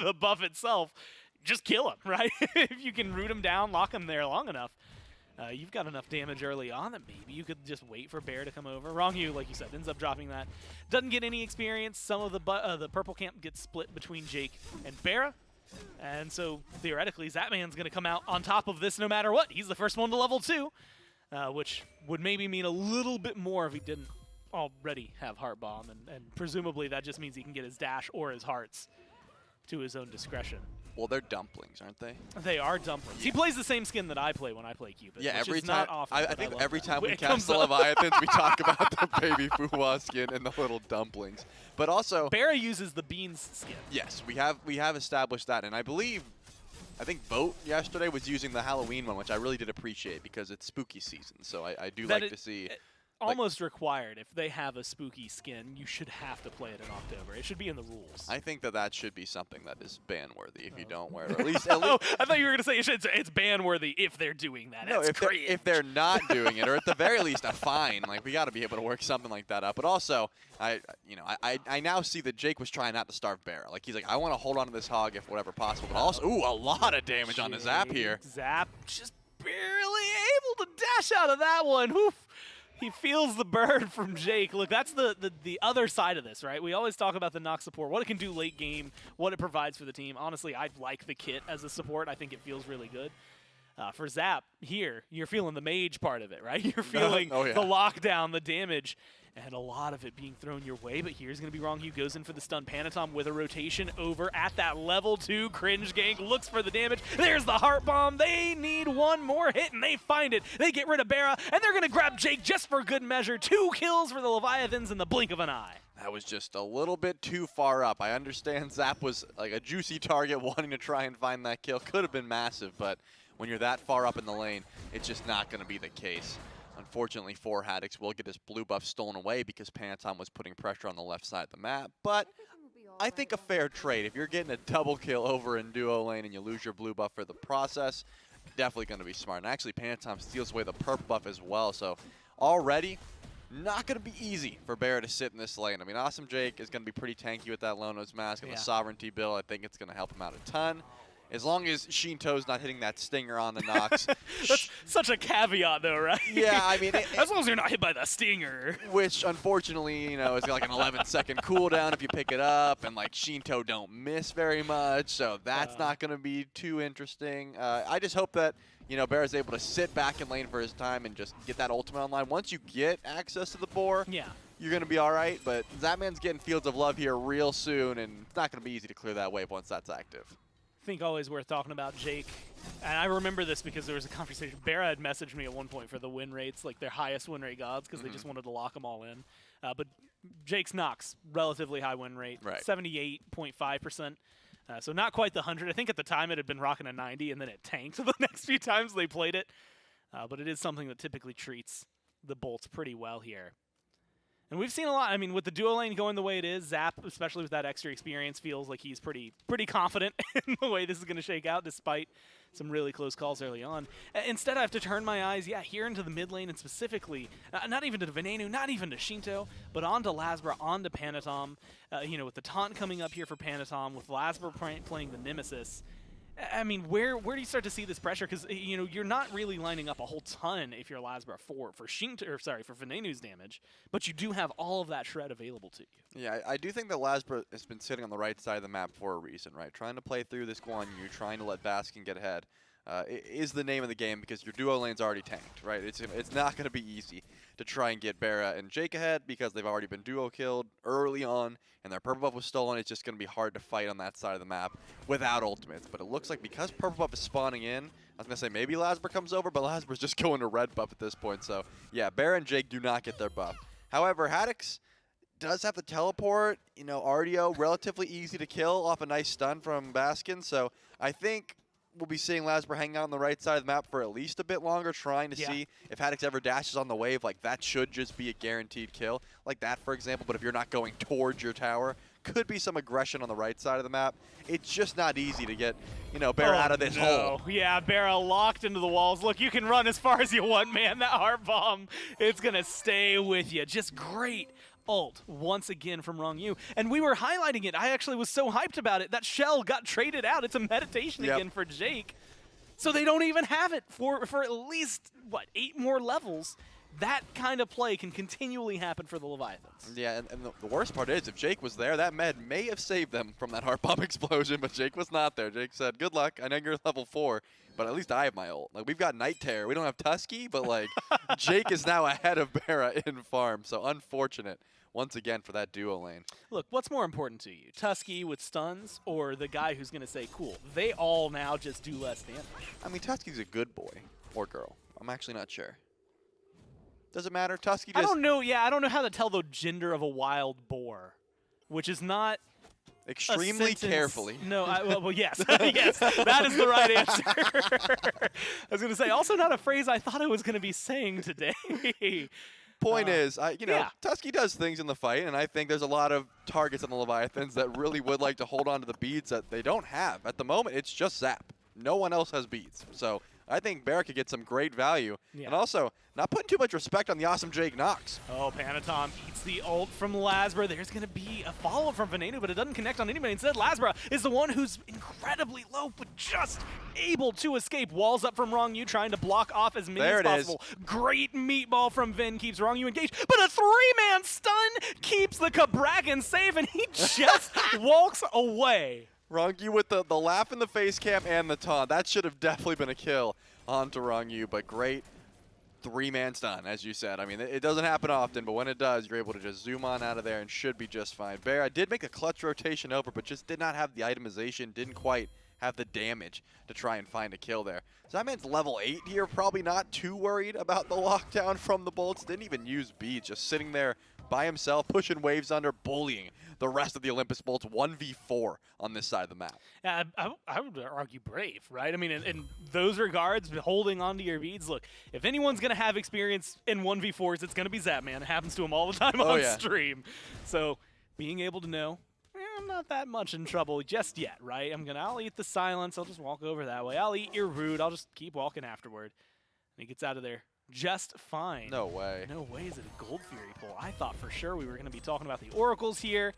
B: the buff itself. Just kill him, right? If you can root him down, lock him there long enough, you've got enough damage early on that maybe you could just wait for Bear to come over. Wrong Hue, like you said, ends up dropping that. Doesn't get any experience. Some of the purple camp gets split between Jake and Barra. And so, theoretically, Zapman's going to come out on top of this no matter what. He's the first one to level 2, which would maybe mean a little bit more if he didn't already have Heart Bomb. And presumably that just means he can get his dash or his hearts to his own discretion.
G: Well, they're dumplings, aren't they?
B: They are dumplings. He plays the same skin that I play when I play Cupid.
G: Yeah,
B: which
G: every
B: is
G: time.
B: not often,
G: I think every time we
B: It
G: cast
B: comes
G: the
B: up.
G: Leviathans, we talk about the baby Fuwa skin and the little dumplings. But also,
B: Barra uses the beans skin.
G: yes, we have established that, and I think Boat yesterday was using the Halloween one, which I really did appreciate because it's spooky season. So I do
B: That
G: like
B: it-
G: to see.
B: Almost required. If they have a spooky skin, you should have to play it in October. It should be in the rules.
G: I think that should be something that is ban-worthy if you don't wear it. Or at least,
B: Oh, I thought you were going to say it's ban-worthy if they're doing that.
G: no,
B: That's
G: if they're not doing it, or at the very least a fine. Like, we got to be able to work something like that out. But also, I now see that Jake was trying not to starve Bear. Like, he's like, I want to hold on to this Hog if whatever possible. But also, a lot of damage on the Zap here.
B: Zap just barely able to dash out of that one. Woof. He feels the bird from Jake. Look, that's the other side of this, right? We always talk about the Nox support, what it can do late game, what it provides for the team. Honestly, I like the kit as a support. I think it feels really good. For Zap, here, you're feeling the mage part of it, right? You're feeling
G: Oh, yeah.
B: the lockdown, the damage, and a lot of it being thrown your way. But here's going to be wrong. Hugh goes in for the stun. Panatom with a rotation over at that level 2. Cringe Gang looks for the damage. There's the Heart Bomb. They need one more hit, and they find it. They get rid of Barra, and they're going to grab Jake just for good measure. 2 kills for the Leviathans in the blink of an eye.
G: That was just a little bit too far up. I understand Zap was like a juicy target wanting to try and find that kill. Could have been massive, but when you're that far up in the lane, it's just not going to be the case. Unfortunately for Haddix, will get his blue buff stolen away because Panatom was putting pressure on the left side of the map. But I think a fair trade. If you're getting a double kill over in duo lane and you lose your blue buff for the process, definitely going to be smart. And actually, Panatom steals away the purple buff as well. So already, not going to be easy for Barra to sit in this lane. I mean, Awesome Jake is going to be pretty tanky with that Lone Nose Mask and the Sovereignty build. I think it's going to help him out a ton. As long as Shinto's not hitting that stinger on the Nox.
B: That's such a caveat, though, right?
G: Yeah, I mean,
B: as long as you're not hit by the stinger.
G: which unfortunately, you know, is like an 11-second cooldown if you pick it up, and like Shinto don't miss very much, so that's not going to be too interesting. I just hope that, you know, Barra's able to sit back in lane for his time and just get that ultimate online. Once you get access to the boar, you're going to be all right, but Zapman's getting Fields of Love here real soon, and it's not going to be easy to clear that wave once that's active.
B: I think always worth talking about Jake. And I remember this because there was a conversation. Barra had messaged me at one point for the win rates, like their highest win rate gods, because they just wanted to lock them all in. But Jake's Nox, relatively high win rate, 78.5%. So not quite the 100. I think at the time it had been rocking a 90, and then it tanked the next few times they played it. But it is something that typically treats the bolts pretty well here. And we've seen a lot. I mean, with the duo lane going the way it is, Zap, especially with that extra experience, feels like he's pretty confident in the way this is going to shake out, despite some really close calls early on. Instead, I have to turn my eyes, here into the mid lane, and specifically, not even to Venenu, not even to Shinto, but onto Lasbra, onto Panatom. You know, with the taunt coming up here for Panatom, with Lasbra playing the Nemesis. I mean, where do you start to see this pressure? Because, you know, you're not really lining up a whole ton if you're Lasbra for Venenu's damage, but you do have all of that shred available to you.
G: Yeah, I do think that Lasbra has been sitting on the right side of the map for a reason, right? Trying to play through this Guan Yu, trying to let Baskin get ahead. Is the name of the game because your duo lane's already tanked, right? It's not going to be easy to try and get Barra and Jake ahead because they've already been duo killed early on and their purple buff was stolen. It's just going to be hard to fight on that side of the map without ultimates. But it looks like because purple buff is spawning in, I was going to say maybe Lasbra comes over, but Lasbra's just going to red buff at this point. So yeah, Barra and Jake do not get their buff. However, Haddix does have the teleport. You know, Ardio, relatively easy to kill off a nice stun from Baskin. So I think we'll be seeing Lasbra hang out on the right side of the map for at least a bit longer, trying to see if Haddix ever dashes on the wave. Like, that should just be a guaranteed kill. Like that, for example, but if you're not going towards your tower, could be some aggression on the right side of the map. It's just not easy to get, you know, Barra out of this hole.
B: Yeah, Barra locked into the walls. Look, you can run as far as you want, man. That heart bomb, it's going to stay with you. Just great ult once again from Wrong Yu. And we were highlighting it. I actually was so hyped about it. That shell got traded out. It's a meditation again for Jake. So they don't even have it for at least, 8 more levels. That kind of play can continually happen for the Leviathans.
G: Yeah, and the worst part is, if Jake was there, that med may have saved them from that heart bomb explosion, but Jake was not there. Jake said, good luck, I know you're level 4, but at least I have my ult. Like, we've got Night Terror. We don't have Tusky, but, like, Jake is now ahead of Barra in farm, so unfortunate once again for that duo lane.
B: Look, what's more important to you? Tusky with stuns or the guy who's going to say, cool, they all now just do less damage?
G: I mean, Tusky's a good boy or girl. I'm actually not sure. Does it matter? Tusky just...
B: I don't know. Yeah, I don't know how to tell the gender of a wild boar, which is not
G: extremely carefully.
B: No, well, yes. Yes, that is the right answer. I was going to say, also not a phrase I thought I was going to be saying today.
G: Point is, Tusky does things in the fight, and I think there's a lot of targets on the Leviathans that really would like to hold on to the beads that they don't have. At the moment, it's just Zap. No one else has beads. So I think Barra could get some great value. And also, not putting too much respect on the awesome Jake Knox.
B: Oh, Panatom eats the ult from Lasbra. There's going to be a follow-up from Venenu, but it doesn't connect on anybody. Instead, Lasbra is the one who's incredibly low, but just able to escape. Walls up from Wrong Yu, trying to block off as many as possible. Great meatball from Vin keeps Wrong Yu engaged, but a 3-man stun keeps the Kabrakan safe, and he just walks away.
G: Wrong Yu with the laugh in the face cam and the taunt. That should have definitely been a kill onto Wrong Yu, but great 3-man stun, as you said. I mean, it doesn't happen often, but when it does, you're able to just zoom on out of there and should be just fine. Bear, did make a clutch rotation over, but just did not have the itemization, didn't quite have the damage to try and find a kill there. So that man's level 8 here, probably not too worried about the lockdown from the bolts. Didn't even use beads, just sitting there by himself, pushing waves under, bullying the rest of the Olympus bolts 1v4 on this side of the map.
B: Yeah, I would argue brave, right? I mean, in those regards, holding on to your beads. Look, if anyone's going to have experience in 1v4s, it's going to be Zapman. It happens to him all the time on stream. So being able to know, I'm not that much in trouble just yet, right? I'll eat the silence. I'll just walk over that way. I'll eat your root. I'll just keep walking afterward. And he gets out of there just fine.
G: No way.
B: No way is it a Gold Fury pull. I thought for sure we were going to be talking about the Oracles here.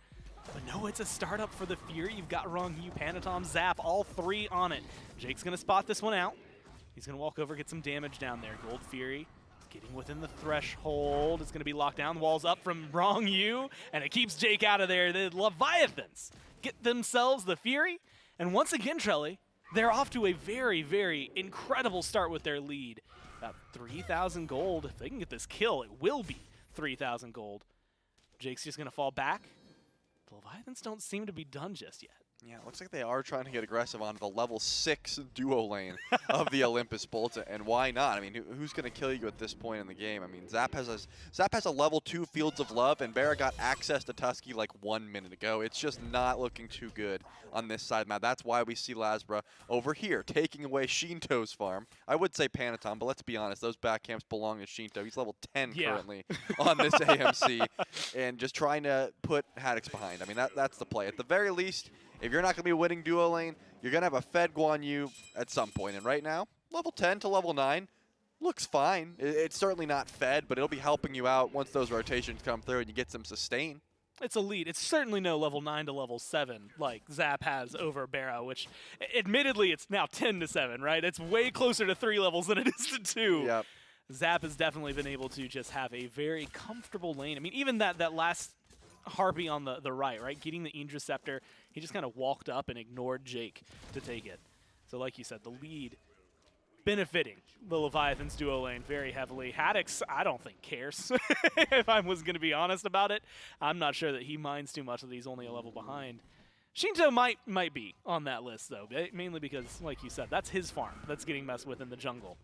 B: But no, it's a startup for the Fury. You've got Wrong Yu, Panatom, Zap, all 3 on it. Jake's going to spot this one out. He's going to walk over, get some damage down there. Gold Fury getting within the threshold. It's going to be locked down. Walls up from Wrong Yu, and it keeps Jake out of there. The Leviathans get themselves the Fury. And once again, Trelly, they're off to a very, very incredible start with their lead. About 3,000 gold. If they can get this kill, it will be 3,000 gold. Jake's just going to fall back. The Leviathans don't seem to be done just yet.
G: Yeah, it looks like they are trying to get aggressive onto the level 6 duo lane of the Olympus Bolts, and why not? I mean, who's going to kill you at this point in the game? I mean, Zap has a level 2 Fields of Love, and Barra got access to Tusky like 1 minute ago. It's just not looking too good on this side. Now, that's why we see Lasbra over here taking away Shinto's farm. I would say Panatom, but let's be honest, those back camps belong to Shinto. He's level 10 currently on this AMC, and just trying to put Haddix behind. I mean, that's the play. At the very least, if you're not going to be winning duo lane, you're going to have a fed Guan Yu at some point. And right now, level 10 to level 9 looks fine. It's certainly not fed, but it'll be helping you out once those rotations come through and you get some sustain.
B: It's elite. It's certainly no level 9 to level 7 like Zap has over Barra, which admittedly it's now 10 to 7, right? It's way closer to 3 levels than it is to 2.
G: Yep.
B: Zap has definitely been able to just have a very comfortable lane. I mean, even that last Harpy on the right, getting the Interceptor, he just kind of walked up and ignored Jake to take it. So like you said, the lead benefiting the Leviathans duo lane very heavily. Haddix, I don't think cares, if I was going to be honest about it. I'm not sure that he minds too much that he's only a level behind. Shinto might be on that list, though, mainly because, like you said, that's his farm that's getting messed with in the jungle.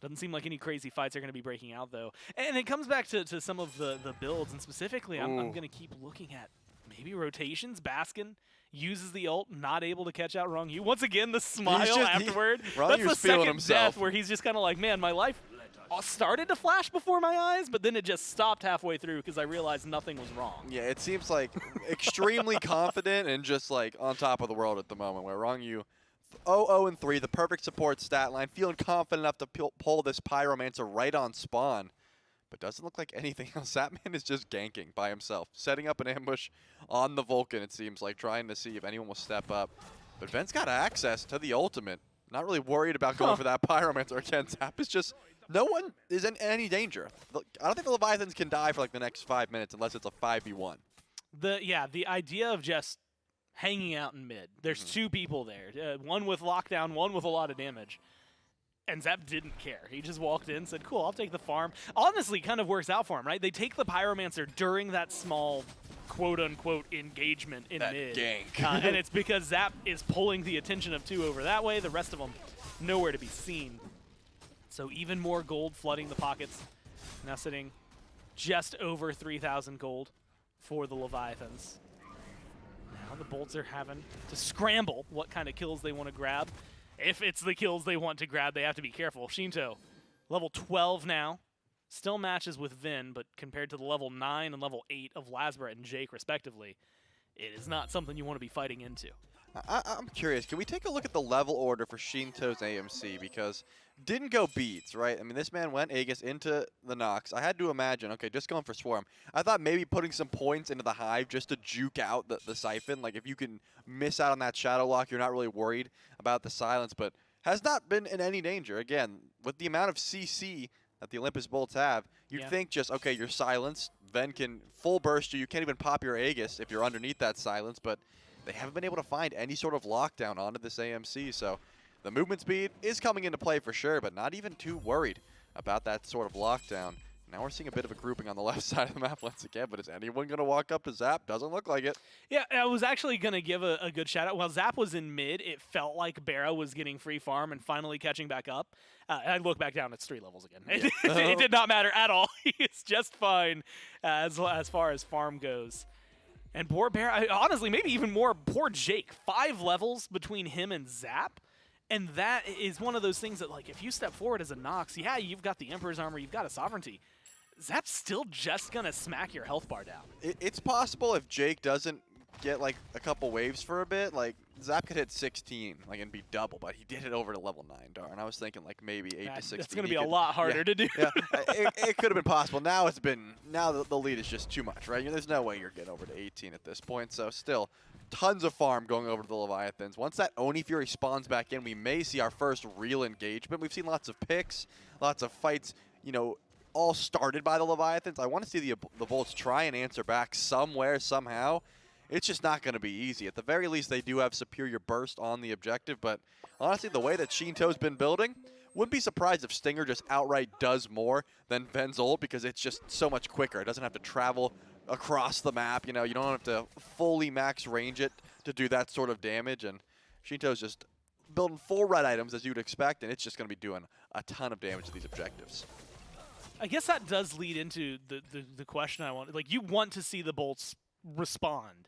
B: Doesn't seem like any crazy fights are going to be breaking out, though. And it comes back to some of the builds, and specifically, I'm going to keep looking at maybe rotations. Baskin uses the ult, not able to catch out Wrong Yu. Once again, the smile afterward. That's the second death where he's just kind of like, man, my life started to flash before my eyes, but then it just stopped halfway through because I realized nothing was wrong.
G: Yeah, it seems like extremely confident and just like on top of the world at the moment, where Wrong Yu 0-0-3, the perfect support stat line, feeling confident enough to pull this Pyromancer right on spawn. But doesn't look like anything else. That man is just ganking by himself, setting up an ambush on the Vulcan, it seems like, trying to see if anyone will step up. But Ven's got access to the ultimate. Not really worried about going for that Pyromancer again. Zap is just, no one is in any danger. I don't think the Leviathans can die for like the next 5 minutes unless it's a 5v1.
B: The idea of just hanging out in mid. There's 2 people there, one with lockdown, one with a lot of damage. And Zap didn't care. He just walked in, said, cool, I'll take the farm. Honestly, kind of works out for him, right? They take the Pyromancer during that small, quote-unquote, engagement in mid.
G: Gank.
B: And it's because Zap is pulling the attention of 2 over that way. The rest of them, nowhere to be seen. So even more gold flooding the pockets. Now sitting just over 3,000 gold for the Leviathans. Now the Bolts are having to scramble what kind of kills they want to grab. If it's the kills they want to grab, they have to be careful. Shinto, level 12 now. Still matches with Vin, but compared to the level 9 and level 8 of Lasbra and Jake, respectively, it is not something you want to be fighting into.
G: I'm curious. Can we take a look at the level order for Shinto's AMC? Because didn't go beads, right? I mean, this man went Aegis into the Nox. I had to imagine, okay, just going for Swarm. I thought maybe putting some points into the Hive just to juke out the Siphon. Like, if you can miss out on that Shadow Lock, you're not really worried about the silence, but has not been in any danger. Again, with the amount of CC that the Olympus Bolts have, you'd think just, okay, you're silenced. Ven can full burst you. You can't even pop your Aegis if you're underneath that silence, but they haven't been able to find any sort of lockdown onto this AMC, so the movement speed is coming into play for sure, but not even too worried about that sort of lockdown. Now we're seeing a bit of a grouping on the left side of the map once again, but is anyone going to walk up to Zap? Doesn't look like it.
B: Yeah, I was actually going to give a good shout out. While Zap was in mid, it felt like Barra was getting free farm and finally catching back up. I look back down, it's 3 levels again. It did not matter at all. He's just fine as far as farm goes. And poor Barra, honestly, maybe even more poor Jake. 5 levels between him and Zap. And that is one of those things that, like, if you step forward as a Nox, yeah, you've got the Emperor's Armor, you've got a Sovereignty. Zap's still just going to smack your health bar down.
G: It's possible if Jake doesn't get, like, a couple waves for a bit, like, Zap could hit 16, like, and be double, but he did it over to level 9, darn. I was thinking, like, maybe 8 to 16.
B: That's going to be a lot harder to do.
G: Yeah, it could have been possible. Now the lead is just too much, right? There's no way you're getting over to 18 at this point, so still tons of farm going over to the Leviathans. Once that Oni Fury spawns back in, we may see our first real engagement. We've seen lots of picks, lots of fights, all started by the Leviathans. I want to see the Bolts try and answer back somewhere, somehow. It's just not going to be easy. At the very least, they do have superior burst on the objective, but honestly, the way that Shinto's been building, wouldn't be surprised if Stinger just outright does more than Ven's ult because it's just so much quicker. It doesn't have to travel across the map. You don't have to fully max range it to do that sort of damage, and Shinto's just building full red items as you'd expect, and it's just going to be doing a ton of damage to these objectives.
B: I guess that does lead into the question I want. Like, you want to see the Bolts respond.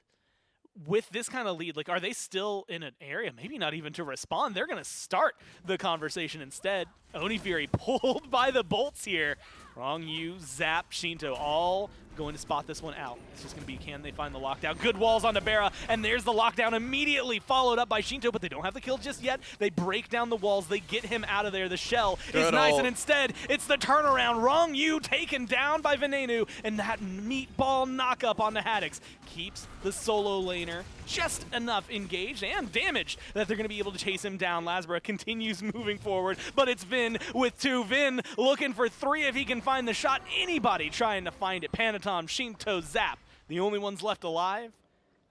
B: With this kind of lead, like, are they still in an area, maybe not even to respond? They're going to start the conversation instead. Oni Fury pulled by the Bolts here. Wrong you, Zap, Shinto, all going to spot this one out. It's just going to be, can they find the lockdown? Good walls on Barra, and there's the lockdown immediately followed up by Shinto, but they don't have the kill just yet. They break down the walls. They get him out of there. The shell is nice, and instead, it's the turnaround. Wrong you, taken down by Venenu, and that meatball knockup on the Haddix keeps the solo laner just enough engaged and damaged that they're going to be able to chase him down. Lasbra continues moving forward, but it's Vin with 2. Vin looking for 3 if he can find the shot. Anybody trying to find it. Panatom, Shinto, Zap, the only ones left alive,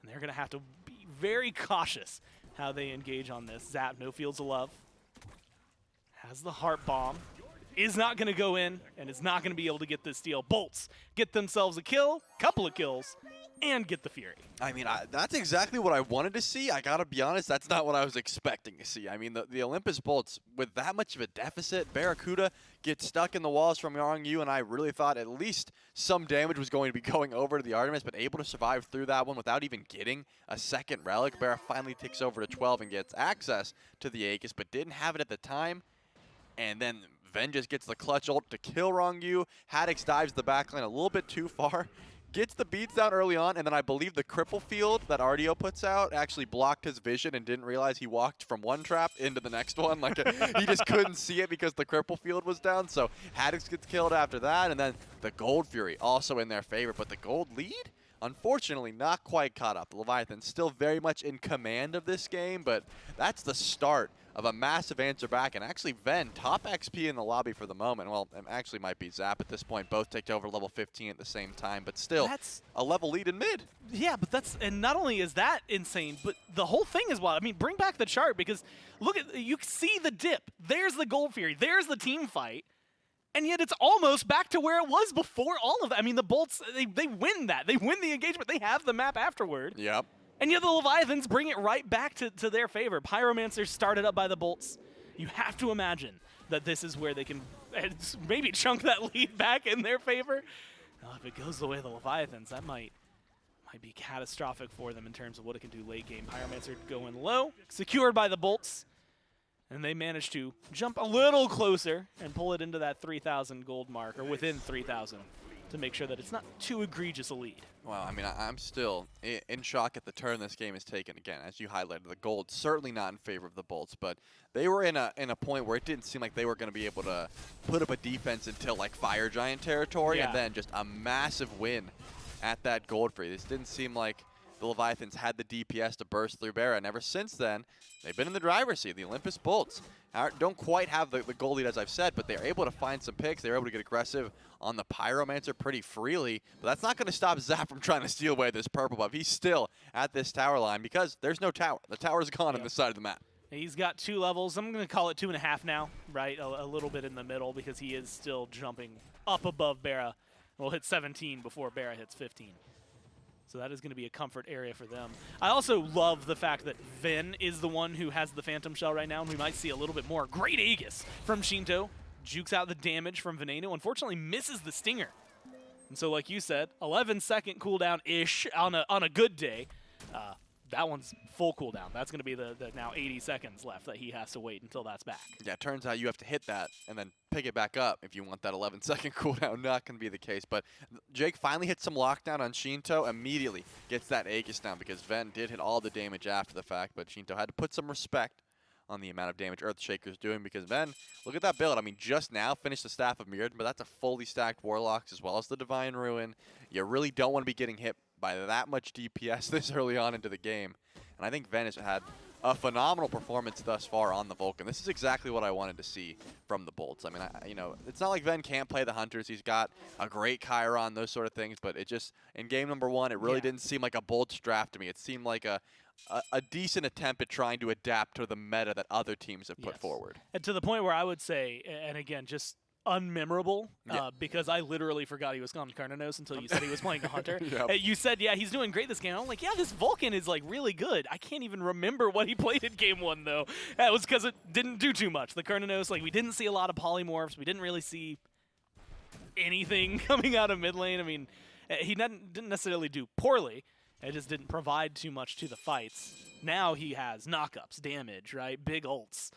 B: and they're going to have to be very cautious how they engage on this. Zap, no Fields of Love, has the Heart Bomb, is not going to go in, and is not going to be able to get this steal. Bolts get themselves a kill, couple of kills, and get the Fury.
G: I mean, that's exactly what I wanted to see. I gotta be honest, that's not what I was expecting to see. I mean, the Olympus Bolts, with that much of a deficit, Barracuda gets stuck in the walls from Yang Yu, and I really thought at least some damage was going to be going over to the Artemis, but able to survive through that one without even getting a second relic. Barra finally takes over to 12 and gets access to the Aegis, but didn't have it at the time. And then Ven just gets the clutch ult to kill Wrong Yu. Haddix dives the backline a little bit too far. Gets the beats down early on, and then I believe the cripple field that RDO puts out actually blocked his vision and didn't realize he walked from one trap into the next one. Like, he just couldn't see it because the cripple field was down. So Haddix gets killed after that, and then the Gold Fury also in their favor. But the gold lead, unfortunately, not quite caught up. The Leviathan still very much in command of this game, but that's the start of a massive answer back, and actually Ven, top XP in the lobby for the moment. Well, it actually might be Zap at this point. Both take over level 15 at the same time, but still, that's a level lead in mid.
B: Yeah, but and not only is that insane, but the whole thing is wild. I mean, bring back the chart, because look at, you see the dip. There's the Gold Fury. There's the team fight. And yet it's almost back to where it was before all of that. I mean, the Bolts, they win that. They win the engagement. They have the map afterward.
G: Yep.
B: And yet the Leviathans bring it right back to their favor. Pyromancer started up by the Bolts. You have to imagine that this is where they can maybe chunk that lead back in their favor. If it goes the way of the Leviathans, that might be catastrophic for them in terms of what it can do late game. Pyromancer going low, secured by the Bolts. And they manage to jump a little closer and pull it into that 3,000 gold mark, or within 3,000. to make sure that it's not too egregious a lead.
G: Well, I mean, I'm still in shock at the turn this game has taken. Again, as you highlighted, the gold certainly not in favor of the Bolts, but they were in a point where it didn't seem like they were going to be able to put up a defense until like Fire Giant territory, and then just a massive win at that gold free. This didn't seem like the Leviathans had the DPS to burst through Barra, and ever since then, they've been in the driver's seat. The Olympus Bolts don't quite have the goal lead, as I've said, but they're able to find some picks. They're able to get aggressive on the Pyromancer pretty freely, but that's not going to stop Zap from trying to steal away this purple buff. He's still at this tower line because there's no tower. The tower's gone on this side of the map.
B: He's got 2 levels. I'm going to call it 2.5 now, right? A little bit in the middle because he is still jumping up above Barra. We'll hit 17 before Barra hits 15. So that is going to be a comfort area for them. I also love the fact that Ven is the one who has the Phantom Shell right now, and we might see a little bit more. Great Aegis from Shinto. Jukes out the damage from Veneno. Unfortunately, misses the Stinger. And so, like you said, 11-second cooldown-ish on a good day. That one's full cooldown. That's going to be the now 80 seconds left that he has to wait until that's back.
G: Yeah, it turns out you have to hit that and then pick it back up if you want that 11-second cooldown. Not going to be the case. But Jake finally hits some lockdown on Shinto, immediately gets that Aegis down because Ven did hit all the damage after the fact, but Shinto had to put some respect on the amount of damage Earthshaker's doing because Ven, look at that build. I mean, just now finished the Staff of Mirrodin, but that's a fully stacked Warlocks as well as the Divine Ruin. You really don't want to be getting hit by that much DPS this early on into the game. And I think Ven has had a phenomenal performance thus far on the Vulcan. This is exactly what I wanted to see from the Bolts. I mean, you know, it's not like Ven can't play the Hunters. He's got a great Chiron, those sort of things, but it just, in game number 1, it really didn't seem like a Bolts draft to me. It seemed like a decent attempt at trying to adapt to the meta that other teams have put forward.
B: And to the point where I would say, and again, just unmemorable, because I literally forgot he was on Carnanos until you said he was playing a Hunter. You said, yeah, he's doing great this game. I'm like, yeah, this Vulcan is like really good. I can't even remember what he played in game 1 though. That was because it didn't do too much. The Carnanos, like we didn't see a lot of polymorphs. We didn't really see anything coming out of mid lane. I mean, he didn't necessarily do poorly. It just didn't provide too much to the fights. Now he has knockups, damage, right? Big ults.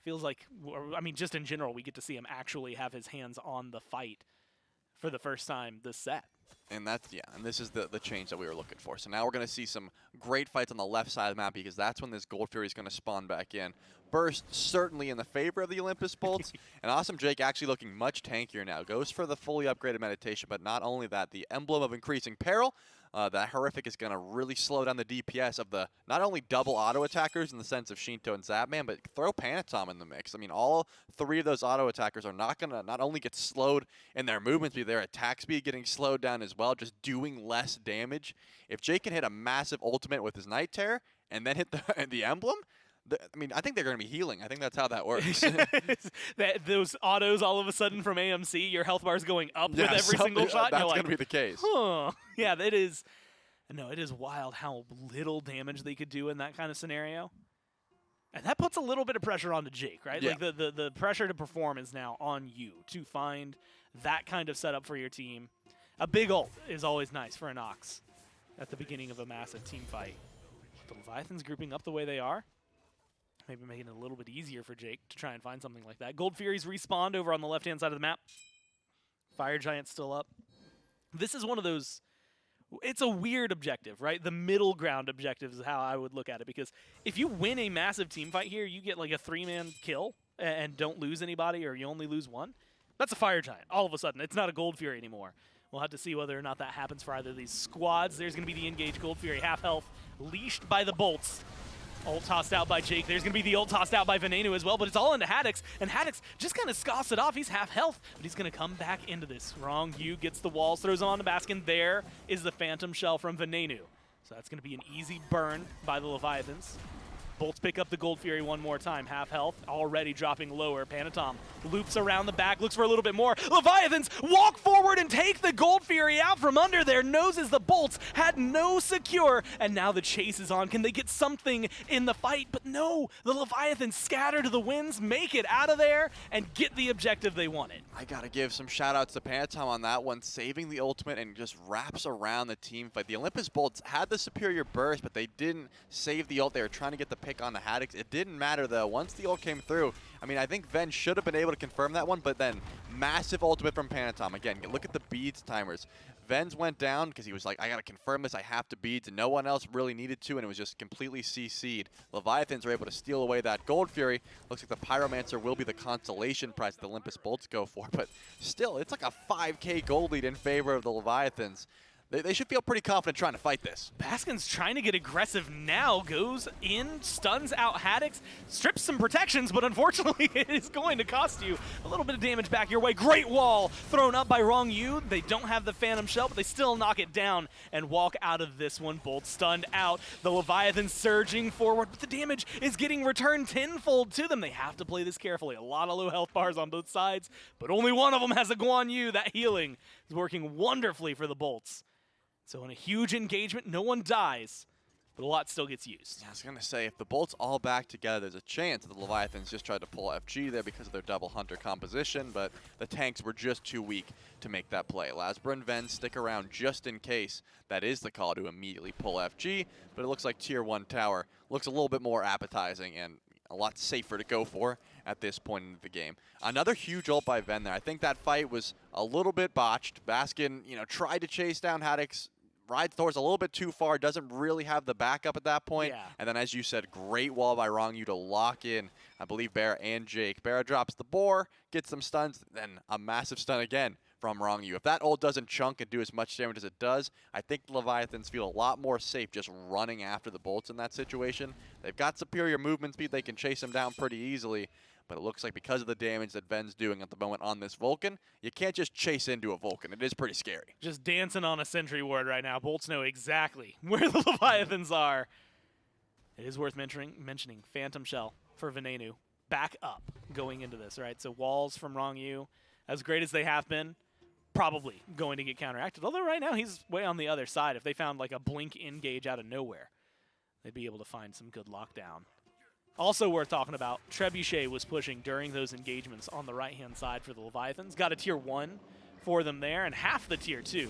B: Feels like, I mean, just in general, we get to see him actually have his hands on the fight for the first time this set.
G: And that's, and this is the change that we were looking for. So now we're going to see some great fights on the left side of the map because that's when this Gold Fury is going to spawn back in. Burst certainly in the favor of the Olympus Bolts, and Awesome Jake actually looking much tankier now. Goes for the fully upgraded meditation, but not only that, the emblem of increasing peril. That Horrific is going to really slow down the DPS of the not only double auto attackers in the sense of Shinto and Zapman, but throw Panatom in the mix. I mean, all 3 of those auto attackers are not going to not only get slowed in their movement speed, their attack speed getting slowed down as well, just doing less damage. If Jake can hit a massive ultimate with his Night Terror and then hit the emblem, I mean, I think they're going to be healing. I think that's how that works.
B: Those autos all of a sudden from AMC, your health bar is going up with every single shot.
G: That's
B: like,
G: going to be the case.
B: Huh. Yeah, it is. No, it is wild how little damage they could do in that kind of scenario. And that puts a little bit of pressure onto Jake, right?
G: Yeah.
B: Like the pressure to perform is now on you to find that kind of setup for your team. A big ult is always nice for an Ox at the beginning of a massive team fight. The Leviathans grouping up the way they are. Maybe making it a little bit easier for Jake to try and find something like that. Gold Furies respawned over on the left-hand side of the map. Fire Giant's still up. This is one of those... It's a weird objective, right? The middle ground objective is how I would look at it, because if you win a massive team fight here, you get like a 3-man kill and don't lose anybody, or you only lose 1. That's a Fire Giant. All of a sudden, it's not a Gold Fury anymore. We'll have to see whether or not that happens for either of these squads. There's going to be the engaged Gold Fury, half health, leashed by the Bolts. Ult tossed out by Jake. There's going to be the ult tossed out by Veneno as well, but it's all into Haddix, and Haddix just kind of scoffs it off. He's half health, but he's going to come back into this. Wrong Hugh gets the walls, throws him on the basket. There is the Phantom Shell from Veneno. So that's going to be an easy burn by the Leviathans. Bolts pick up the Gold Fury one more time. Half health, already dropping lower. Panatom loops around the back, looks for a little bit more. Leviathans walk forward and take the Gold Fury out from under their noses. The Bolts had no secure, and now the chase is on. Can they get something in the fight? But no, the Leviathans scatter to the winds, make it out of there, and get the objective they wanted.
G: I got to give some shout-outs to Panatom on that one, saving the ultimate and just wraps around the team fight. The Olympus Bolts had the superior burst, but they didn't save the ult. They were trying to get the pick pick on the Haddix. It didn't matter, though. Once the ult came through, I mean, I think Ven should have been able to confirm that one, but then massive ultimate from Panatom. Again, look at the beads timers. Ven's went down because he was like, I got to confirm this, I have to beads, and no one else really needed to, and it was just completely CC'd. Leviathans are able to steal away that Gold Fury. Looks like the Pyromancer will be the consolation prize the Olympus Bolts go for, but still, it's like a 5K gold lead in favor of the Leviathans. They should feel pretty confident trying to fight this.
B: Baskin's trying to get aggressive now, goes in, stuns out Haddix, strips some protections, but unfortunately it is going to cost you a little bit of damage back your way. Great wall thrown up by Wrong Yu. They don't have the Phantom Shell, but they still knock it down and walk out of this one. Bolt stunned out. The Leviathan surging forward, but the damage is getting returned tenfold to them. They have to play this carefully. A lot of low health bars on both sides, but only one of them has a Guan Yu. That healing is working wonderfully for the Bolts. So in a huge engagement, no one dies, but a lot still gets used.
G: I was going to say, if the Bolts all back together, there's a chance that the Leviathans just tried to pull FG there because of their double Hunter composition, but the tanks were just too weak to make that play. Lasbra and Ven stick around just in case that is the call to immediately pull FG, but it looks like Tier 1 Tower looks a little bit more appetizing and a lot safer to go for at this point in the game. Another huge ult by Ven there. I think that fight was a little bit botched. Baskin, tried to chase down Haddix, rides Thor's a little bit too far, doesn't really have the backup at that point.
B: Yeah. And
G: then, as you said, great wall by Wrong Yu to lock in, I believe, Bear and Jake. Bear drops the boar, gets some stuns, then a massive stun again from Wrong Yu. If that ult doesn't chunk and do as much damage as it does, I think the Leviathans feel a lot more safe just running after the Bolts in that situation. They've got superior movement speed. They can chase them down pretty easily. But it looks like because of the damage that Ven's doing at the moment on this Vulcan, you can't just chase into a Vulcan. It is pretty scary.
B: Just dancing on a sentry ward right now. Bolts know exactly where the Leviathans are. It is worth mentioning Phantom Shell for Venenu. Back up going into this, right? So walls from Wrong Yu, as great as they have been, probably going to get counteracted. Although right now he's way on the other side. If they found like a blink engage out of nowhere, they'd be able to find some good lockdown. Also worth talking about, Trebuchet was pushing during those engagements on the right-hand side for the Leviathans. Got a Tier 1 for them there, and half the Tier 2.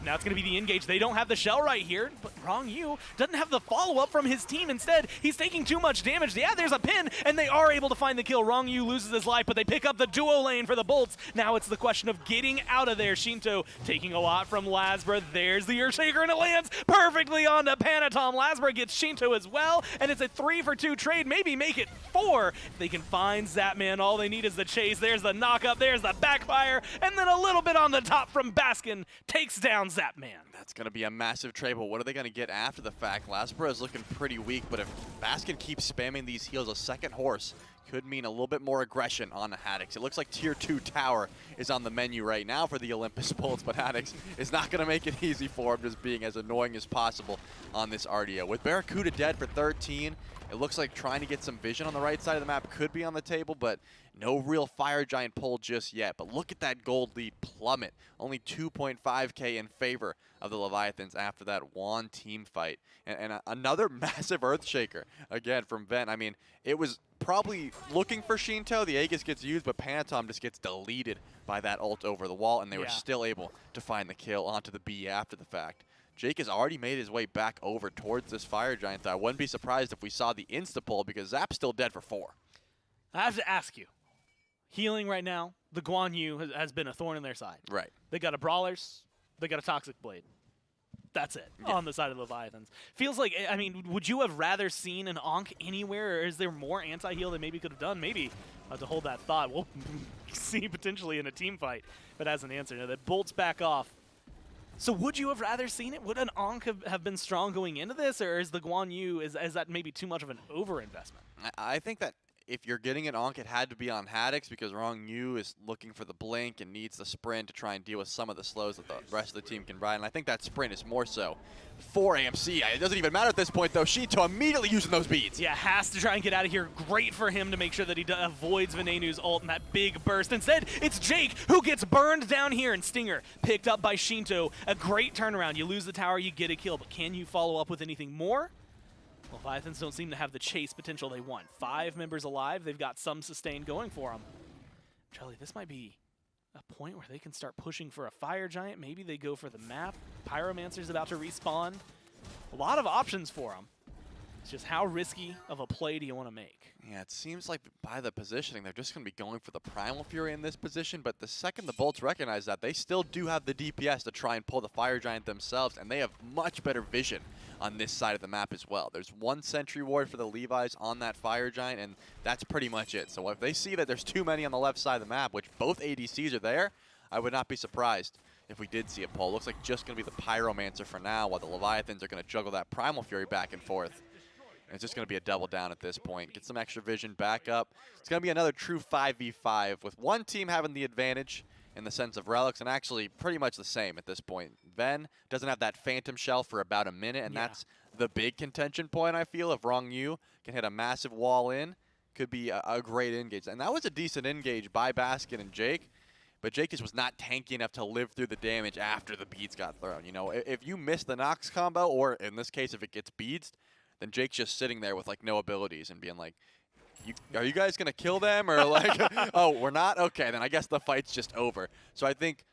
B: Now it's going to be the engage. They don't have the shell right here, but Wrong Yu doesn't have the follow-up from his team. Instead, he's taking too much damage. Yeah, there's a pin, and they are able to find the kill. Wrong Yu loses his life, but they pick up the duo lane for the Bolts. Now it's the question of getting out of there. Shinto taking a lot from Lasbra. There's the Earthshaker, and it lands perfectly onto Panatom. Lasbra gets Shinto as well, and it's a 3-for-2 trade. Maybe make it 4 if they can find Zapman. All they need is the chase. There's the knock-up. There's the backfire, and then a little bit on the top from Baskin takes down Zapman.
G: That's going to be a massive trade, but what are they going to get after the fact? Lasbra is looking pretty weak, but if Baskin keeps spamming these heals, a second horse could mean a little bit more aggression on the Haddix. It looks like Tier 2 Tower is on the menu right now for the Olympus Bolts, but Haddix is not going to make it easy for him, just being as annoying as possible on this RDO. With Barracuda dead for 13, it looks like trying to get some vision on the right side of the map could be on the table, but no real Fire Giant pull just yet. But look at that gold lead plummet. Only 2.5K in favor of the Leviathans after that one team fight. And another massive Earthshaker, again, from Ven. I mean, it was probably looking for Shinto. The Aegis gets used, but Panatom just gets deleted by that ult over the wall, and they were still able to find the kill onto the B after the fact. Jake has already made his way back over towards this Fire Giant, though. I wouldn't be surprised if we saw the insta-pull because Zap's still dead for 4.
B: I have to ask you, healing right now, the Guan Yu has been a thorn in their side.
G: Right.
B: They got a Brawlers, they got a Toxic Blade. That's it on the side of the Leviathans. Feels like, I mean, would you have rather seen an Ankh anywhere, or is there more anti-heal they maybe could have done? Maybe. To hold that thought, we'll see potentially in a team fight. But as an answer, now that Bolt's back off. So would you have rather seen it? Would an Ankh have been strong going into this, or is the Guan Yu, is that maybe too much of an over-investment?
G: I think that if you're getting an Ankh, it had to be on Haddix because Wrong Yu is looking for the blink and needs the sprint to try and deal with some of the slows that the rest of the team can ride. And I think that sprint is more so for AMC. It doesn't even matter at this point, though. Shinto immediately using those beads.
B: Yeah, has to try and get out of here. Great for him to make sure that he avoids Venenu's ult in that big burst. Instead, it's Jake who gets burned down here, and Stinger picked up by Shinto. A great turnaround. You lose the tower, you get a kill, but can you follow up with anything more? Leviathans don't seem to have the chase potential they want. 5 members alive. They've got some sustain going for them. Charlie, this might be a point where they can start pushing for a Fire Giant. Maybe they go for the map. Pyromancer's about to respawn. A lot of options for them. It's just how risky of a play do you want to make?
G: Yeah, it seems like by the positioning, they're just going to be going for the Primal Fury in this position, but the second the Bolts recognize that, they still do have the DPS to try and pull the Fire Giant themselves, and they have much better vision on this side of the map as well. There's one Sentry Ward for the Levi's on that Fire Giant, and that's pretty much it. So if they see that there's too many on the left side of the map, which both ADCs are there, I would not be surprised if we did see a pull. Looks like just going to be the Pyromancer for now, while the Leviathans are going to juggle that Primal Fury back and forth. And it's just going to be a double down at this point. Get some extra vision back up. It's going to be another true 5v5 with one team having the advantage in the sense of relics, and actually pretty much the same at this point. Ven doesn't have that Phantom Shell for about a minute, and that's the big contention point, I feel. If Rong Yu can hit a massive wall in, could be a great engage. And that was a decent engage by Basket and Jake, but Jake just was not tanky enough to live through the damage after the beads got thrown. You know, if you miss the Nox combo, or in this case, if it gets beads, then Jake's just sitting there with like no abilities and being like, are you guys going to kill them? Or like, oh, we're not? Okay, then I guess the fight's just over. So I think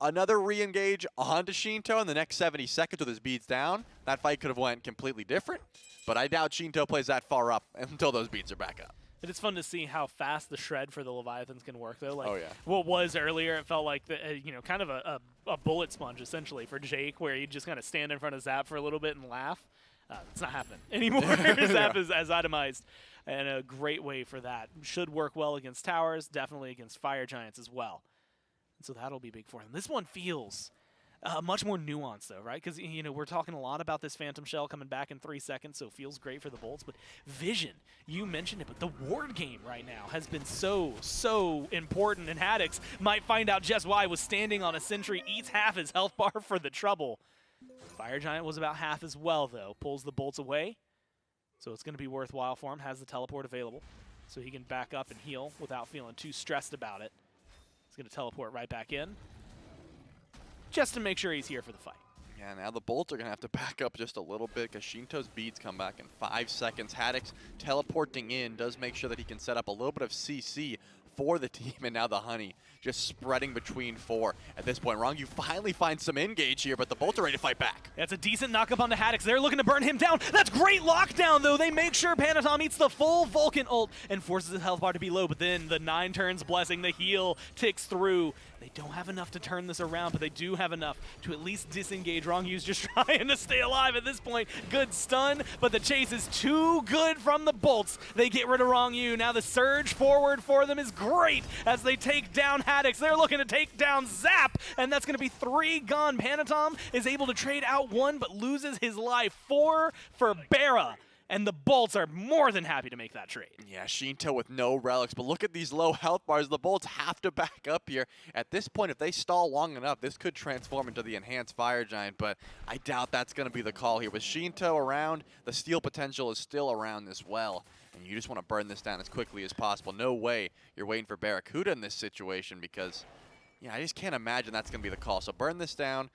G: another re-engage onto Shinto in the next 70 seconds with his beads down, that fight could have went completely different. But I doubt Shinto plays that far up until those beads are back up.
B: It is fun to see how fast the shred for the Leviathans can work, though. Like,
G: Oh, yeah.
B: What was earlier, it felt like, kind of a bullet sponge, essentially, for Jake, where he'd just kind of stand in front of Zap for a little bit and laugh. It's not happening anymore. Zap is as itemized, and a great way for that. Should work well against towers, definitely against Fire Giants as well. And so that'll be big for him. This one feels much more nuanced, though, right? Because, we're talking a lot about this Phantom Shell coming back in 3 seconds, so it feels great for the Bolts. But vision, you mentioned it, but the ward game right now has been so important, and Haddix might find out just why. Was standing on a sentry, eats half his health bar for the trouble. Fire Giant was about half as well, though. Pulls the Bolts away, so it's going to be worthwhile for him. Has the teleport available, so he can back up and heal without feeling too stressed about it. He's going to teleport right back in, just to make sure he's here for the fight.
G: Yeah, now the Bolts are going to have to back up just a little bit because Shinto's beads come back in 5 seconds. Haddix teleporting in does make sure that he can set up a little bit of CC for the team, and now the Honey just spreading between 4. At this point, Rong Yu finally finds some engage here, but the Bolts are ready to fight back.
B: That's a decent knock-up onto Haddix. They're looking to burn him down. That's great lockdown, though. They make sure Panatom eats the full Vulcan ult and forces his health bar to be low, but then the 9 turns blessing, the heal ticks through. They don't have enough to turn this around, but they do have enough to at least disengage. Rong Yu's just trying to stay alive at this point. Good stun, but the chase is too good from the Bolts. They get rid of Rong Yu. Now the surge forward for them is great as they take down Haddix. They're looking to take down Zap, and that's going to be 3 gone. Panatom is able to trade out 1, but loses his life. 4 for Bera. And the Bolts are more than happy to make that trade.
G: Yeah, Shinto with no relics, but look at these low health bars. The Bolts have to back up here. At this point, if they stall long enough, this could transform into the Enhanced Fire Giant, but I doubt that's going to be the call here. With Shinto around, the steal potential is still around as well, and you just want to burn this down as quickly as possible. No way you're waiting for Barracuda in this situation because, yeah, I just can't imagine that's going to be the call. So burn this down.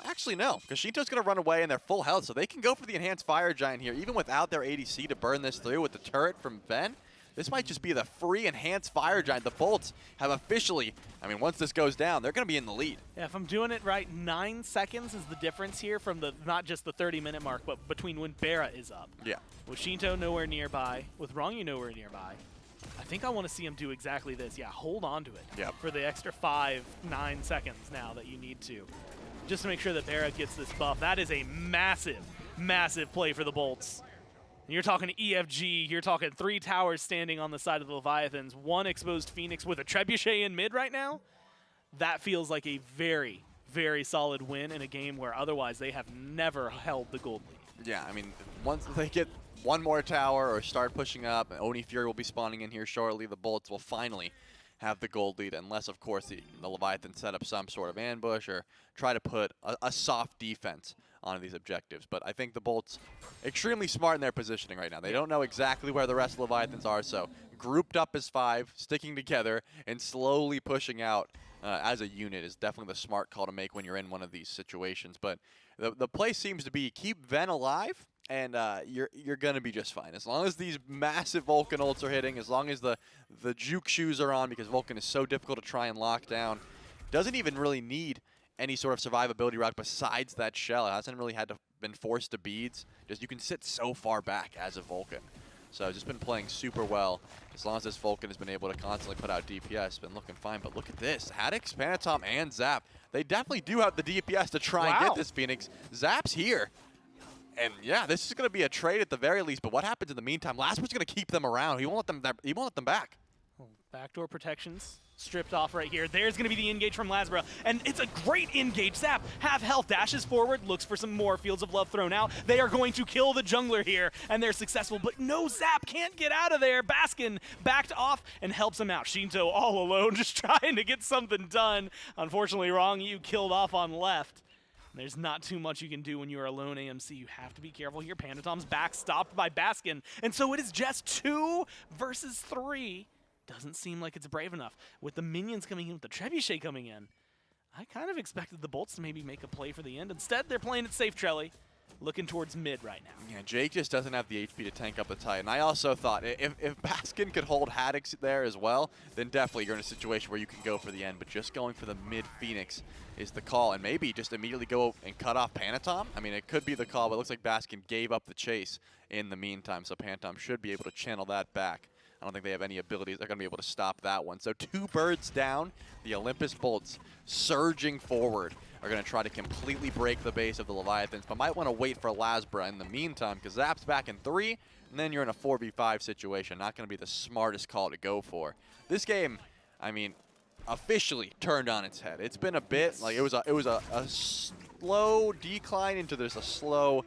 G: Actually, no, because Shinto's going to run away and they're full health, so they can go for the Enhanced Fire Giant here, even without their ADC to burn this through with the turret from Ben. This might just be the free Enhanced Fire Giant. The Bolts have officially, once this goes down, they're going to be in the lead.
B: Yeah, if I'm doing it right, 9 seconds is the difference here from the not just the 30-minute mark, but between when Bera is up.
G: Yeah.
B: With Shinto nowhere nearby, with Rong Yu nowhere nearby, I think I want to see him do exactly this. Yeah, hold on to it for the extra 5-9 seconds now that you need to, just to make sure that Bera gets this buff. That is a massive play for the Bolts. And you're talking EFG, you're talking 3 towers standing on the side of the Leviathans, 1 exposed Phoenix with a Trebuchet in mid right now. That feels like a very solid win in a game where otherwise they have never held the gold lead.
G: Yeah, once they get 1 more tower or start pushing up, Oni Fury will be spawning in here shortly. The Bolts will finally have the gold lead, unless, of course, the Leviathan set up some sort of ambush or try to put a soft defense on these objectives. But I think the Bolts extremely smart in their positioning right now. They don't know exactly where the rest of the Leviathans are, so grouped up as 5, sticking together, and slowly pushing out as a unit is definitely the smart call to make when you're in one of these situations. But the play seems to be keep Ven alive, and you're going to be just fine. As long as these massive Vulcan ults are hitting, as long as the juke shoes are on, because Vulcan is so difficult to try and lock down. Doesn't even really need any sort of survivability route besides that shell. It hasn't really had to been forced to beads. Just you can sit so far back as a Vulcan. So I've just been playing super well. As long as this Vulcan has been able to constantly put out DPS, been looking fine. But look at this. Haddox, Panatom, and Zap. They definitely do have the DPS to try and get this Phoenix. Zap's here. And yeah, this is going to be a trade at the very least. But what happens in the meantime? Lasper's going to keep them around. He won't let them back.
B: Backdoor protections stripped off right here. There's going to be the engage from Lasbra, and it's a great engage. Zap, half health, dashes forward, looks for some more Fields of Love thrown out. They are going to kill the jungler here, and they're successful, but no, Zap can't get out of there. Baskin backed off and helps him out. Shinto all alone, just trying to get something done. Unfortunately, wrong, you killed off on left. There's not too much you can do when you're alone AMC. You have to be careful here. Panatom's back, stopped by Baskin, and so it is just 2 versus 3. Doesn't seem like it's brave enough. With the minions coming in, with the Trebuchet coming in, I kind of expected the Bolts to maybe make a play for the end. Instead, they're playing it safe, Trelly, looking towards mid right now.
G: Yeah, Jake just doesn't have the HP to tank up the Titan. I also thought if Baskin could hold Haddox there as well, then definitely you're in a situation where you can go for the end. But just going for the mid Phoenix is the call, and maybe just immediately go and cut off Panatom. I mean, it could be the call, but it looks like Baskin gave up the chase in the meantime, so Panatom should be able to channel that back. I don't think they have any abilities. They're going to be able to stop that one. So 2 birds down. The Olympus Bolts surging forward are going to try to completely break the base of the Leviathans, but might want to wait for Lasbra in the meantime because Zap's back in 3, and then you're in a 4v5 situation. Not going to be the smartest call to go for. This game, I mean, officially turned on its head. It's been a bit like it was a slow decline into there's a slow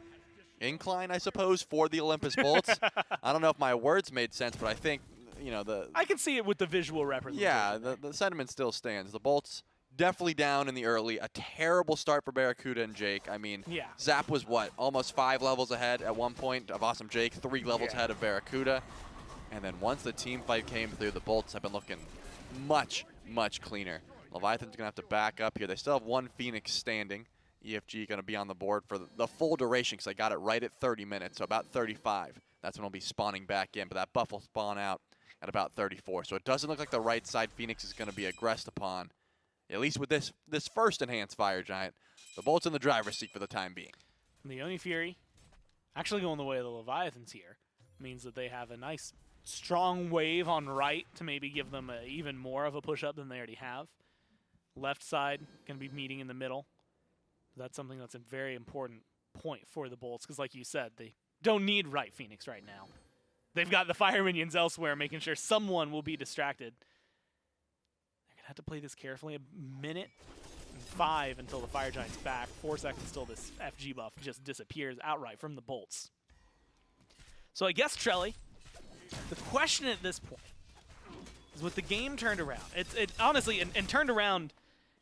G: incline, I suppose, for the Olympus Bolts. I don't know if my words made sense, but I think, you know,
B: I can see it with the visual representation.
G: Yeah, the sentiment still stands. The Bolts definitely down in the early. A terrible start for Barracuda and Jake. I mean,
B: yeah.
G: Zap was, what, almost 5 levels ahead at one point of Awesome Jake, 3 levels ahead of Barracuda. And then once the team fight came through, the Bolts have been looking much, much cleaner. Leviathan's going to have to back up here. They still have 1 Phoenix standing. EFG going to be on the board for the full duration because I got it right at 30 minutes, so about 35. That's when I'll be spawning back in, but that buff will spawn out at about 34. So it doesn't look like the right side Phoenix is going to be aggressed upon, at least with this first enhanced Fire Giant. The Bolt's in the driver's seat for the time being.
B: The Oni Fury actually going the way of the Leviathans here means that they have a nice strong wave on right to maybe give them even more of a push-up than they already have. Left side going to be meeting in the middle. That's something that's a very important point for the Bolts because, like you said, they don't need right Phoenix right now. They've got the fire minions elsewhere, making sure someone will be distracted. They're going to have to play this carefully. 1:05 until the Fire Giant's back. 4 seconds till this FG buff just disappears outright from the Bolts. So I guess, Trelly, the question at this point is with the game turned around. It honestly, and turned around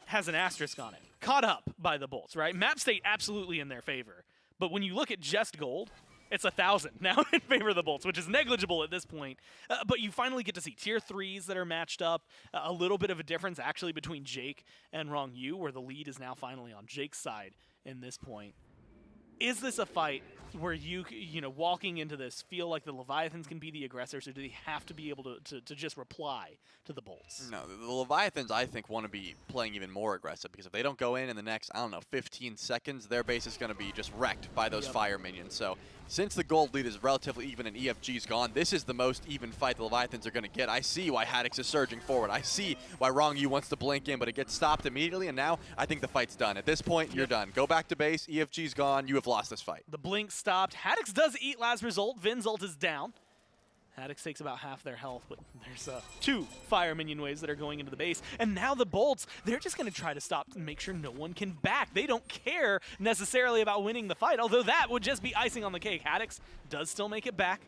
B: has an asterisk on it. Caught up by the Bolts, right? Map state absolutely in their favor. But when you look at just gold, it's 1,000 now in favor of the Bolts, which is negligible at this point. But you finally get to see tier 3s that are matched up. A little bit of a difference actually between Jake and Rong Yu, where the lead is now finally on Jake's side in this point. Is this a fight where you know, walking into this, feel like the Leviathans can be the aggressors, or do they have to be able to just reply to the Bolts?
G: No, the Leviathans, I think, want to be playing even more aggressive because if they don't go in the next, I don't know, 15 seconds, their base is going to be just wrecked by those fire minions. So since the gold lead is relatively even and EFG's gone, this is the most even fight the Leviathans are going to get. I see why Haddox is surging forward. I see why Rong Yu wants to blink in, but it gets stopped immediately, and now I think the fight's done. At this point, you're done. Go back to base. EFG's gone. You have lost this fight.
B: The blink stopped. Haddox does eat last result. Vin's ult is down. Haddox takes about half their health, but there's 2 fire minion waves that are going into the base. And now the Bolts, they're just going to try to stop and make sure no one can back. They don't care necessarily about winning the fight, although that would just be icing on the cake. Haddox does still make it back.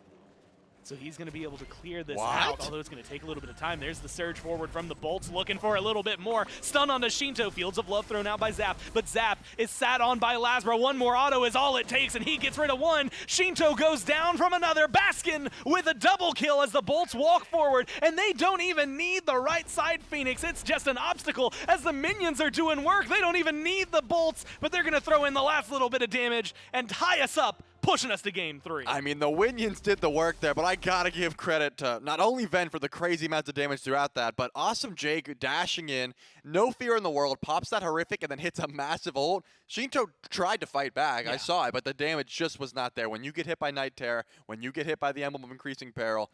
B: So he's going to be able to clear this out, although it's going to take a little bit of time. There's the surge forward from the Bolts, looking for a little bit more. Stun onto Shinto, Fields of Love thrown out by Zap, but Zap is sat on by Lasbra. One more auto is all it takes, and he gets rid of one. Shinto goes down from another. Baskin with a double kill as the Bolts walk forward, and they don't even need the right side Phoenix. It's just an obstacle as the minions are doing work. They don't even need the Bolts, but they're going to throw in the last little bit of damage and tie us up. pushing us to game 3.
G: I mean, the Winions did the work there, but I gotta give credit to not only Ven for the crazy amounts of damage throughout that, but awesome Jake dashing in, no fear in the world, pops that horrific, and then hits a massive ult. Shinto tried to fight back, I saw it, but the damage just was not there. When you get hit by Night Terror, when you get hit by the Emblem of Increasing Peril,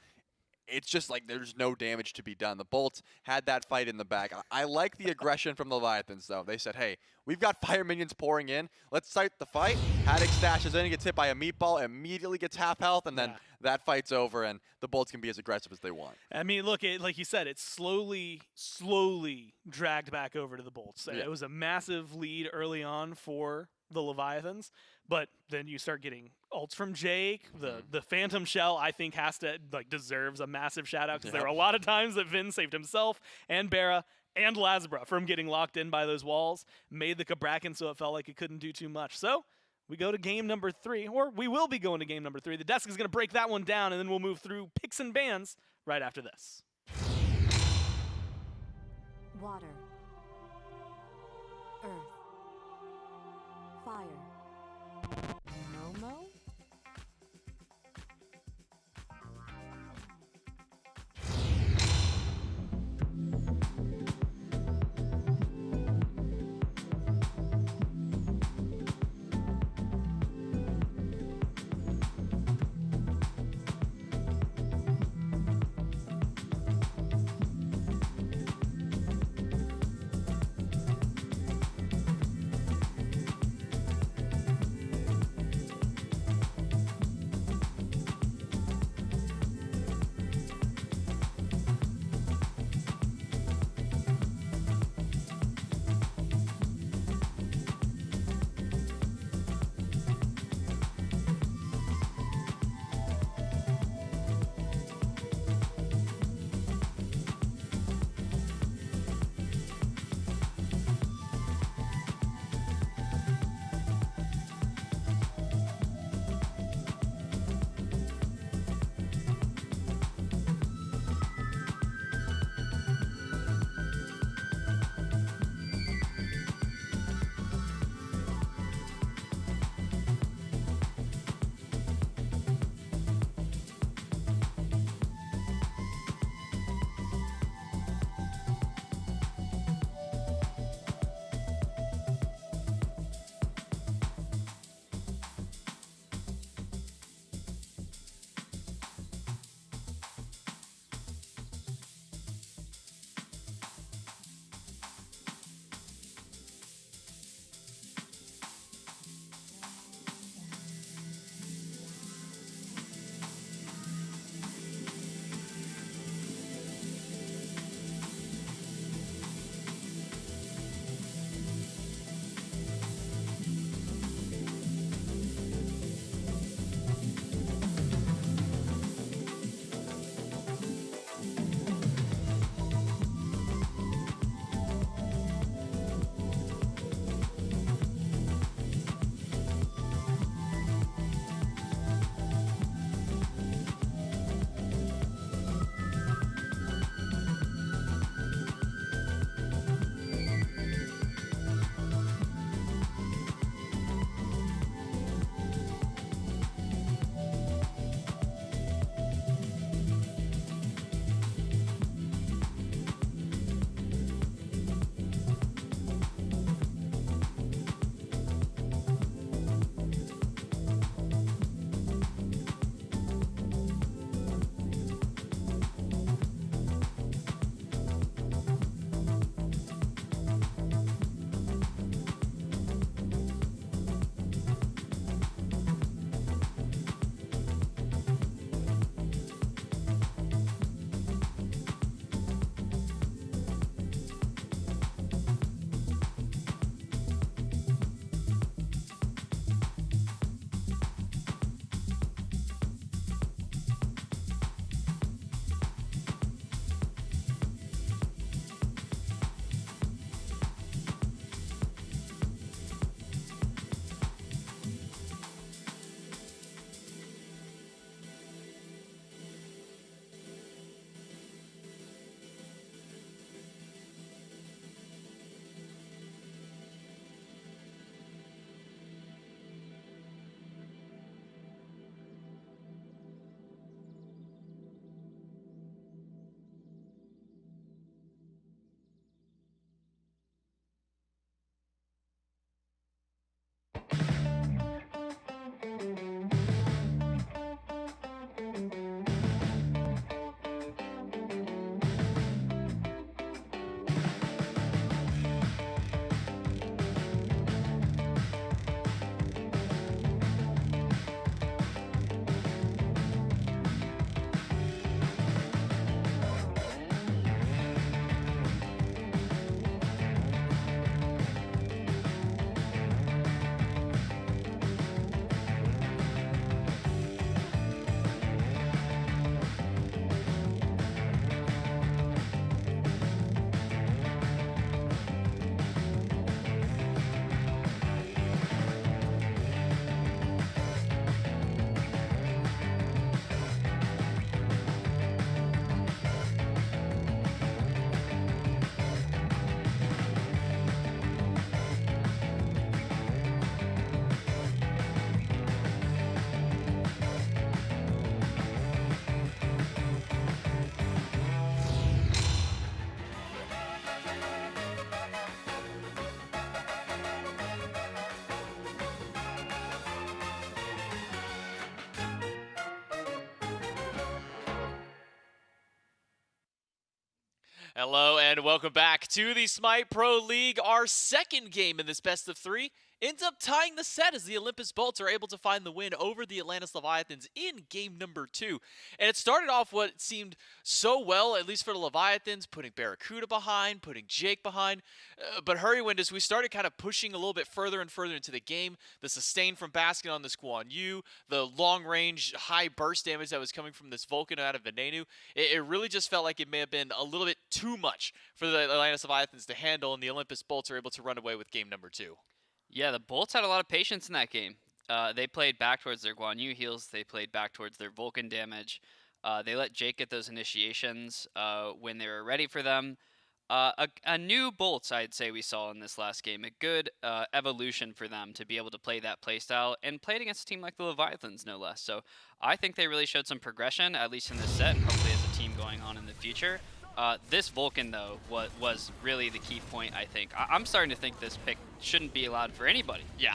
G: it's just like there's no damage to be done. The Bolts had that fight in the back. I like the aggression from the Leviathans, though. They said, hey, we've got fire minions pouring in. Let's start the fight. Haddock stashes in, gets hit by a meatball, immediately gets half health, and then that fight's over, and the Bolts can be as aggressive as they want.
B: I mean, look, like you said, it's slowly dragged back over to the Bolts.
G: Yeah.
B: It was a massive lead early on for the Leviathans, but then you start getting ults from Jake. The Phantom Shell, I think, deserves a massive shout out because there were a lot of times that Vin saved himself and Bara and Lazbra from getting locked in by those walls, made the Kabrakan so it felt like it couldn't do too much. So we go to game number 3, or we will be going to game number 3. The desk is going to break that one down, and then we'll move through picks and bans right after this.
H: Water. Earth. Fire. Momo?
D: Hello and welcome back to the SMITE Pro League. Our second game in this best of three ends up tying the set as the Olympus Bolts are able to find the win over the Atlantis Leviathans in game number 2. And it started off what seemed so well, at least for the Leviathans, putting Barracuda behind, putting Jake behind. But Hurrywinds, as we started kind of pushing a little bit further and further into the game, the sustain from Baskin on this Guan Yu, the long-range high burst damage that was coming from this Vulcan out of Venenu, it really just felt like it may have been a little bit too much for the Atlantis Leviathans to handle, and the Olympus Bolts are able to run away with game number 2.
E: Yeah, the Bolts had a lot of patience in that game. They played back towards their Guan Yu heals. They played back towards their Vulcan damage. They let Jake get those initiations when they were ready for them. A new Bolts, I'd say, we saw in this last game. A good evolution for them to be able to play that playstyle and play it against a team like the Leviathans, no less. So I think they really showed some progression, at least in this set, and hopefully as a team going on in the future. This Vulcan, though, was really the key point, I think. I'm starting to think this pick shouldn't be allowed for anybody.
D: Yeah.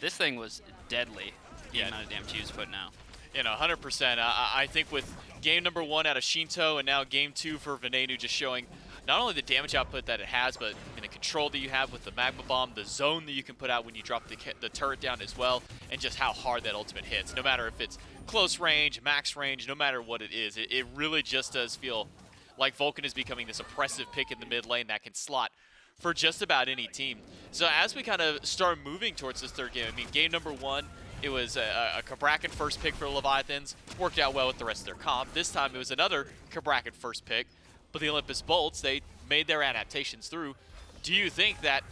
E: This thing was deadly, the
D: Yeah.
E: amount of damage he was putting out.
D: 100%. I think with game number 1 out of Shinto and now game 2 for Venenu just showing not only the damage output that it has, but the control that you have with the Magma Bomb, the zone that you can put out when you drop the turret down as well, and just how hard that ultimate hits. No matter if it's close range, max range, no matter what it is, it really just does feel like Vulcan is becoming this oppressive pick in the mid lane that can slot for just about any team. So as we kind of start moving towards this third game, game number 1, it was a Cabrakan first pick for the Leviathans, worked out well with the rest of their comp. This time it was another Cabrakan first pick, but the Olympus Bolts, they made their adaptations through. Do you think that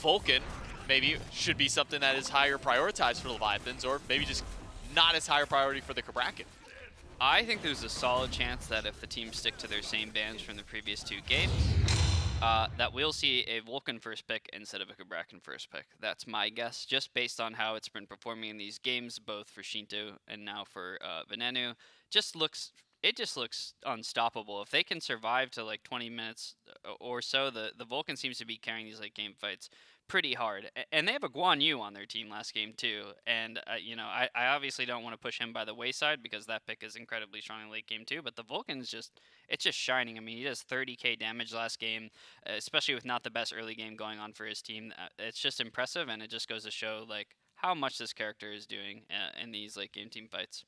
D: Vulcan maybe should be something that is higher prioritized for the Leviathans, or maybe just not as high a priority for the Cabrakan?
E: I think there's a solid chance that if the teams stick to their same bans from the previous 2 games, that we'll see a Vulcan first pick instead of a Cabrakan first pick. That's my guess, just based on how it's been performing in these games, both for Shinto and now for Venenu. It just looks unstoppable. If they can survive to like 20 minutes or so, the Vulcan seems to be carrying these like game fights pretty hard. And they have a Guan Yu on their team last game too. And I obviously don't want to push him by the wayside because that pick is incredibly strong in late game too. But the Vulcan's it's just shining. I mean, he does 30k damage last game, especially with not the best early game going on for his team. It's just impressive, and it just goes to show like how much this character is doing in these late game team fights.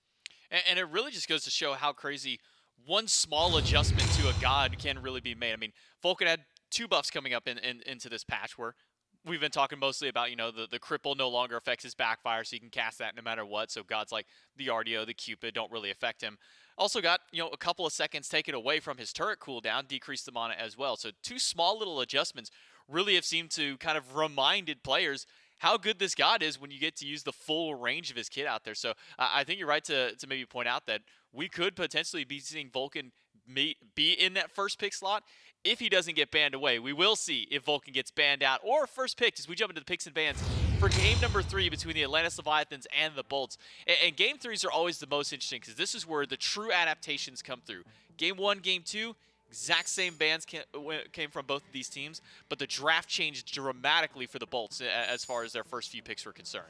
D: And it really just goes to show how crazy one small adjustment to a god can really be made. I mean, Vulcan had 2 buffs coming up into this patch where we've been talking mostly about, the cripple no longer affects his backfire, so you can cast that no matter what. So gods like the Ardio, the Cupid don't really affect him. Also got, a couple of seconds taken away from his turret cooldown, decreased the mana as well. So 2 small little adjustments really have seemed to kind of reminded players how good this god is when you get to use the full range of his kit out there. So I think you're right to maybe point out that we could potentially be seeing Vulcan be in that first pick slot if he doesn't get banned away. We will see if Vulcan gets banned out or first picked as we jump into the picks and bans for game number 3 between the Atlantis Leviathans and the Bolts. And game 3s are always the most interesting because this is where the true adaptations come through. Game 1, game 2, exact same bans came from both of these teams, but the draft changed dramatically for the Bolts as far as their first few picks were concerned.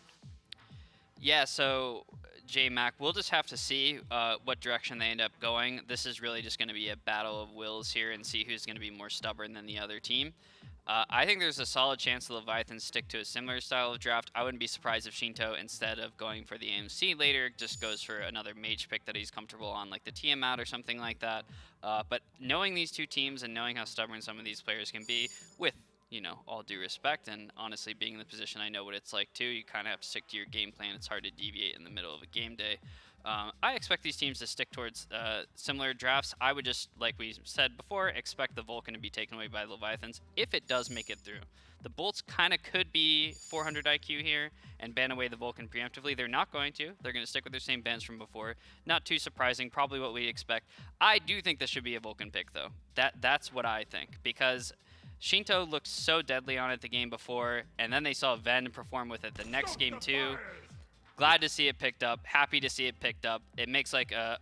E: Yeah, so J-Mac, we'll just have to see what direction they end up going. This is really just going to be a battle of wills here and see who's going to be more stubborn than the other team. I think there's a solid chance the Leviathans stick to a similar style of draft. I wouldn't be surprised if Shinto, instead of going for the AMC later, just goes for another mage pick that he's comfortable on, like the Tiamat or something like that. But knowing these 2 teams and knowing how stubborn some of these players can be, with all due respect, and honestly being in the position, I know what it's like too. You kind of have to stick to your game plan. It's hard to deviate in the middle of a game day. I expect these teams to stick towards similar drafts. I would just, like we said before, expect the Vulcan to be taken away by the Leviathans if it does make it through. The Bolts kind of could be 400 IQ here and ban away the Vulcan preemptively. They're not going to. They're going to stick with their same bans from before. Not too surprising, probably what we expect. I do think this should be a Vulcan pick, though. That's what I think, because Shinto looked so deadly on it the game before, and then they saw Ven perform with it the next game too. Glad to see it picked up. Happy to see it picked up. It makes a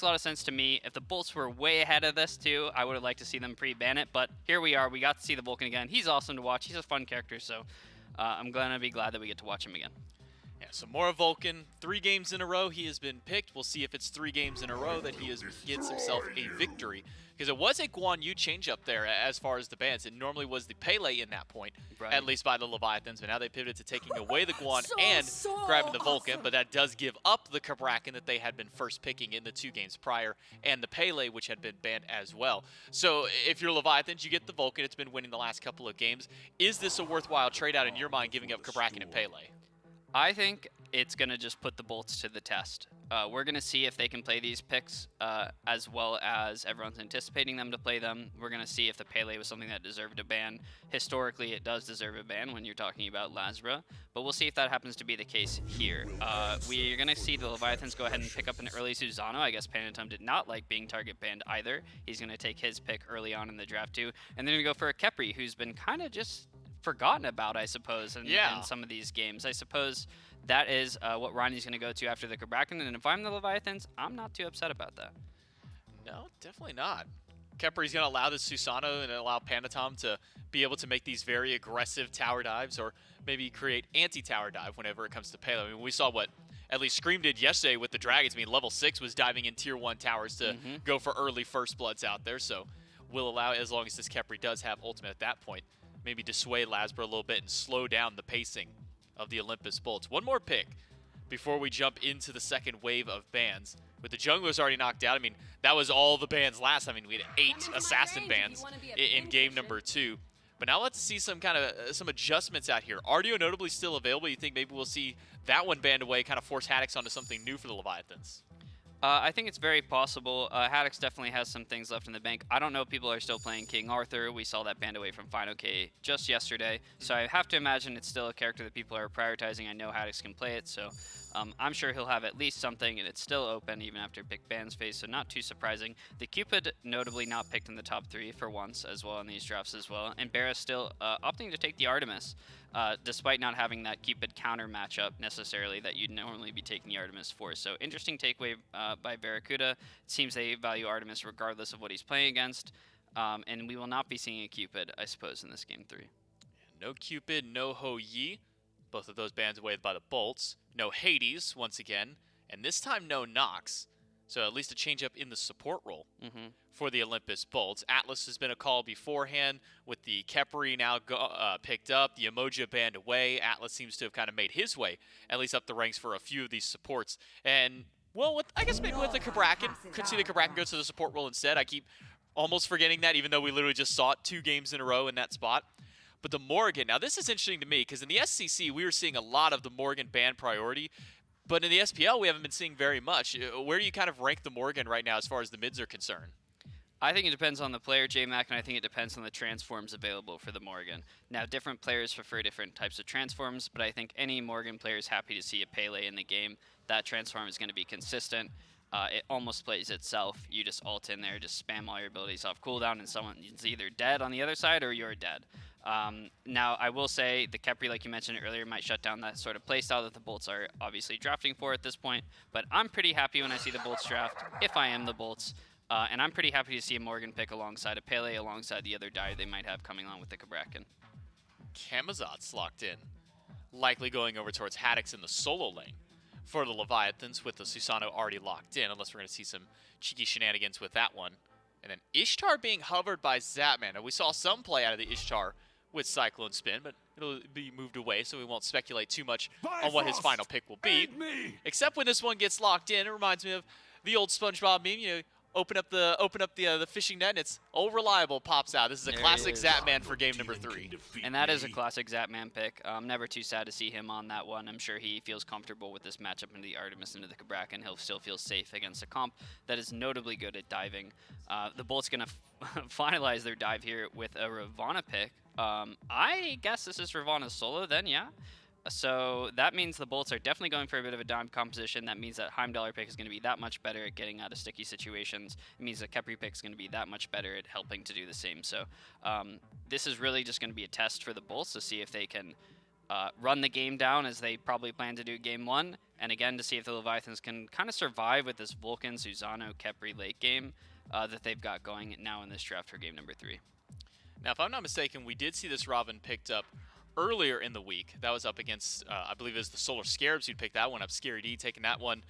E: lot of sense to me. If the Bolts were way ahead of this too, I would have liked to see them pre-ban it. But here we are. We got to see the Vulcan again. He's awesome to watch. He's a fun character, so I'm gonna be glad that we get to watch him again.
D: Yeah, so more Vulcan. 3 games in a row he has been picked. We'll see if it's 3 games in a row that he gets himself a victory. Because it was a Guan Yu change-up there as far as the bans. It normally was the Pele in that point, at least by the Leviathans. But now they pivoted to taking away the Guan and grabbing the Vulcan. But that does give up the Kabrakan that they had been first picking in the 2 games prior, and the Pele, which had been banned as well. So if you're Leviathans, you get the Vulcan. It's been winning the last couple of games. Is this a worthwhile trade-out in your mind, giving up Kabrakan and Pele?
E: I think it's going to just put the bolts to the test. We're going to see if they can play these picks as well as everyone's anticipating them to play them. We're going to see if the Pele was something that deserved a ban. Historically, it does deserve a ban when you're talking about Lazra, but we'll see if that happens to be the case here. We're going to see the Leviathans go ahead and pick up an early Susano. I guess Panatum did not like being target banned either. He's going to take his pick early on in the draft too. And then we go for a Kepri, who's been kind of just forgotten about, I suppose, in some of these games. I suppose that is what Ronnie's going to go to after the Kabrakan, and if I'm the Leviathans, I'm not too upset about that.
D: No, definitely not. Kepri's going to allow this Susano and allow Panatom to be able to make these very aggressive tower dives, or maybe create anti-tower dive whenever it comes to Pele. I mean, we saw what at least Scream did yesterday with the Dragons. I mean, level 6 was diving in tier 1 towers to go for early first bloods out there, so we'll allow it as long as this Kepri does have ultimate at that point. Maybe dissuade Lazra a little bit and slow down the pacing of the Olympus Bolts. One more pick before we jump into the second wave of bans. With the junglers already knocked out, I mean, that was all the bans last time. I mean, we had 8 assassin bans in game number 2. But now let's see some kind of some adjustments out here. Ardio notably still available. You think maybe we'll see that one banned away, kind of force Haddix onto something new for the Leviathans?
E: I think it's very possible. Haddix definitely has some things left in the bank. I don't know if people are still playing King Arthur. We saw that banned away from Final K just yesterday. So I have to imagine it's still a character that people are prioritizing. I know Haddix can play it, so I'm sure he'll have at least something, and it's still open even after pick bans phase, so not too surprising. The Cupid notably not picked in the top 3 for once as well in these drafts as well. And Barra still opting to take the Artemis. Despite not having that Cupid counter matchup necessarily that you'd normally be taking the Artemis for. So interesting takeaway by Barracuda. It seems they value Artemis regardless of what he's playing against. And we will not be seeing a Cupid, I suppose, in this game 3.
D: No Cupid, no Ho Yi. Both of those bans away by the Bolts. No Hades, once again. And this time, no Nox. So at least a change up in the support role for the Olympus Bolts. Atlas has been a call beforehand with the Kepri now picked up. The Emoja banned away. Atlas seems to have kind of made his way, at least up the ranks for a few of these supports. And, well, I guess maybe with the Kabrakan, could see the Kabrakan go to the support role instead. I keep almost forgetting that, even though we literally just saw it 2 games in a row in that spot. But the Morgan, now this is interesting to me, because in the SCC, we were seeing a lot of the Morgan ban priority. But in the SPL, we haven't been seeing very much. Where do you kind of rank the Morgan right now as far as the mids are concerned?
E: I think it depends on the player, J-Mac, and I think it depends on the transforms available for the Morgan. Now, different players prefer different types of transforms, but I think any Morgan player is happy to see a Pele in the game. That transform is going to be consistent. It almost plays itself. You just ult in there, just spam all your abilities off cooldown, and someone's either dead on the other side or you're dead. Now, I will say the Kepri, like you mentioned earlier, might shut down that sort of playstyle that the Bolts are obviously drafting for at this point, but I'm pretty happy when I see the Bolts draft, if I am the Bolts, and I'm pretty happy to see a Morgan pick alongside a Pele, alongside the other die they might have coming on with the Kabrakan.
D: Camazot's locked in, likely going over towards Haddix in the solo lane for the Leviathans, with the Susano already locked in, unless we're going to see some cheeky shenanigans with that one. And then Ishtar being hovered by Zapman. And we saw some play out of the Ishtar with Cyclone Spin, but it'll be moved away, so we won't speculate too much on what his final pick will be. Except when this one gets locked in, it reminds me of the old SpongeBob meme. You know, open up the fishing net, and it's old reliable pops out. This is a classic Zapman for game number 3.
E: And that is a classic Zapman pick. I'm never too sad to see him on that one. I'm sure he feels comfortable with this matchup into the Artemis, into the Kabrakan. He'll still feel safe against a comp that is notably good at diving. The Bolt's going to finalize their dive here with a Ravana pick. I guess this is Ravana's solo then, yeah? So that means the Bolts are definitely going for a bit of a dime composition. That means that Heimdallr pick is going to be that much better at getting out of sticky situations. It means that Kepri pick is going to be that much better at helping to do the same. So this is really just going to be a test for the Bolts to see if they can run the game down as they probably plan to do game 1. And again, to see if the Leviathans can kind of survive with this Vulcan, Susano, Kepri late game that they've got going now in this draft for game number 3.
D: Now, if I'm not mistaken, we did see this Robin picked up earlier in the week. That was up against, I believe it was the Solar Scarabs who'd picked that one up. Scary D taking that one.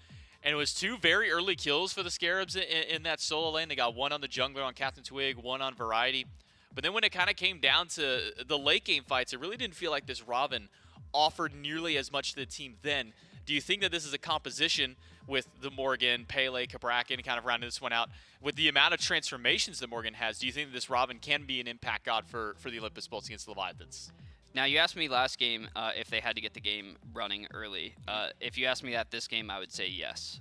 D: And it was 2 very early kills for the Scarabs in that solo lane. They got one on the jungler on Captain Twig, one on Variety. But then when it kind of came down to the late game fights, it really didn't feel like this Robin offered nearly as much to the team then. Do you think that this is a composition with the Morgan, Pele, Cabrakan kind of rounding this one out? With the amount of transformations that Morgan has, do you think that this Robin can be an impact god for the Olympus Bolts against the Leviathans?
E: Now, you asked me last game if they had to get the game running early. If you asked me that this game, I would say yes.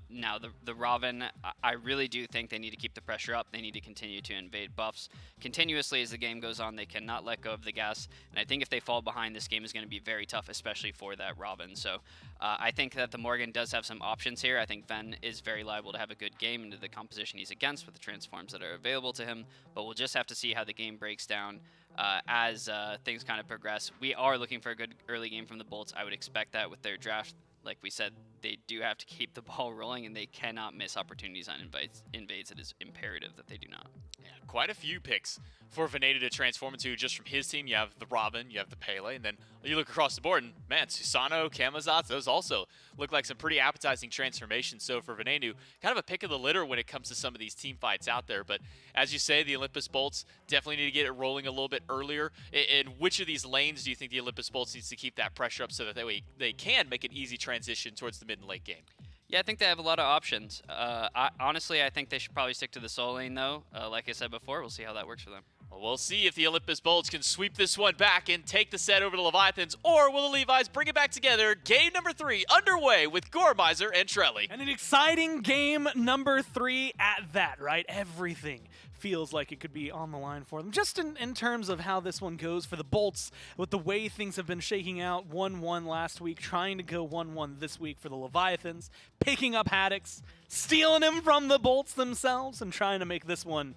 E: Now, the Robin, I really do think they need to keep the pressure up. They need to continue to invade buffs continuously as the game goes on. They cannot let go of the gas. And I think if they fall behind, this game is going to be very tough, especially for that Robin. So I think that the Morgan does have some options here. I think Ven is very liable to have a good game into the composition he's against with the transforms that are available to him. But we'll just have to see how the game breaks down. As things kind of progress. We are looking for a good early game from the Bolts. I would expect that with their draft. Like we said, they do have to keep the ball rolling, and they cannot miss opportunities on invades. It is imperative that they do not.
D: Yeah, quite a few picks for Veneta to transform into. Just from his team, you have the Robin, you have the Pele, and then you look across the board, and man, Susano, Camazotz, those also look like some pretty appetizing transformations. So for Venenu, kind of a pick of the litter when it comes to some of these team fights out there. But as you say, the Olympus Bolts definitely need to get it rolling a little bit earlier. In which of these lanes do you think the Olympus Bolts needs to keep that pressure up so that they can make an easy transition towards the mid and late game?
E: Yeah, I think they have a lot of options. Honestly, I think they should probably stick to the soul lane, though. Like I said before, we'll see how that works for them.
D: Well, we'll see if the Olympus Bolts can sweep this one back and take the set over to Leviathans, or will the Levi's bring it back together? Game number 3 underway with Gormizer and Trelly.
B: And an exciting game number 3 at that, right? Everything feels like it could be on the line for them. Just in terms of how this one goes for the Bolts, with the way things have been shaking out, 1-1 last week, trying to go 1-1 this week for the Leviathans, picking up Haddix, stealing him from the Bolts themselves, and trying to make this one,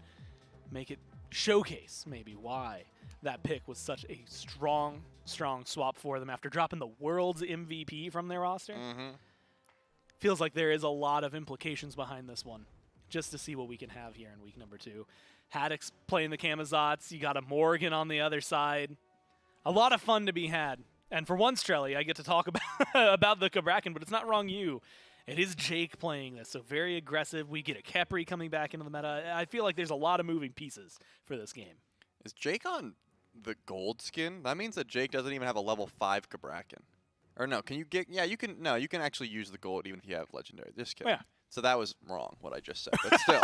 B: make it showcase maybe why that pick was such a strong swap for them after dropping the world's MVP from their roster. Feels like there is a lot of implications behind this one, just to see what we can have here in week number 2. Haddix playing the Camazotz, you got a Morgan on the other side. A lot of fun to be had. And for once, Trelly, I get to talk about the Cabrakan, but it's not wrong you. It is Jake playing this, so very aggressive. We get a Khepri coming back into the meta. I feel like there's a lot of moving pieces for this game.
G: Is Jake on the gold skin? That means that Jake doesn't even have a level 5 Cabrakan. Or no, can you get, yeah, you can, no, you can actually use the gold even if you have legendary. Just kidding.
B: Yeah.
G: So that was wrong, what I just said, but still.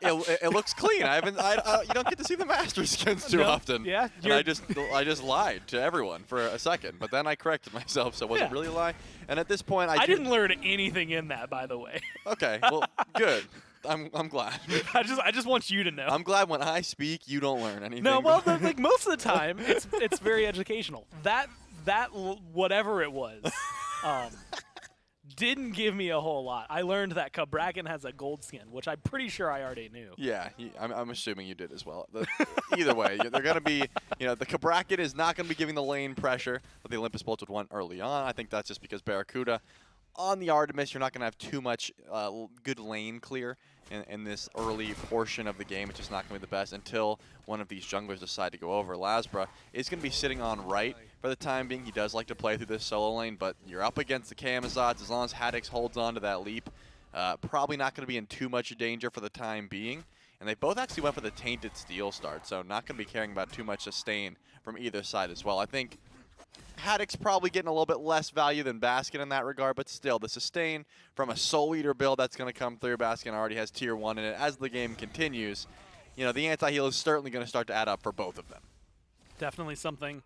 G: It looks clean. You don't get to see the master skins too often.
B: Yeah.
G: And I just lied to everyone for a second, but then I corrected myself, so it wasn't really a lie. And at this point, I
B: didn't learn anything in that, by the way.
G: Okay, well, good. I'm glad.
B: I just want you to know.
G: I'm glad when I speak, you don't learn anything.
B: No, well, like most of the time, it's very educational. That whatever it was, didn't give me a whole lot. I learned that Cabrakan has a gold skin, which I'm pretty sure I already knew.
G: Yeah, I'm assuming you did as well. Either way, they're going to be, the Cabrakan is not going to be giving the lane pressure that the Olympus Bolts would want early on. I think that's just because Barracuda, on the Artemis, you're not going to have too much good lane clear in this early portion of the game. It's just not going to be the best until one of these junglers decide to go over. Lasbra is going to be sitting on right for the time being. He does like to play through this solo lane, but you're up against the Camazotz. As long as Haddix holds on to that leap, probably not going to be in too much danger for the time being. And they both actually went for the Tainted Steel start, so not going to be caring about too much sustain from either side as well. I think Haddix probably getting a little bit less value than Baskin in that regard, but still, the sustain from a Soul Eater build that's going to come through. Baskin already has tier 1 in it. As the game continues, the anti-heal is certainly going to start to add up for both of them.
B: Definitely something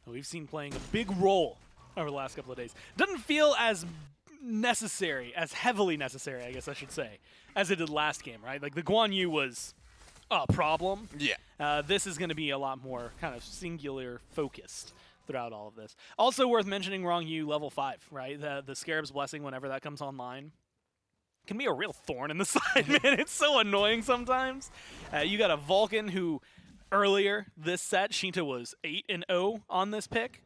B: we've seen playing a big role over the last couple of days. Doesn't feel as necessary, as heavily necessary, I guess I should say, as it did last game, right? Like the Guan Yu was a problem.
G: Yeah.
B: This is going to be a lot more kind of singular focused throughout all of this. Also worth mentioning, Wrong Yu level 5, right? The Scarab's Blessing, whenever that comes online, can be a real thorn in the side, man. It's so annoying sometimes. You got a Vulcan who earlier this set, Shinta was 8-0 on this pick.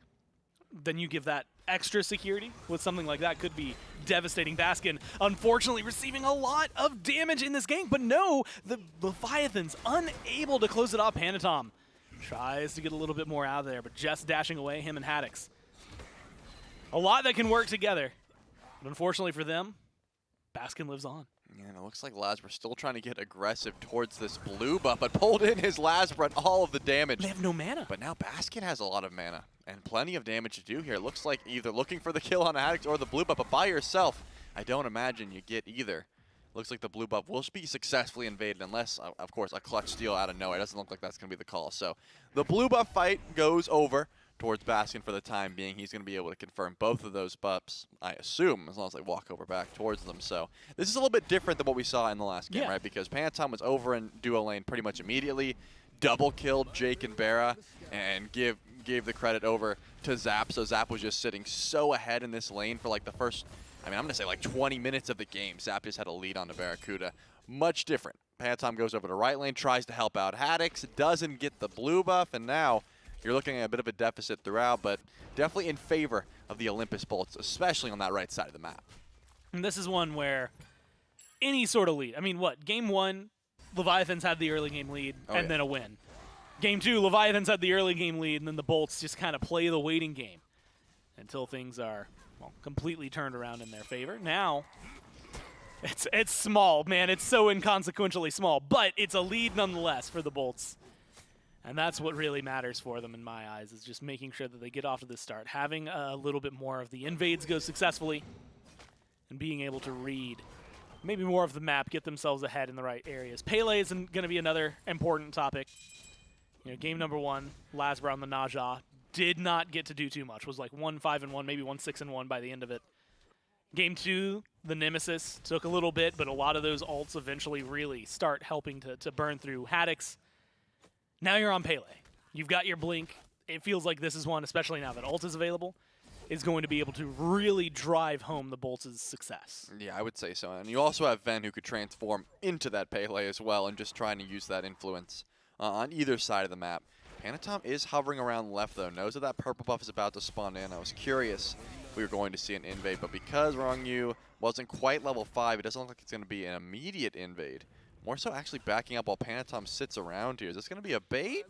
B: Then you give that extra security with something like that, could be devastating. Baskin, unfortunately, receiving a lot of damage in this game, but no, the Leviathans unable to close it off. Panatom Tries to get a little bit more out of there, but just dashing away, him and Haddix. A lot that can work together. But unfortunately for them, Baskin lives on.
G: Yeah, and it looks like Lasbra still trying to get aggressive towards this blue buff, but pulled in his Lasbra and all of the damage.
B: They have no mana.
G: But now Baskin has a lot of mana and plenty of damage to do here. Looks like either looking for the kill on Haddix or the blue buff, but by yourself, I don't imagine you get either. Looks like the blue buff will be successfully invaded unless, of course, a clutch steal out of nowhere. It doesn't look like that's going to be the call. So the blue buff fight goes over towards Baskin for the time being. He's going to be able to confirm both of those buffs, I assume, as long as they walk over back towards them. So this is a little bit different than what we saw in the last game, right? Because Pantom was over in duo lane pretty much immediately, double killed Jake and Barra, and gave the credit over to Zap. So Zap was just sitting so ahead in this lane for like the first, I'm going to say like 20 minutes of the game. Zap just had a lead on the Barracuda. Much different. Pantom goes over to right lane, tries to help out Haddix, doesn't get the blue buff, and now you're looking at a bit of a deficit throughout, but definitely in favor of the Olympus Bolts, especially on that right side of the map.
B: And this is one where any sort of lead. I mean, what? Game 1, Leviathans had the early game lead and then a win. Game 2, Leviathans had the early game lead, and then the Bolts just kind of play the waiting game until things are, well, completely turned around in their favor. Now, it's small, man. It's so inconsequentially small, but it's a lead nonetheless for the Bolts. And that's what really matters for them in my eyes, is just making sure that they get off to this start, having a little bit more of the invades go successfully, and being able to read maybe more of the map, get themselves ahead in the right areas. Pele is going to be another important topic. You know, game number 1, Lasbra on the Naja did not get to do too much. Was like 1-5-1, maybe 1-6-1 by the end of it. Game 2, the Nemesis took a little bit, but a lot of those ults eventually really start helping to burn through Haddix. Now you're on Pele. You've got your blink. It feels like this is one, especially now that ult is available, is going to be able to really drive home the Bolts' success.
G: Yeah, I would say so. And you also have Ven who could transform into that Pele as well and just trying to use that influence on either side of the map. Panatom is hovering around left, though. Knows that purple buff is about to spawn in. I was curious if we were going to see an invade, but because Rongyu wasn't quite level 5, it doesn't look like it's going to be an immediate invade. More so actually backing up while Panatom sits around here. Is this going to be a bait?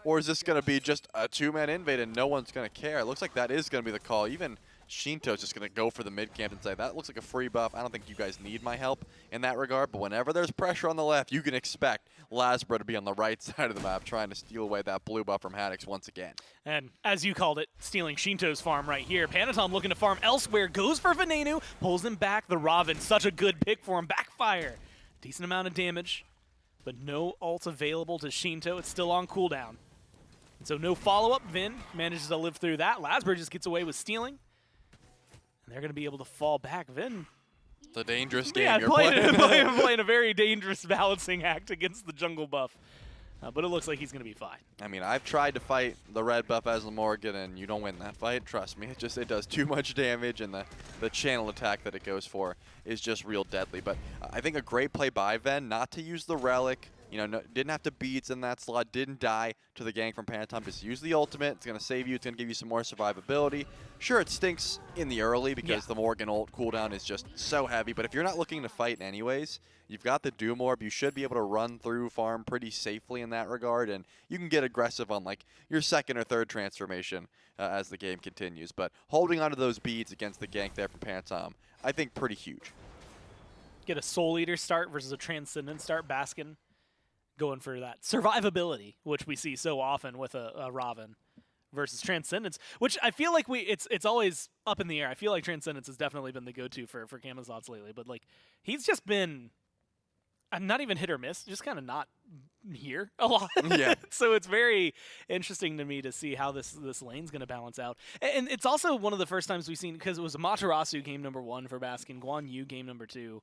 G: Or is this going to be just a 2-man invade and no one's going to care? It looks like that is going to be the call. Even Shinto's just going to go for the mid camp and say, that looks like a free buff. I don't think you guys need my help in that regard. But whenever there's pressure on the left, you can expect Lasbra to be on the right side of the map trying to steal away that blue buff from Haddix once again.
B: And as you called it, stealing Shinto's farm right here. Panatom looking to farm elsewhere, goes for Venenu, pulls him back. The Raven, such a good pick for him. Backfire. Decent amount of damage, but no ult available to Shinto. It's still on cooldown. And so no follow-up. Vin manages to live through that. Lasbra just gets away with stealing. And they're going to be able to fall back. Vin.
G: It's a dangerous game
B: Yeah,
G: you're playing.
B: playing a very dangerous balancing act against the jungle buff. But it looks like he's going to be fine.
G: I mean, I've tried to fight the red buff as Morgan, and you don't win that fight. Trust me. It does too much damage, and the channel attack that it goes for is just real deadly. But I think a great play by Ven, not to use the relic. You know, didn't have to beats in that slot, didn't die to the gank from Panatom. Just use the ultimate. It's going to save you. It's going to give you some more survivability. Sure, it stinks in the early because the Morgan ult cooldown is just so heavy. But if you're not looking to fight anyways, you've got the Doom Orb. You should be able to run through farm pretty safely in that regard. And you can get aggressive on like your second or third transformation as the game continues. But holding onto those beads against the gank there from Panatom, I think pretty huge.
B: Get a Soul Eater start versus a Transcendent start. Baskin going for that survivability, which we see so often with a Raven versus Transcendence, which I feel like it's always up in the air. I feel like Transcendence has definitely been the go-to for Camazots lately, but like he's just been not even hit or miss, just kind of not here a lot.
G: Yeah.
B: So it's very interesting to me to see how this lane's going to balance out. And it's also one of the first times we've seen, because it was Amaterasu game number 1 for Baskin, Guan Yu game number 2,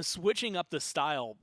B: switching up the style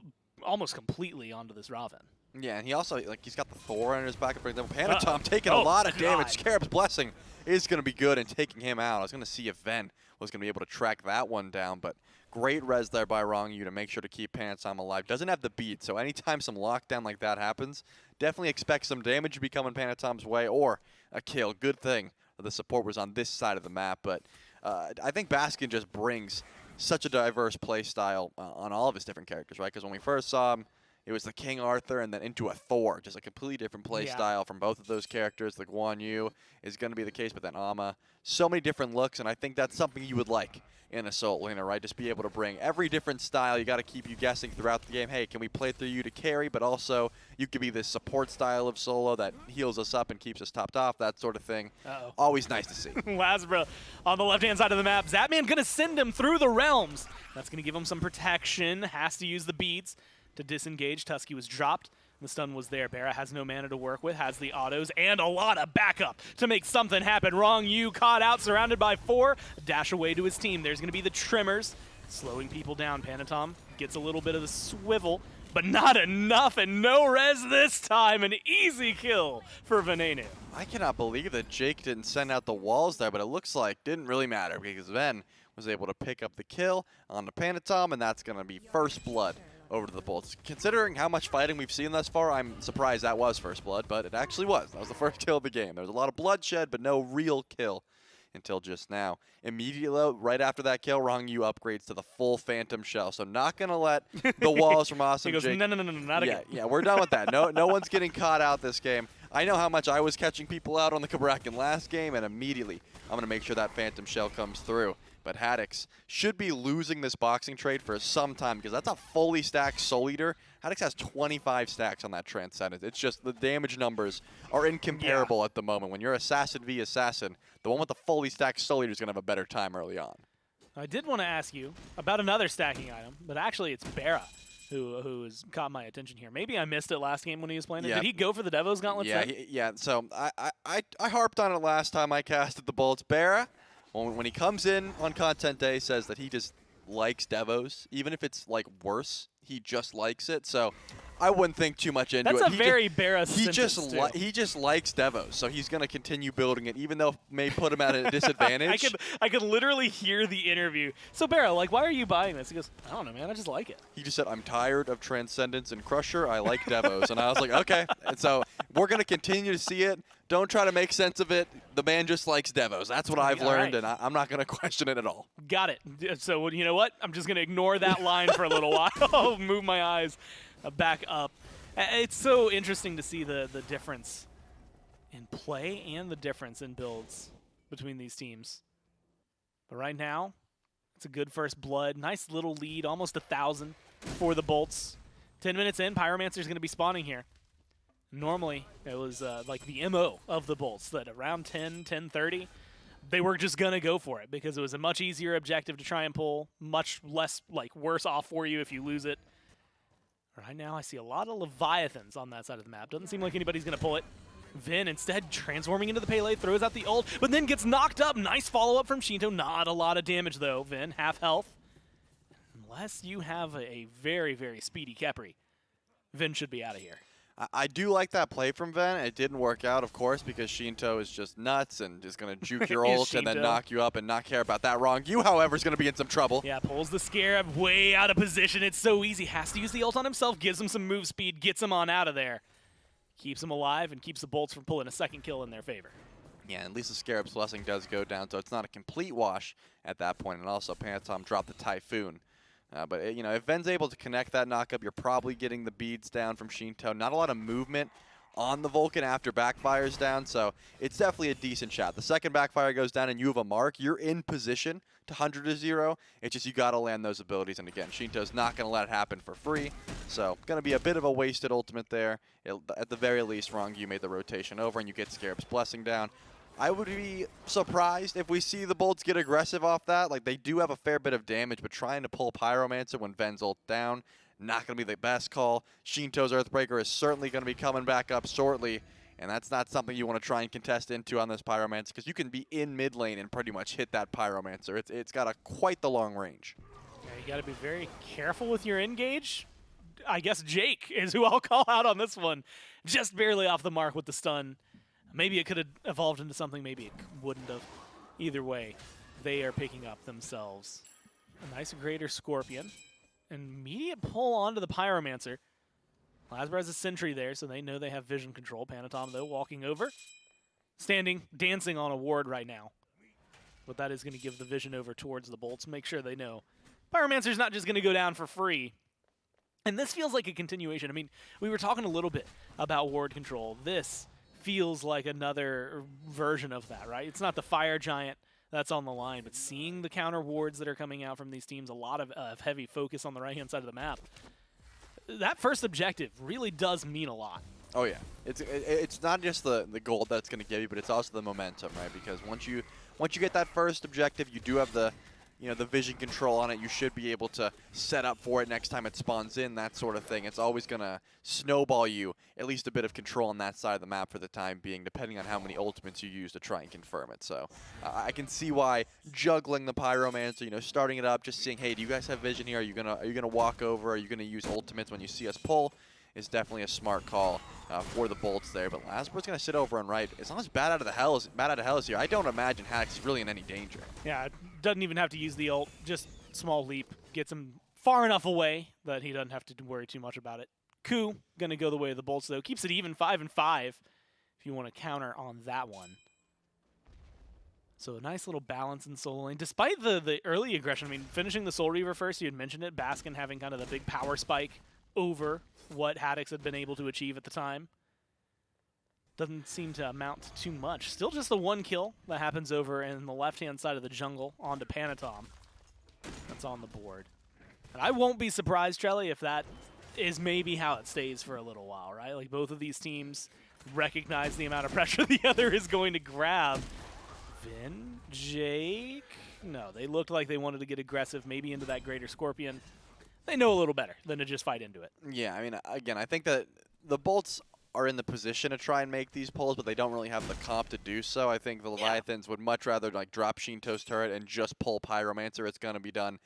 B: almost completely onto this Raven.
G: Yeah, and he also, like, he's got the Thor on his back. For example, Panatom taking a lot of damage. Scarab's Blessing is going to be good in taking him out. I was going to see if Ven was going to be able to track that one down, but great res there by Rongyu to make sure to keep Panatom alive. Doesn't have the beat, so anytime some lockdown like that happens, definitely expect some damage to be coming Panatom's way or a kill. Good thing the support was on this side of the map, but I think Baskin just brings such a diverse play style on all of his different characters, right? Because when we first saw him, it was the King Arthur and then into a Thor, just a completely different play style from both of those characters. The Guan Yu is going to be the case, but then Ama. So many different looks, and I think that's something you would like in Assault Laner, right? Just be able to bring every different style. You got to keep you guessing throughout the game. Hey, can we play through you to carry? But also, you could be this support style of solo that heals us up and keeps us topped off, that sort of thing. Always nice to see.
B: Lasbra on the left-hand side of the map. Zapman going to send him through the realms. That's going to give him some protection. Has to use the beads to disengage. Tusky was dropped. The stun was there. Barra has no mana to work with, has the autos, and a lot of backup to make something happen. Wrong you caught out, surrounded by 4. Dash away to his team. There's going to be the Trimmers, slowing people down. Panatom gets a little bit of the swivel, but not enough, and no res this time. An easy kill for Venenu.
G: I cannot believe that Jake didn't send out the walls there, but it looks like didn't really matter because Ven was able to pick up the kill on the Panatom, and that's going to be first blood over to the Bolts. Considering how much fighting we've seen thus far, I'm surprised that was first blood, but it actually was. That was the first kill of the game. There was a lot of bloodshed, but no real kill until just now. Immediately, right after that kill, Rongyu upgrades to the full Phantom Shell. So not going to let the walls from Awesome
B: He goes,
G: Jake.
B: no, not again.
G: Yeah, we're done with that. No one's getting caught out this game. I know how much I was catching people out on the Kabrakan last game, and immediately I'm going to make sure that Phantom Shell comes through. But Haddix should be losing this boxing trade for some time because that's a fully stacked Soul Eater. Haddix has 25 stacks on that Transcendence. It's just the damage numbers are incomparable at the moment. When you're Assassin v Assassin, the one with the fully stacked Soul Eater is going to have a better time early on.
B: I did want to ask you about another stacking item, but actually it's Barra who has caught my attention here. Maybe I missed it last game when he was playing it. Did he go for the Devos Gauntlet set?
G: So I harped on it last time I casted the Bolts. Barra, when he comes in on content day, says that he just likes Devos. Even if it's like worse, he just likes it. So I wouldn't think too much into it.
B: That's a very Barra
G: he just likes Devos, so he's going to continue building it, even though it may put him at a disadvantage.
B: I could literally hear the interview. So Barra, like, why are you buying this? He goes, I don't know, man. I just like it.
G: He just said, I'm tired of Transcendence and Crusher. I like Devos. And I was like, okay. And so we're going to continue to see it. Don't try to make sense of it. The man just likes Devos. That's what I've learned, and I'm not going to question it at all.
B: Got it. So you know what? I'm just going to ignore that line for a little while. I'll move my eyes back up. It's so interesting to see the difference in play and the difference in builds between these teams. But right now, it's a good first blood. Nice little lead, almost 1,000 for the Bolts. 10 minutes in, Pyromancer's going to be spawning here. Normally, it was like the MO of the Bolts, that around 10:30, they were just going to go for it because it was a much easier objective to try and pull, much less, like, worse off for you if you lose it. Right now, I see a lot of Leviathans on that side of the map. Doesn't seem like anybody's going to pull it. Vin instead transforming into the Pele, throws out the ult, but then gets knocked up. Nice follow-up from Shinto. Not a lot of damage, though. Vin, half health. Unless you have a very, very speedy Khepri, Vin should be out of here.
G: I do like that play from Ven. It didn't work out, of course, because Shinto is just nuts and is going to juke your ult and then knock you up and not care about that. Wrong. You, however, is going to be in some trouble.
B: Yeah, pulls the Scarab way out of position. It's so easy. Has to use the ult on himself, gives him some move speed, gets him on out of there. Keeps him alive and keeps the Bolts from pulling a second kill in their favor.
G: Yeah, at least the Scarab's Blessing does go down, so it's not a complete wash at that point. And also, Panatom dropped the Typhoon. But if Ven's able to connect that knockup, you're probably getting the beads down from Shinto. Not a lot of movement on the Vulcan after backfire's down, so it's definitely a decent shot. The second backfire goes down and you have a mark. You're in position to 100-0. It's just you got to land those abilities. And again, Shinto's not going to let it happen for free, so going to be a bit of a wasted ultimate there. At the very least, Wrong, you made the rotation over and you get Scarab's Blessing down. I would be surprised if we see the Bolts get aggressive off that. Like, they do have a fair bit of damage, but trying to pull Pyromancer when Ven's ult down, not going to be the best call. Shinto's Earthbreaker is certainly going to be coming back up shortly, and that's not something you want to try and contest into on this Pyromancer, because you can be in mid lane and pretty much hit that Pyromancer. It's got quite the long range.
B: Yeah, you got to be very careful with your engage. I guess Jake is who I'll call out on this one. Just barely off the mark with the stun. Maybe it could have evolved into something, maybe it wouldn't have. Either way, they are picking up themselves a nice Greater Scorpion. Immediate pull onto the Pyromancer. Lasbra has a sentry there, so they know they have vision control. Panatom, though, walking over. Standing, dancing on a ward right now. But that is going to give the vision over towards the Bolts. Make sure they know Pyromancer's not just going to go down for free. And this feels like a continuation. I mean, we were talking a little bit about ward control. This feels like another version of that, right? It's not the fire giant that's on the line, but seeing the counter wards that are coming out from these teams, a lot of heavy focus on the right-hand side of the map. That first objective really does mean a lot.
G: Oh yeah, it's not just the gold that's going to give you, but it's also the momentum, right? Because once you get that first objective, you do have the the vision control on it. You should be able to set up for it next time it spawns in, that sort of thing. It's always going to snowball you at least a bit of control on that side of the map for the time being, depending on how many ultimates you use to try and confirm it. So I can see why juggling the Pyromancer, starting it up, just seeing, hey, do you guys have vision here? Are you gonna walk over? Are you gonna use ultimates when you see us pull? Is definitely a smart call for the bolts there. But Lasber's going to sit over on right. As long as bad out of hell is here, I don't imagine Hax is really in any danger.
B: Yeah, doesn't even have to use the ult. Just small leap. Gets him far enough away that he doesn't have to worry too much about it. Ku going to go the way of the bolts, though. Keeps it even 5-5 if you want to counter on that one. So a nice little balance in solo lane. Despite the early aggression, I mean, finishing the Soul Reaver first, you had mentioned it. Baskin having kind of the big power spike over what Haddix had been able to achieve at the time. Doesn't seem to amount to too much. Still just the one kill that happens over in the left-hand side of the jungle onto Panatom. That's on the board. And I won't be surprised, Trelly, if that is maybe how it stays for a little while, right? Like, both of these teams recognize the amount of pressure the other is going to grab. Vin, Jake, no, they looked like they wanted to get aggressive, maybe into that Greater Scorpion. They know a little better than to just fight into it.
G: Yeah, I mean, again, I think that the bolts are in the position to try and make these pulls, but they don't really have the comp to do so. I think the Leviathans would much rather drop Shinto's turret and just pull Pyromancer. It's going to be done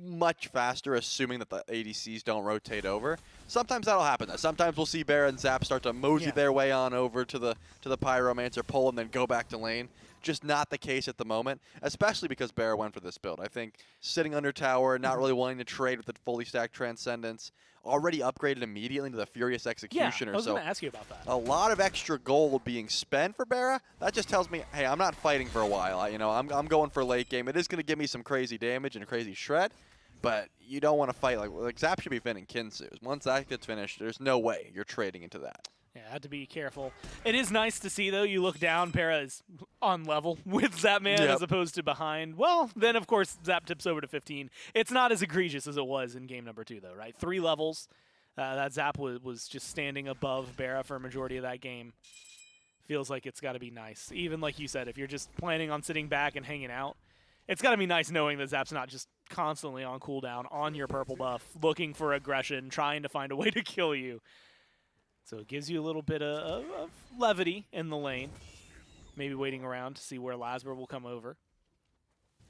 G: much faster, assuming that the ADCs don't rotate over. Sometimes that'll happen, though. Sometimes we'll see Baron and Zap start to mosey their way on over to the Pyromancer, pull, and then go back to lane. Just not the case at the moment, especially because Bear went for this build. I think sitting under tower, not really wanting to trade with the fully stacked Transcendence, already upgraded immediately to the Furious Executioner.
B: Yeah, I was going to ask you about that.
G: A lot of extra gold being spent for Barra. That just tells me, hey, I'm not fighting for a while. I'm going for late game. It is going to give me some crazy damage and a crazy shred, but you don't want to fight like Zap should be finning Kinsu's. Once that gets finished, there's no way you're trading into that.
B: Yeah, had to be careful. It is nice to see, though. You look down, Para is on level with Zapman as opposed to behind. Well, then, of course, Zap tips over to 15. It's not as egregious as it was in game number 2, though, right? 3 levels. That Zap was just standing above Bara for a majority of that game. Feels like it's got to be nice. Even like you said, if you're just planning on sitting back and hanging out, it's got to be nice knowing that Zap's not just constantly on cooldown, on your purple buff, looking for aggression, trying to find a way to kill you. So it gives you a little bit of levity in the lane. Maybe waiting around to see where Lasber will come over.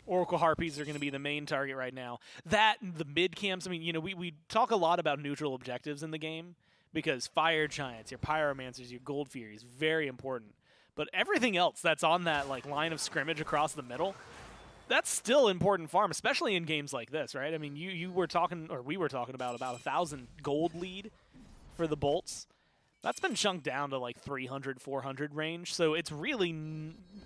B: Oracle Harpies are going to be the main target right now. That, the mid camps, I mean, we talk a lot about neutral objectives in the game because Fire Giants, your Pyromancers, your Gold Furies, very important. But everything else that's on that line of scrimmage across the middle, that's still important farm, especially in games like this, right? I mean, we were talking about 1,000 gold lead for the bolts. That's been chunked down to 300, 400 range, so it's really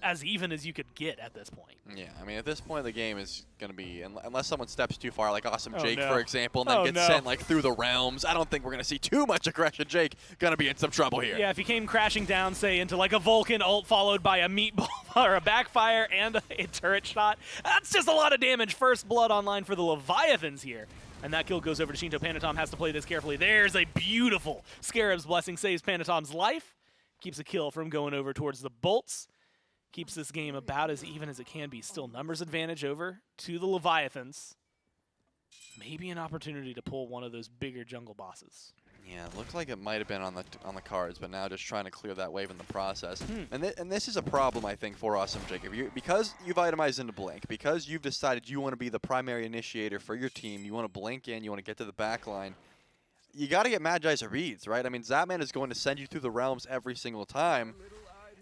B: as even as you could get at this point.
G: Yeah, I mean, at this point, the game is going to be, unless someone steps too far, like Awesome Jake, for example, and then gets sent through the realms, I don't think we're going to see too much aggression. Jake going to be in some trouble here.
B: Yeah, if he came crashing down, say, into a Vulcan ult followed by a meatball or a backfire and a turret shot, that's just a lot of damage. First blood online for the Leviathans here. And that kill goes over to Shinto. Panatom has to play this carefully. There's a beautiful Scarab's Blessing. Saves Panatom's life. Keeps a kill from going over towards the bolts. Keeps this game about as even as it can be. Still numbers advantage over to the Leviathans. Maybe an opportunity to pull one of those bigger jungle bosses.
G: Yeah, it looked like it might have been on the cards, but now just trying to clear that wave in the process. And this is a problem, I think, for Awesome Jake. Because you've itemized into Blink, because you've decided you want to be the primary initiator for your team, you want to blink in, you want to get to the back line, you got to get Magi's reads, right? I mean, Zapman is going to send you through the realms every single time,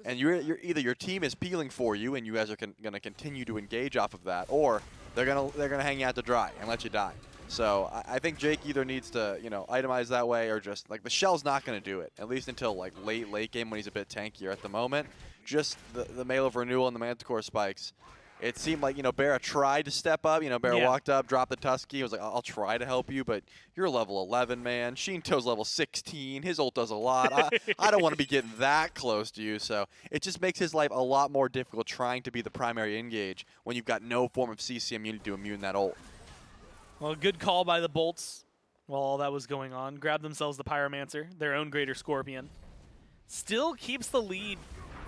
G: and you're either your team is peeling for you, and you guys are going to continue to engage off of that, or they're gonna hang you out to dry and let you die. So I think Jake either needs to, itemize that way or just, the Shell's not going to do it, at least until, late game when he's a bit tankier. At the moment, just the Mail of Renewal and the Manticore spikes, It seemed like, Barra tried to step up. Barra
B: Yeah.
G: walked up, dropped the Tusky. He was like, I'll try to help you, but you're level 11, man. Shinto's level 16. His ult does a lot. I don't want to be getting that close to you. So it just makes his life a lot more difficult trying to be the primary engage when you've got no form of CC immunity to immune that ult.
B: Well, good call by the Bolts while all that was going on. Grabbed themselves the Pyromancer, their own Greater Scorpion. Still keeps the lead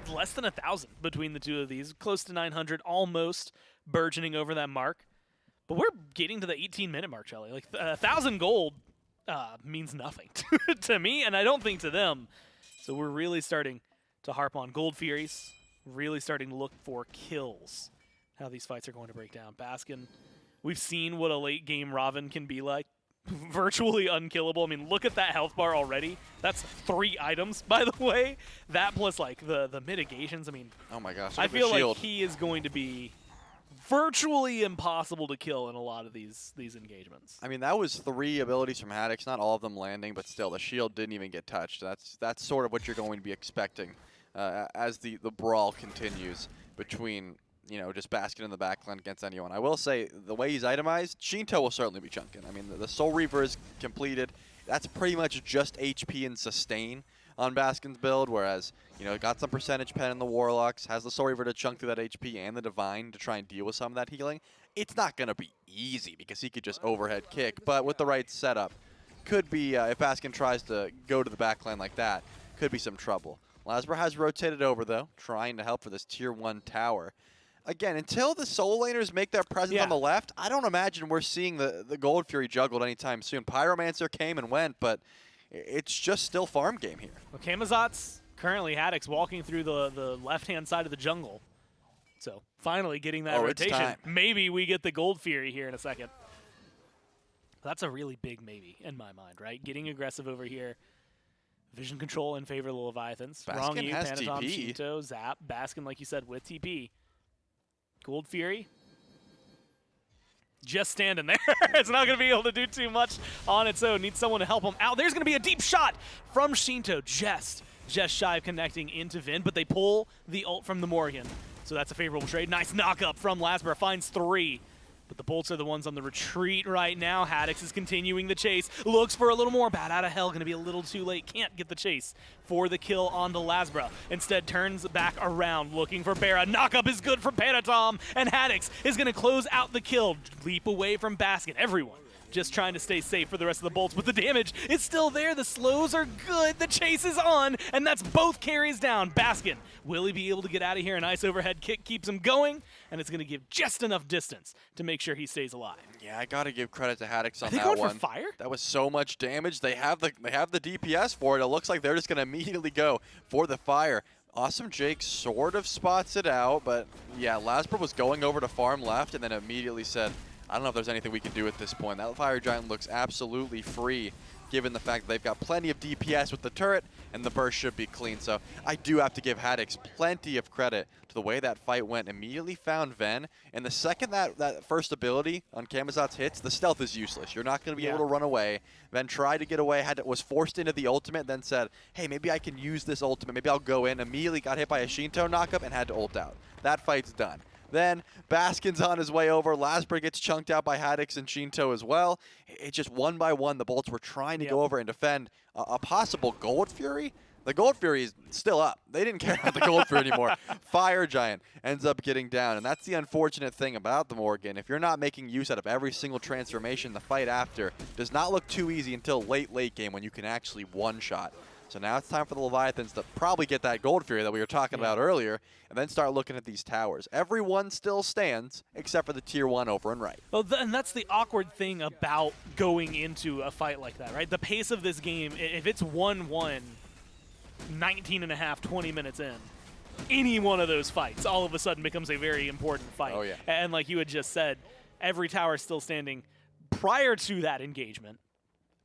B: less than 1,000 between the two of these. Close to 900, almost burgeoning over that mark. But we're getting to the 18-minute mark, Shelly. Like, 1,000 gold means nothing to me, and I don't think to them. So we're really starting to harp on Gold Furies, really starting to look for kills, how these fights are going to break down. Baskin, we've seen what a late-game Raven can be like. Virtually unkillable. I mean, look at that health bar already. That's 3 items, by the way. That plus, like, the mitigations. I mean,
G: Oh my gosh.
B: I
G: look at the
B: feel like
G: shield.
B: he is going to be virtually impossible to kill in a lot of these engagements.
G: I mean, that was 3 abilities from Haddix, not all of them landing, but still, the shield didn't even get touched. That's sort of what you're going to be expecting as the brawl continues between, just Baskin in the backline against anyone. I will say, the way he's itemized, Shinto will certainly be chunking. I mean, the Soul Reaver is completed. That's pretty much just HP and sustain on Baskin's build, whereas, got some percentage pen in the Warlocks, has the Soul Reaver to chunk through that HP and the Divine to try and deal with some of that healing. It's not going to be easy because he could just overhead kick, but with the right setup, could be, if Baskin tries to go to the backline like that, could be some trouble. Lasbra has rotated over, though, trying to help for this Tier 1 tower. Again, until the Soul Laners make their presence on the left, I don't imagine we're seeing the Gold Fury juggled anytime soon. Pyromancer came and went, but it's just still farm game here.
B: Well, Kamazot's currently Haddix walking through the left-hand side of the jungle. So finally getting that
G: Oh, it's
B: rotation.
G: time.
B: Maybe we get the Gold Fury here in a second. That's a really big maybe in my mind, right? Getting aggressive over here. Vision control in favor of the Leviathans.
G: Baskin
B: Wrong you,
G: has
B: Panatom,
G: TP.
B: Shinto, Zap, Baskin, like you said, with TP. Gold Fury. Just standing there. It's not going to be able to do too much on its own. Needs someone to help him out. There's going to be a deep shot from Shinto. Just shy of connecting into Vin, but they pull the ult from the Morgan. So that's a favorable trade. Nice knock-up from Lasbra. Finds 3. But the Bolts are the ones on the retreat right now. Haddix is continuing the chase. Looks for a little more. Bat out of hell. Going to be a little too late. Can't get the chase for the kill onto Lasbra. Instead turns back around looking for Barra. Knock-up is good for Panatom. And Haddix is going to close out the kill. Leap away from Baskin. Everyone just trying to stay safe for the rest of the Bolts. But the damage is still there. The slows are good. The chase is on. And that's both carries down. Baskin, will he be able to get out of here? A nice overhead kick keeps him going. And it's going to give just enough distance to make sure he stays alive.
G: Yeah, I got to give credit to Haddix on
B: Are they
G: that
B: going
G: one.
B: for fire?
G: That was so much damage. They have the DPS for it. It looks like they're just going to immediately go for the fire. Awesome Jake sort of spots it out, but yeah, Lasbra was going over to farm left and then immediately said, I don't know if there's anything we can do at this point. That Fire Giant looks absolutely free, given the fact that they've got plenty of DPS with the turret, and the burst should be clean. So I do have to give Haddix plenty of credit to the way that fight went. Immediately found Ven, and the second that first ability on Kamazot's hits, the stealth is useless. You're not going to be able to run away. Ven tried to get away, was forced into the ultimate, then said, hey, maybe I can use this ultimate. Maybe I'll go in. Immediately got hit by a Shinto knockup and had to ult out. That fight's done. Then Baskin's on his way over. Lasbra gets chunked out by Haddix and Shinto as well. It's just one by one. The Bolts were trying to go over and defend a possible Gold Fury. The Gold Fury is still up. They didn't care about the Gold Fury anymore. Fire Giant ends up getting down, and that's the unfortunate thing about the Morgan. If you're not making use out of every single transformation, the fight after does not look too easy until late game when you can actually one-shot. So now it's time for the Leviathans to probably get that Gold Fury that we were talking about earlier, and then start looking at these towers. Everyone still stands, except for the Tier 1 over and right.
B: Well, and that's the awkward thing about going into a fight like that, right? The pace of this game, if it's 1-1, 19 and a half, 20 minutes in, any one of those fights all of a sudden becomes a very important fight.
G: Oh, yeah.
B: And like you had just said, every tower is still standing prior to that engagement.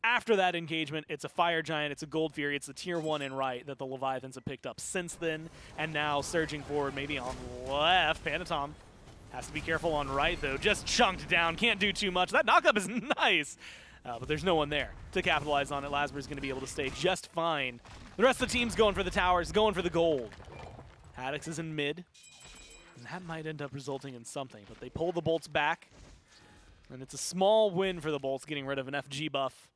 B: After that engagement, it's a Fire Giant, it's a Gold Fury, it's the Tier 1 and right that the Leviathans have picked up since then, and now surging forward maybe on left. Panatom has to be careful on right, though. Just chunked down, can't do too much. That knockup is nice, but there's no one there to capitalize on it. Lasbra's going to be able to stay just fine. The rest of the team's going for the towers, going for the gold. Haddix is in mid. That might end up resulting in something, but they pull the bolts back. And it's a small win for the bolts, getting rid of an FG buff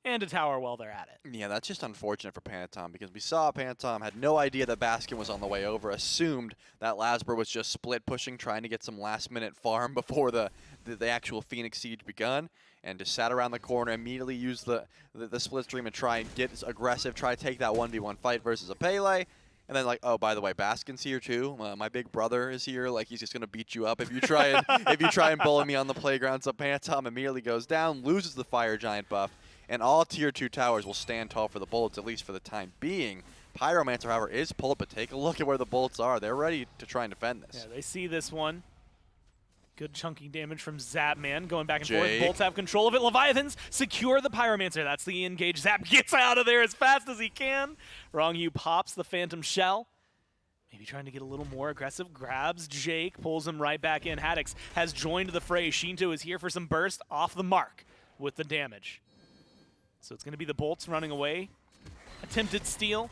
B: and a tower while they're at it.
G: Yeah, that's just unfortunate for Panatom because we saw Panatom had no idea that Baskin was on the way over, assumed that Lasber was just split pushing, trying to get some last-minute farm before the actual Phoenix Siege begun, and just sat around the corner, immediately used the split stream and try and get aggressive, try to take that 1v1 fight versus a Pele. And then, like, oh, by the way, Baskin's here too. My big brother is here. Like, he's just gonna beat you up if you try and bully me on the playground. So Panatom immediately goes down, loses the Fire Giant buff, and all tier 2 towers will stand tall for the Bullets, at least for the time being. Pyromancer, however, is pulled, but take a look at where the Bullets are. They're ready to try and defend this.
B: Yeah, they see this one. Good chunky damage from Zapman going back and
G: Jake.
B: forth. Bolts have control of it. Leviathans secure the Pyromancer. That's the engage. Zap gets out of there as fast as he can. Wrong Yu pops the Phantom Shell. Maybe trying to get a little more aggressive. Grabs Jake, pulls him right back in. Haddix has joined the fray. Shinto is here for some burst off the mark with the damage. So it's going to be the Bolts running away. Attempted steal.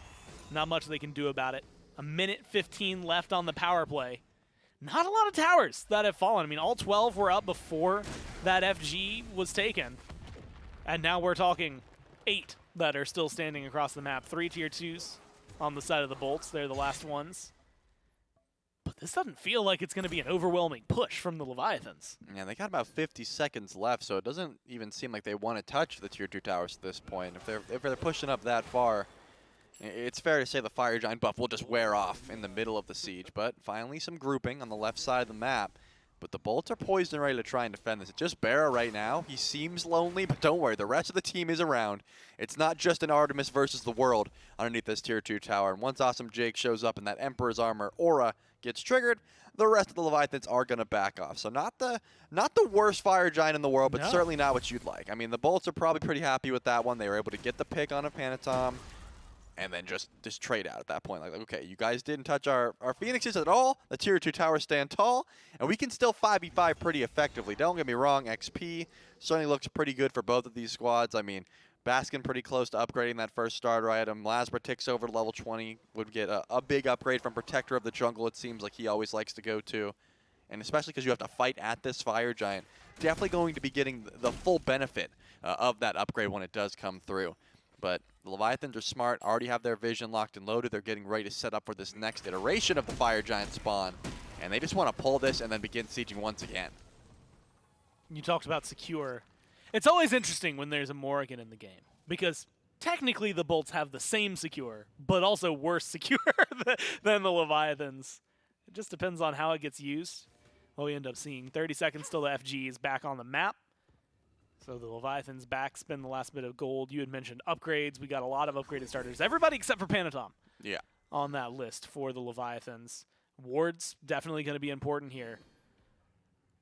B: Not much they can do about it. 1:15 left on the power play. Not a lot of towers that have fallen. I mean, all 12 were up before that FG was taken. And now we're talking 8 that are still standing across the map. 3 tier 2s on the side of the Bolts. They're the last ones. But this doesn't feel like it's going to be an overwhelming push from the Leviathans.
G: Yeah, they got about 50 seconds left, so it doesn't even seem like they want to touch the tier 2 towers at this point. If they're pushing up that far, it's fair to say the Fire Giant buff will just wear off in the middle of the siege. But finally some grouping on the left side of the map. But the Bolts are poised and ready to try and defend this. It's just Barra right now. He seems lonely, but don't worry, the rest of the team is around. It's not just an Artemis versus the world underneath this tier 2 tower. And once Awesome Jake shows up and that Emperor's Armor aura gets triggered, the rest of the Leviathans are going to back off. So not the worst Fire Giant in the world, but
B: No.
G: certainly not what you'd like. I mean, the Bolts are probably pretty happy with that one. They were able to get the pick on a Panatom and then just trade out at that point. Like, okay, you guys didn't touch our Phoenixes at all. The tier 2 towers stand tall, and we can still 5v5 pretty effectively. Don't get me wrong, XP certainly looks pretty good for both of these squads. I mean, Baskin pretty close to upgrading that first starter item. Lasber ticks over to level 20, would get a big upgrade from Protector of the Jungle, it seems like he always likes to go to. And especially because you have to fight at this Fire Giant, definitely going to be getting the full benefit of that upgrade when it does come through. But the Leviathans are smart, already have their vision locked and loaded. They're getting ready to set up for this next iteration of the Fire Giant spawn. And they just want to pull this and then begin sieging once again.
B: You talked about secure. It's always interesting when there's a Morrigan in the game, because technically the Bolts have the same secure, but also worse secure than the Leviathans. It just depends on how it gets used. Well, we end up seeing 30 seconds till the FG is back on the map. So the Leviathans back, spend the last bit of gold. You had mentioned upgrades. We got a lot of upgraded starters. Everybody except for Panatom on that list for the Leviathans. Wards definitely going to be important here.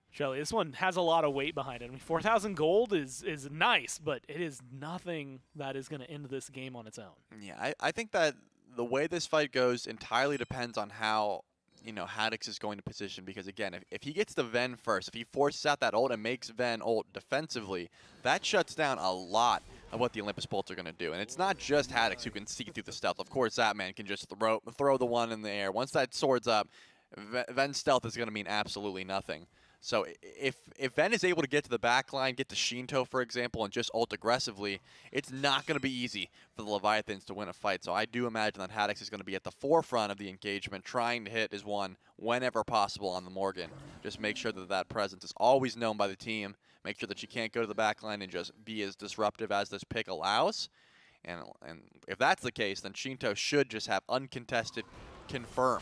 B: Shelly, this one has a lot of weight behind it. I mean, 4,000 gold is nice, but it is nothing that is going to end this game on its own.
G: Yeah, I think that the way this fight goes entirely depends on how, Haddix is going to position, because again, if he gets the Ven first, if he forces out that ult and makes Ven ult defensively, that shuts down a lot of what the Olympus Bolts are going to do. And it's not just Haddix who can see through the stealth. Of course, that man can just throw the one in the air. Once that sword's up, Ven's stealth is going to mean absolutely nothing. So if Ven is able to get to the back line, get to Shinto, for example, and just ult aggressively, it's not going to be easy for the Leviathans to win a fight. So I do imagine that Haddix is going to be at the forefront of the engagement, trying to hit his one whenever possible on the Morgan. Just make sure that that presence is always known by the team. Make sure that you can't go to the back line and just be as disruptive as this pick allows. And if that's the case, then Shinto should just have uncontested confirm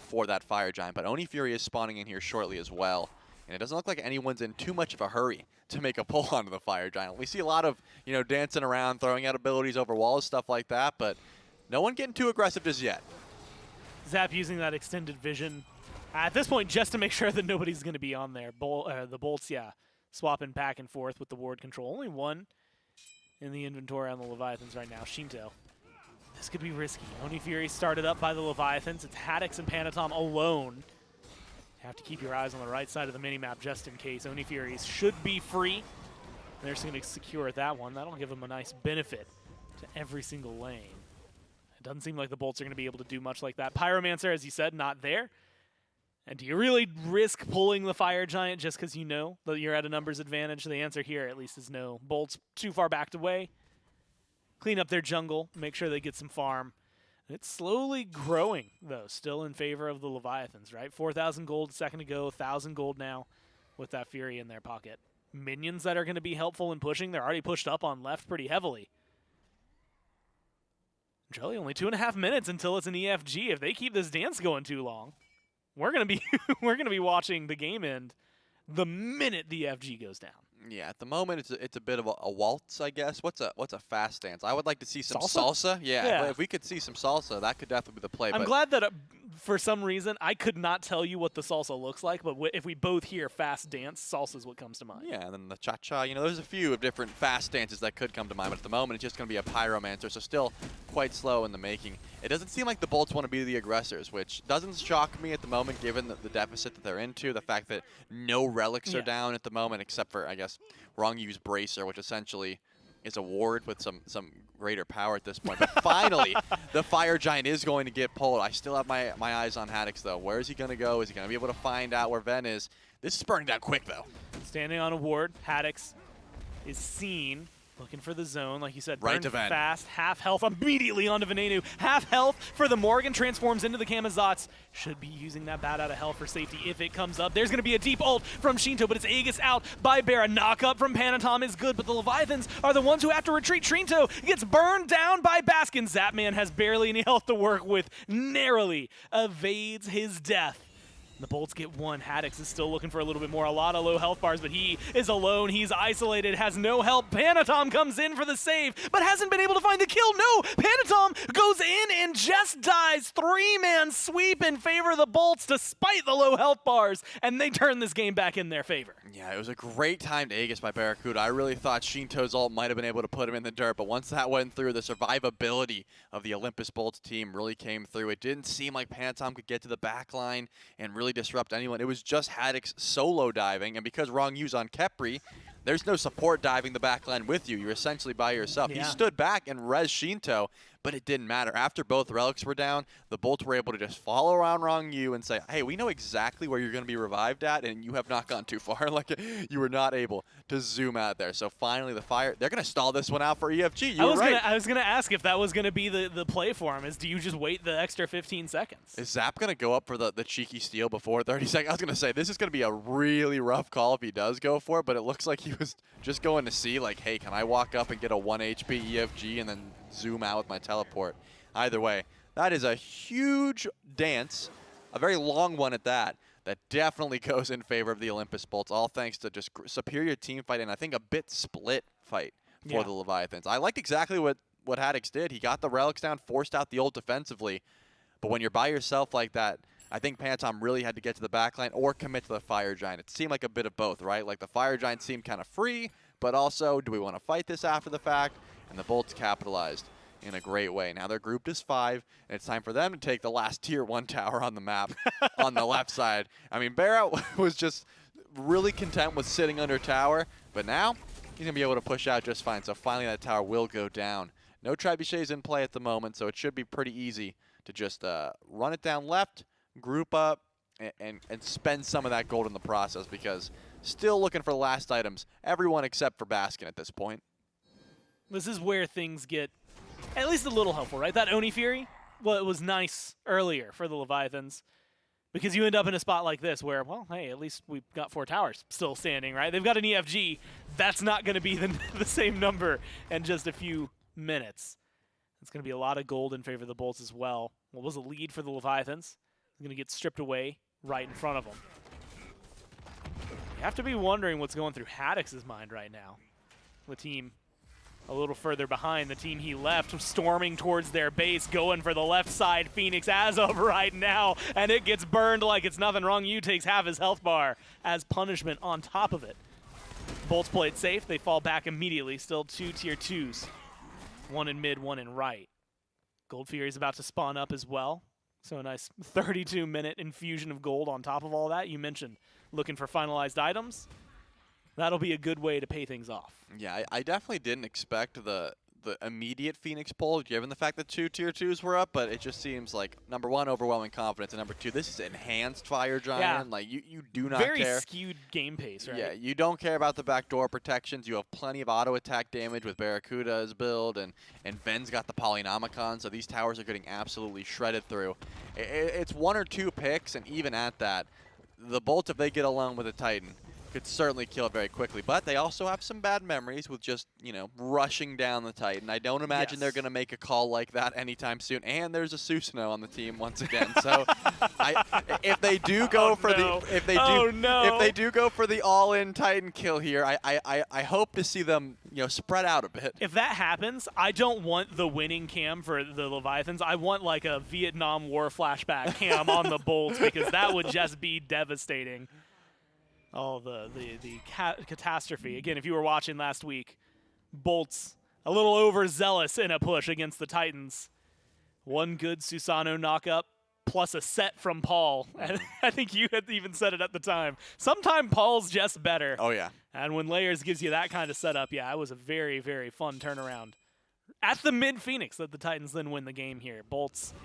G: for that Fire Giant. But Oni Fury is spawning in here shortly as well. And it doesn't look like anyone's in too much of a hurry to make a pull onto the Fire Giant. We see a lot of, dancing around, throwing out abilities over walls, stuff like that, but no one getting too aggressive just yet.
B: Zap using that extended vision at this point just to make sure that nobody's going to be on there. The Bolts, swapping back and forth with the ward control. Only one in the inventory on the Leviathans right now, Shinto. This could be risky. Oni Fury started up by the Leviathans. It's Haddix and Panatom alone. You have to keep your eyes on the right side of the minimap just in case. Oni Furies should be free. They're just going to secure that one. That'll give them a nice benefit to every single lane. It doesn't seem like the Bolts are going to be able to do much like that. Pyromancer, as you said, not there. And do you really risk pulling the Fire Giant just because you know that you're at a numbers advantage? The answer here, at least, is no. Bolt's too far backed away. Clean up their jungle, make sure they get some farm. It's slowly growing, though, still in favor of the Leviathans, right? 4,000 gold a second ago, 1,000 gold now with that Fury in their pocket. Minions that are going to be helpful in pushing. They're already pushed up on left pretty heavily. Jelly, only 2.5 minutes until it's an EFG. If they keep this dance going too long, we're gonna be watching the game end the minute the FG goes down.
G: Yeah, at the moment it's a bit of a waltz, I guess. What's a fast dance? I would like to see some
B: Salsa?
G: salsa. Yeah, if we could see some salsa, that could definitely be the play.
B: I'm glad that for some reason I could not tell you what the salsa looks like, but if we both hear fast dance, salsa is what comes to mind.
G: Yeah, and then the cha-cha. You know, there's a few of different fast dances that could come to mind, but at the moment it's just going to be a pyromancer, so still quite slow in the making. It doesn't seem like the Bolts want to be the aggressors, which doesn't shock me at the moment given the deficit that they're into, the fact that no relics are down at the moment except for, I guess, wrong use Bracer, which essentially is a ward with some greater power at this point. But finally, the Fire Giant is going to get pulled. I still have my eyes on Haddix, though. Where is he going to go? Is he going to be able to find out where Ven is? This is burning down quick, though.
B: Standing on a ward, Haddix is seen. Looking for the zone, like you said,
G: Right
B: burn
G: to Ven.
B: fast, half health immediately onto Venenu. Half health for the Morgan, transforms into the Kamazats. Should be using that bat out of hell for safety if it comes up. There's going to be a deep ult from Shinto, but it's Aegis out by Bear. A knock-up from Panatom is good, but the Leviathans are the ones who have to retreat. Shinto gets burned down by Baskin. Zapman has barely any health to work with, narrowly evades his death. The Bolts get one. Haddix is still looking for a little bit more. A lot of low health bars, but he is alone. He's isolated, has no help. Panatom comes in for the save, but hasn't been able to find the kill. No! Panatom goes in and just dies. Three-man sweep in favor of the Bolts despite the low health bars, and they turn this game back in their favor.
G: Yeah, it was a great timed Aegis by Barracuda. I really thought Shinto's ult might have been able to put him in the dirt, but once that went through, the survivability of the Olympus Bolts team really came through. It didn't seem like Panatom could get to the back line and really disrupt anyone. It was just Haddix solo diving, and because wrong use on Kepri, there's no support diving the back line with you. You're essentially by yourself.
B: Yeah.
G: He stood back and res Shinto, but it didn't matter. After both relics were down, the Bolts were able to just follow around wrong you and say, hey, we know exactly where you're going to be revived at, and you have not gone too far. Like, you were not able to zoom out there. So finally, the Fire, they're going to stall this one out for EFG. You were right.
B: I was gonna ask if that was gonna be the play for him. Is do you just wait the extra 15 seconds?
G: Is Zap going to go up for the cheeky steal before 30 seconds? I was going to say, this is going to be a really rough call if he does go for it, but it looks like he was just going to see, like, hey, can I walk up and get a 1 HP EFG and then zoom out with my teleport? Either way, that is a huge dance, a very long one at that definitely goes in favor of the Olympus Bolts, all thanks to just superior team fight and I think a bit split fight for the Leviathans. I liked exactly what Haddix did. He got the relics down, forced out the ult defensively, but when you're by yourself like that, I think Panatom really had to get to the backline or commit to the Fire Giant. It seemed like a bit of both, right? Like the Fire Giant seemed kind of free, but also, do we want to fight this after the fact? And the Bolts capitalized in a great way. Now they're grouped as 5, and it's time for them to take the last tier 1 tower on the map on the left side. I mean, Barrett was just really content with sitting under tower, but now he's going to be able to push out just fine. So finally that tower will go down. No trebuchets in play at the moment, so it should be pretty easy to just run it down left, group up, and spend some of that gold in the process, because still looking for the last items, everyone except for Baskin at this point.
B: This is where things get at least a little helpful, right? That Oni Fury, well, it was nice earlier for the Leviathans, because you end up in a spot like this where, well, hey, at least we've got 4 towers still standing, right? They've got an EFG. That's not going to be the same number in just a few minutes. It's going to be a lot of gold in favor of the Bolts as well. What was a lead for the Leviathans? It's going to get stripped away right in front of them. You have to be wondering what's going through Haddix's mind right now. The team a little further behind, the team he left, storming towards their base, going for the left side. Phoenix as of right now, and it gets burned like it's nothing wrong. You takes half his health bar as punishment on top of it. Bolts play it safe. They fall back immediately. Still 2 tier 2s. 1 in mid, 1 in right. Gold Fury is about to spawn up as well. So a nice 32-minute infusion of gold on top of all that. You mentioned looking for finalized items. That'll be a good way to pay things off.
G: Yeah, I definitely didn't expect the the immediate Phoenix pull, given the fact that 2 tier 2s were up, but it just seems like, number one, overwhelming confidence, and number two, this is enhanced Fire Giant.
B: Yeah.
G: Like, you do not
B: Very
G: care.
B: skewed game pace, right?
G: Yeah, you don't care about the backdoor protections. You have plenty of auto attack damage with Barracuda's build, and Ven's got the Polynomicon, so these towers are getting absolutely shredded through. It's 1 or 2 picks, and even at that, the Bolts, if they get along with the Titan, could certainly kill it very quickly. But they also have some bad memories with just, rushing down the Titan. I don't imagine they're going to make a call like that anytime soon. And there's a Susanoo on the team once again. So if they do go if they do go for the all-in Titan kill here, I hope to see them, spread out a bit.
B: If that happens, I don't want the winning cam for the Leviathans. I want like a Vietnam War flashback cam on the Bolts, because that would just be devastating. Oh, the catastrophe. Again, if you were watching last week, Bolts a little overzealous in a push against the Titans. One good Susanoo knockup plus a set from Paul. And I think you had even said it at the time. Sometime Paul's just better.
G: Oh, yeah.
B: And when Layers gives you that kind of setup, yeah, it was a very, very fun turnaround. At the mid-Phoenix that the Titans then win the game here. Bolts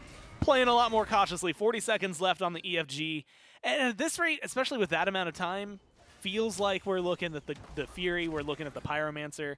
B: playing a lot more cautiously. 40 seconds left on the EFG. And at this rate, especially with that amount of time, feels like we're looking at the Fury, we're looking at the Pyromancer.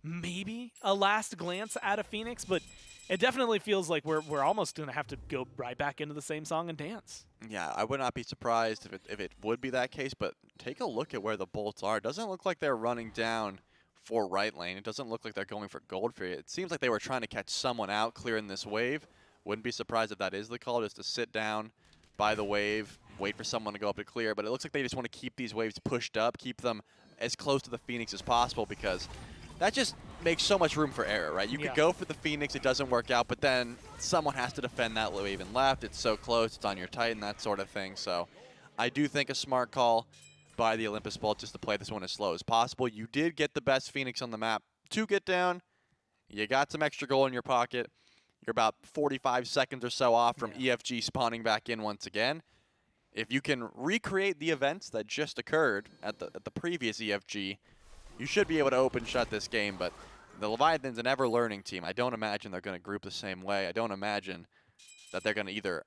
B: Maybe a last glance at a Phoenix, but it definitely feels like we're almost going to have to go right back into the same song and dance.
G: Yeah, I would not be surprised if it would be that case, but take a look at where the Bolts are. It doesn't look like they're running down for right lane. It doesn't look like they're going for Gold Fury. It seems like they were trying to catch someone out clearing this wave. Wouldn't be surprised if that is the call, just to sit down by the wave, wait for someone to go up to clear, but it looks like they just want to keep these waves pushed up, keep them as close to the Phoenix as possible, because that just makes so much room for error, right? You could go for the Phoenix, it doesn't work out, but then someone has to defend that wave and left. It's so close, it's on your Titan, that sort of thing. So I do think a smart call by the Olympus Bolt just to play this one as slow as possible. You did get the best Phoenix on the map to get down. You got some extra gold in your pocket. You're about 45 seconds or so off from EFG spawning back in once again. If you can recreate the events that just occurred at the previous EFG, you should be able to open shut this game. But the Leviathan's an ever-learning team. I don't imagine they're going to group the same way. I don't imagine that they're going to either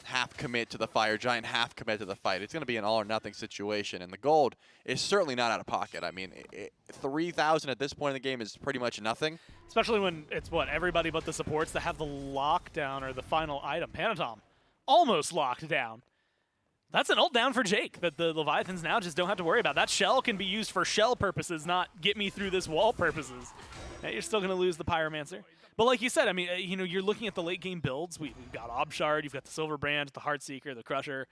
G: half commit to the Fire Giant, half commit to the fight. It's going to be an all-or-nothing situation, and the gold is certainly not out of pocket. I mean, 3,000 at this point in the game is pretty much nothing.
B: Especially when it's, everybody but the supports that have the lockdown or the final item. Panatom almost locked down. That's an ult down for Jake that the Leviathans now just don't have to worry about. That shell can be used for shell purposes, not get me through this wall purposes. You're still going to lose the Pyromancer. But like you said, I mean, you're looking at the late game builds. We've got Obshard, you've got the Silver Brand, the Heartseeker, the Crusher.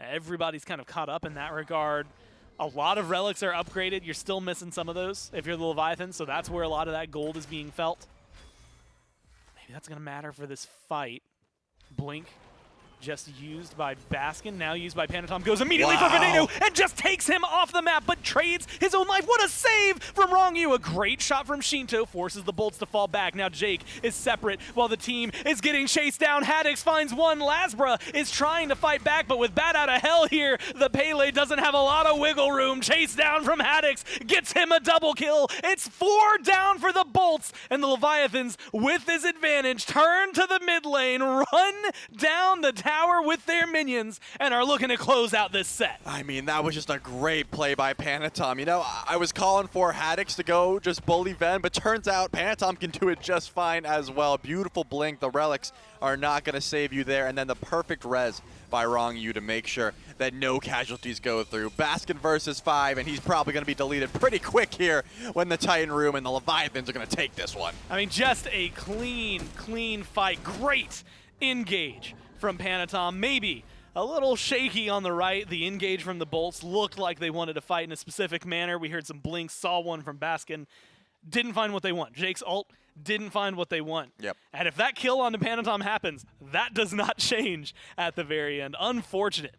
B: Everybody's kind of caught up in that regard. A lot of relics are upgraded. You're still missing some of those if you're the Leviathan, so that's where a lot of that gold is being felt. Maybe that's going to matter for this fight. Blink just used by Baskin, now used by Panatom, goes immediately for Veneno and just takes him off the map, but trades his own life. What a save from Rongyu. A great shot from Shinto forces the Bolts to fall back. Now Jake is separate while the team is getting chased down. Haddix finds one. Lasbra is trying to fight back, but with Bat out of hell here, the Pele doesn't have a lot of wiggle room. Chase down from Haddix gets him a double kill. It's 4 down for the Bolts, and the Leviathans, with this advantage, turn to the mid lane, run down the tower with their minions, and are looking to close out this set.
G: I mean, that was just a great play by Panatom. You know, I was calling for Haddix to go just bully Ven, but turns out Panatom can do it just fine as well. Beautiful blink. The relics are not going to save you there, and then the perfect res by Rongyu to make sure that no casualties go through. Baskin versus 5, and he's probably going to be deleted pretty quick here when the Titan Room and the Leviathans are going to take this one.
B: I mean, just a clean fight. Great engage from Panatom. Maybe a little shaky on the right. The engage from the Bolts looked like they wanted to fight in a specific manner. We heard some blinks, saw one from Baskin. Didn't find what they want. Jake's ult didn't find what they want.
G: Yep.
B: And if that kill onto Panatom happens, that does not change at the very end. Unfortunate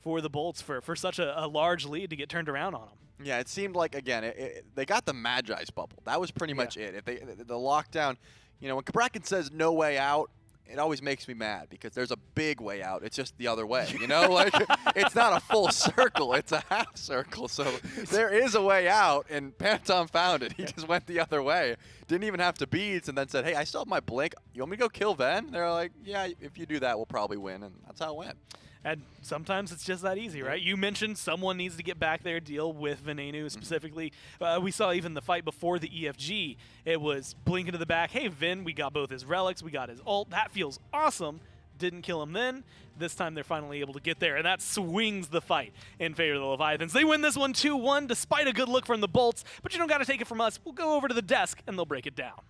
B: for the Bolts for such a large lead to get turned around on them.
G: Yeah, it seemed like, again, they got the Magi's bubble. That was pretty much it. If the lockdown, you know, when Kabrakan says no way out, it always makes me mad because there's a big way out. It's just the other way, you know? Like, it's not a full circle. It's a half circle. So there is a way out, and Phantom found it. He just went the other way. Didn't even have to beads, and then said, hey, I still have my blink. You want me to go kill Ven? They're like, yeah, if you do that, we'll probably win, and that's how it went.
B: And sometimes it's just that easy, right? You mentioned someone needs to get back there, deal with Venenu specifically. We saw even the fight before the EFG. It was blink into the back. Hey, Vin, we got both his relics. We got his ult. That feels awesome. Didn't kill him then. This time they're finally able to get there, and that swings the fight in favor of the Leviathans. They win this one 2-1 despite a good look from the Bolts, but you don't got to take it from us. We'll go over to the desk, and they'll break it down.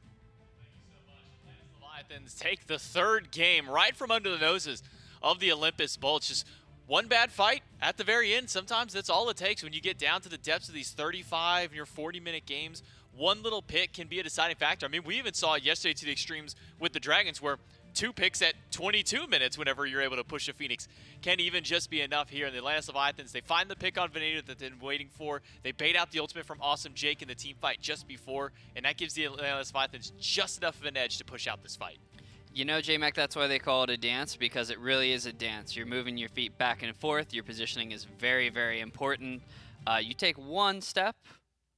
D: Leviathans take the third game right from under the noses of the Olympus Bolts. Just one bad fight at the very end. Sometimes that's all it takes when you get down to the depths of these 35 or 40-minute games. One little pick can be a deciding factor. I mean, we even saw it yesterday to the extremes with the Dragons where 2 picks at 22 minutes whenever you're able to push a Phoenix can even just be enough here. In the Atlantis Leviathans, they find the pick on Veneno that they've been waiting for. They bait out the ultimate from Awesome Jake in the team fight just before, and that gives the Atlantis Leviathans just enough of an edge to push out this fight.
E: You know, J-Mac, that's why they call it a dance, because it really is a dance. You're moving your feet back and forth. Your positioning is very, very important. You take one step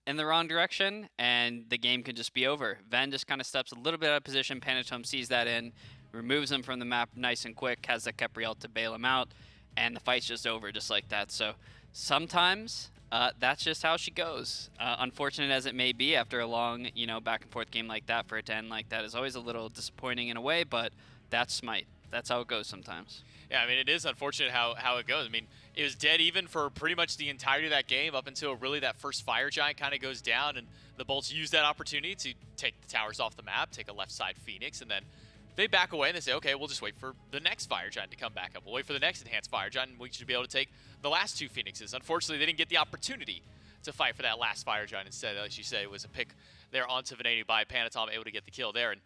E: in the wrong direction, and the game can just be over. Ven just kind of steps a little bit out of position. Panatome sees that in, removes him from the map nice and quick, has the Kepriel to bail him out, and the fight's just over just like that. So sometimes that's just how she goes. Unfortunate as it may be, after a long, back and forth game like that, for it to end like that is always a little disappointing in a way, but that's Smite. That's how it goes sometimes.
D: Yeah, I mean, it is unfortunate how it goes. I mean, it was dead even for pretty much the entirety of that game up until really that first Fire Giant kind of goes down, and the Bolts use that opportunity to take the towers off the map, take a left side Phoenix, and then they back away and they say, okay, we'll just wait for the next Fire Giant to come back up. We'll wait for the next enhanced Fire Giant, and we should be able to take the last 2 Phoenixes. Unfortunately, they didn't get the opportunity to fight for that last Fire Giant. Instead, as you say, it was a pick there onto Veneno by Panatome, able to get the kill there. And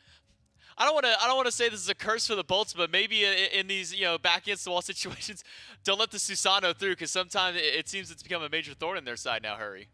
D: I don't want to say this is a curse for the Bolts, but maybe in these back against the wall situations, don't let the Susano through, because sometimes it seems it's become a major thorn in their side now. Hurry.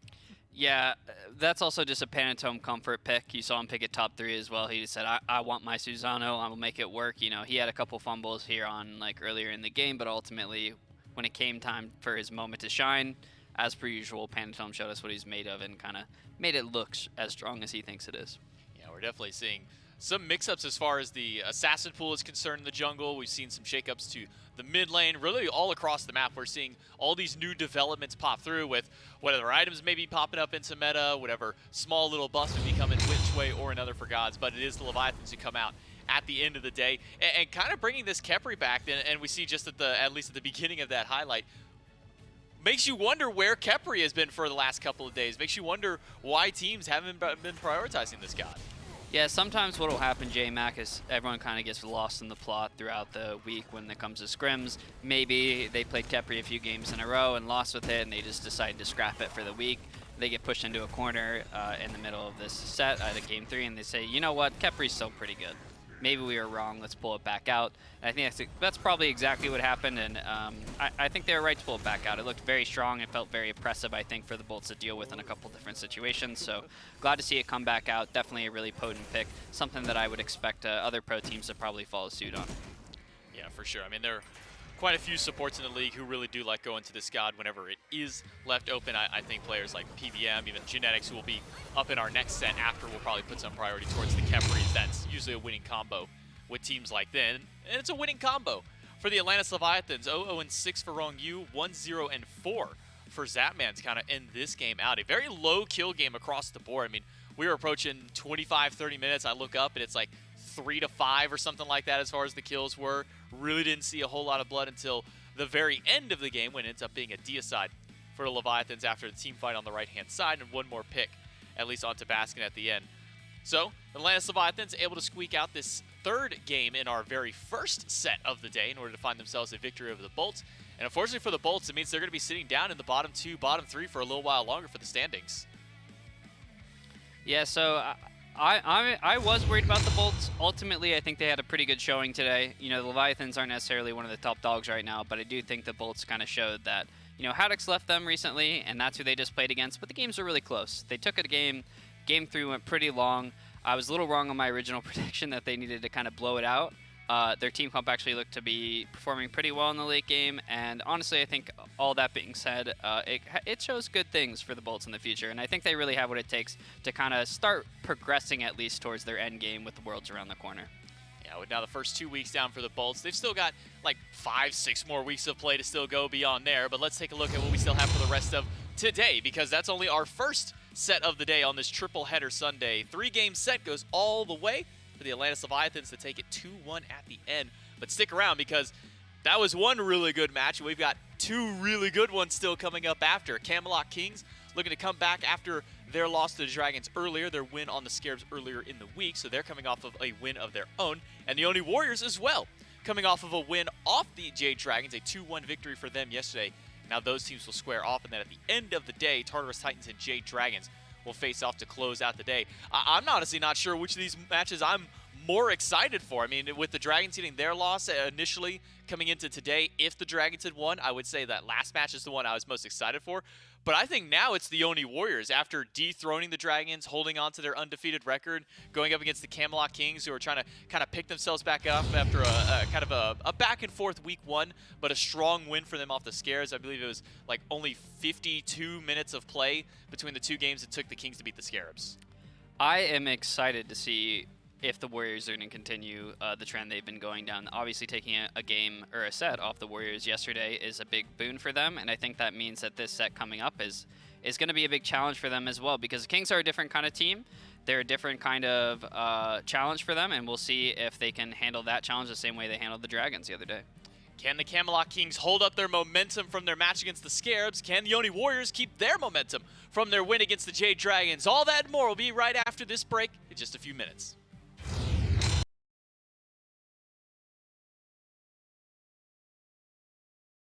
E: Yeah, that's also just a Panatome comfort pick. You saw him pick it top 3 as well. He just said, I want my Susano. I will make it work. He had a couple fumbles here on earlier in the game, but ultimately, when it came time for his moment to shine, as per usual, Panatome showed us what he's made of and kind of made it look as strong as he thinks it is.
D: Yeah, we're definitely seeing some mix-ups as far as the assassin pool is concerned in the jungle. We've seen some shake-ups to the mid lane, really all across the map. We're seeing all these new developments pop through with whatever items may be popping up into meta, whatever small little buffs would be coming which way or another for gods, but it is the Leviathans who come out at the end of the day, and kind of bringing this Khepri back, and we see just at least at the beginning of that highlight, makes you wonder where Khepri has been for the last couple of days. Makes you wonder why teams haven't been prioritizing this god.
E: Yeah, sometimes what will happen, J-Mac, is everyone kind of gets lost in the plot throughout the week when it comes to scrims. Maybe they played Khepri a few games in a row and lost with it, and they just decide to scrap it for the week. They get pushed into a corner in the middle of this set at game 3, and they say, you know what, Kepri's still pretty good. Maybe we were wrong, let's pull it back out. And I think that's probably exactly what happened, and I think they were right to pull it back out. It looked very strong, it felt very oppressive, I think, for the Bolts to deal with in a couple different situations, so glad to see it come back out. Definitely a really potent pick, something that I would expect other pro teams to probably follow suit on.
D: Yeah, for sure. I mean, there are quite a few supports in the league who really do like going to this god whenever it is left open. I think players like PVM, even Genetics, who will be up in our next set after, will probably put some priority towards the Khepri. That's usually a winning combo with teams like that, and it's a winning combo for the Atlantis Leviathans. 0-6 for Rong Yu, 1-0-4 for Zapman to kind of end this game out. A very low kill game across the board. I mean, we were approaching 25-30 minutes. I look up and it's like 3-5 or something like that as far as the kills were. Really didn't see a whole lot of blood until the very end of the game, when it ends up being a deicide for the Leviathans after the team fight on the right-hand side and one more pick, at least onto Baskin at the end. So, Atlantis Leviathans able to squeak out this third game in our very first set of the day in order to find themselves a victory over the Bolts. And unfortunately for the Bolts, it means they're going to be sitting down in the bottom 2, bottom 3 for a little while longer for the standings.
E: Yeah, so I was worried about the Bolts. Ultimately, I think they had a pretty good showing today. The Leviathans aren't necessarily one of the top dogs right now, but I do think the Bolts kind of showed that, Haddock's left them recently, and that's who they just played against, but the games were really close. They took it a game. Game 3 went pretty long. I was a little wrong on my original prediction that they needed to kind of blow it out. Their team comp actually looked to be performing pretty well in the late game, and honestly, I think all that being said, it shows good things for the Bolts in the future, and I think they really have what it takes to kind of start progressing at least towards their end game with the Worlds around the corner.
D: Yeah, with now the first 2 weeks down for the Bolts, they've still got like 5-6 more weeks of play to still go beyond there, but let's take a look at what we still have for the rest of today, because that's only our first set of the day on this triple header Sunday. 3-game set goes all the way for the Atlantis Leviathans to take it 2-1 at the end. But stick around, because that was one really good match, and we've got 2 really good ones still coming up after. Camelot Kings looking to come back after their loss to the Dragons earlier, their win on the Scarabs earlier in the week, so they're coming off of a win of their own. And the Oni Warriors as well, coming off of a win off the Jade Dragons, a 2-1 victory for them yesterday. Now those teams will square off, and then at the end of the day, Tartarus Titans and Jade Dragons will face off to close out the day. I'm honestly not sure which of these matches I'm more excited for. I mean, with the Dragons getting their loss initially coming into today, if the Dragons had won, I would say that last match is the one I was most excited for. But I think now it's the Oni Warriors, after dethroning the Dragons, holding on to their undefeated record, going up against the Camelot Kings, who are trying to kind of pick themselves back up after a kind of a back-and-forth week 1, but a strong win for them off the Scares. I believe it was like only 52 minutes of play between the 2 games it took the Kings to beat the Scarabs.
E: I am excited to see if the Warriors are going to continue the trend they've been going down. Obviously, taking a game or a set off the Warriors yesterday is a big boon for them, and I think that means that this set coming up is going to be a big challenge for them as well, because the Kings are a different kind of team. They're a different kind of challenge for them, and we'll see if they can handle that challenge the same way they handled the Dragons the other day.
D: Can the Camelot Kings hold up their momentum from their match against the Scarabs? Can the Oni Warriors keep their momentum from their win against the Jade Dragons? All that and more will be right after this break in just a few minutes.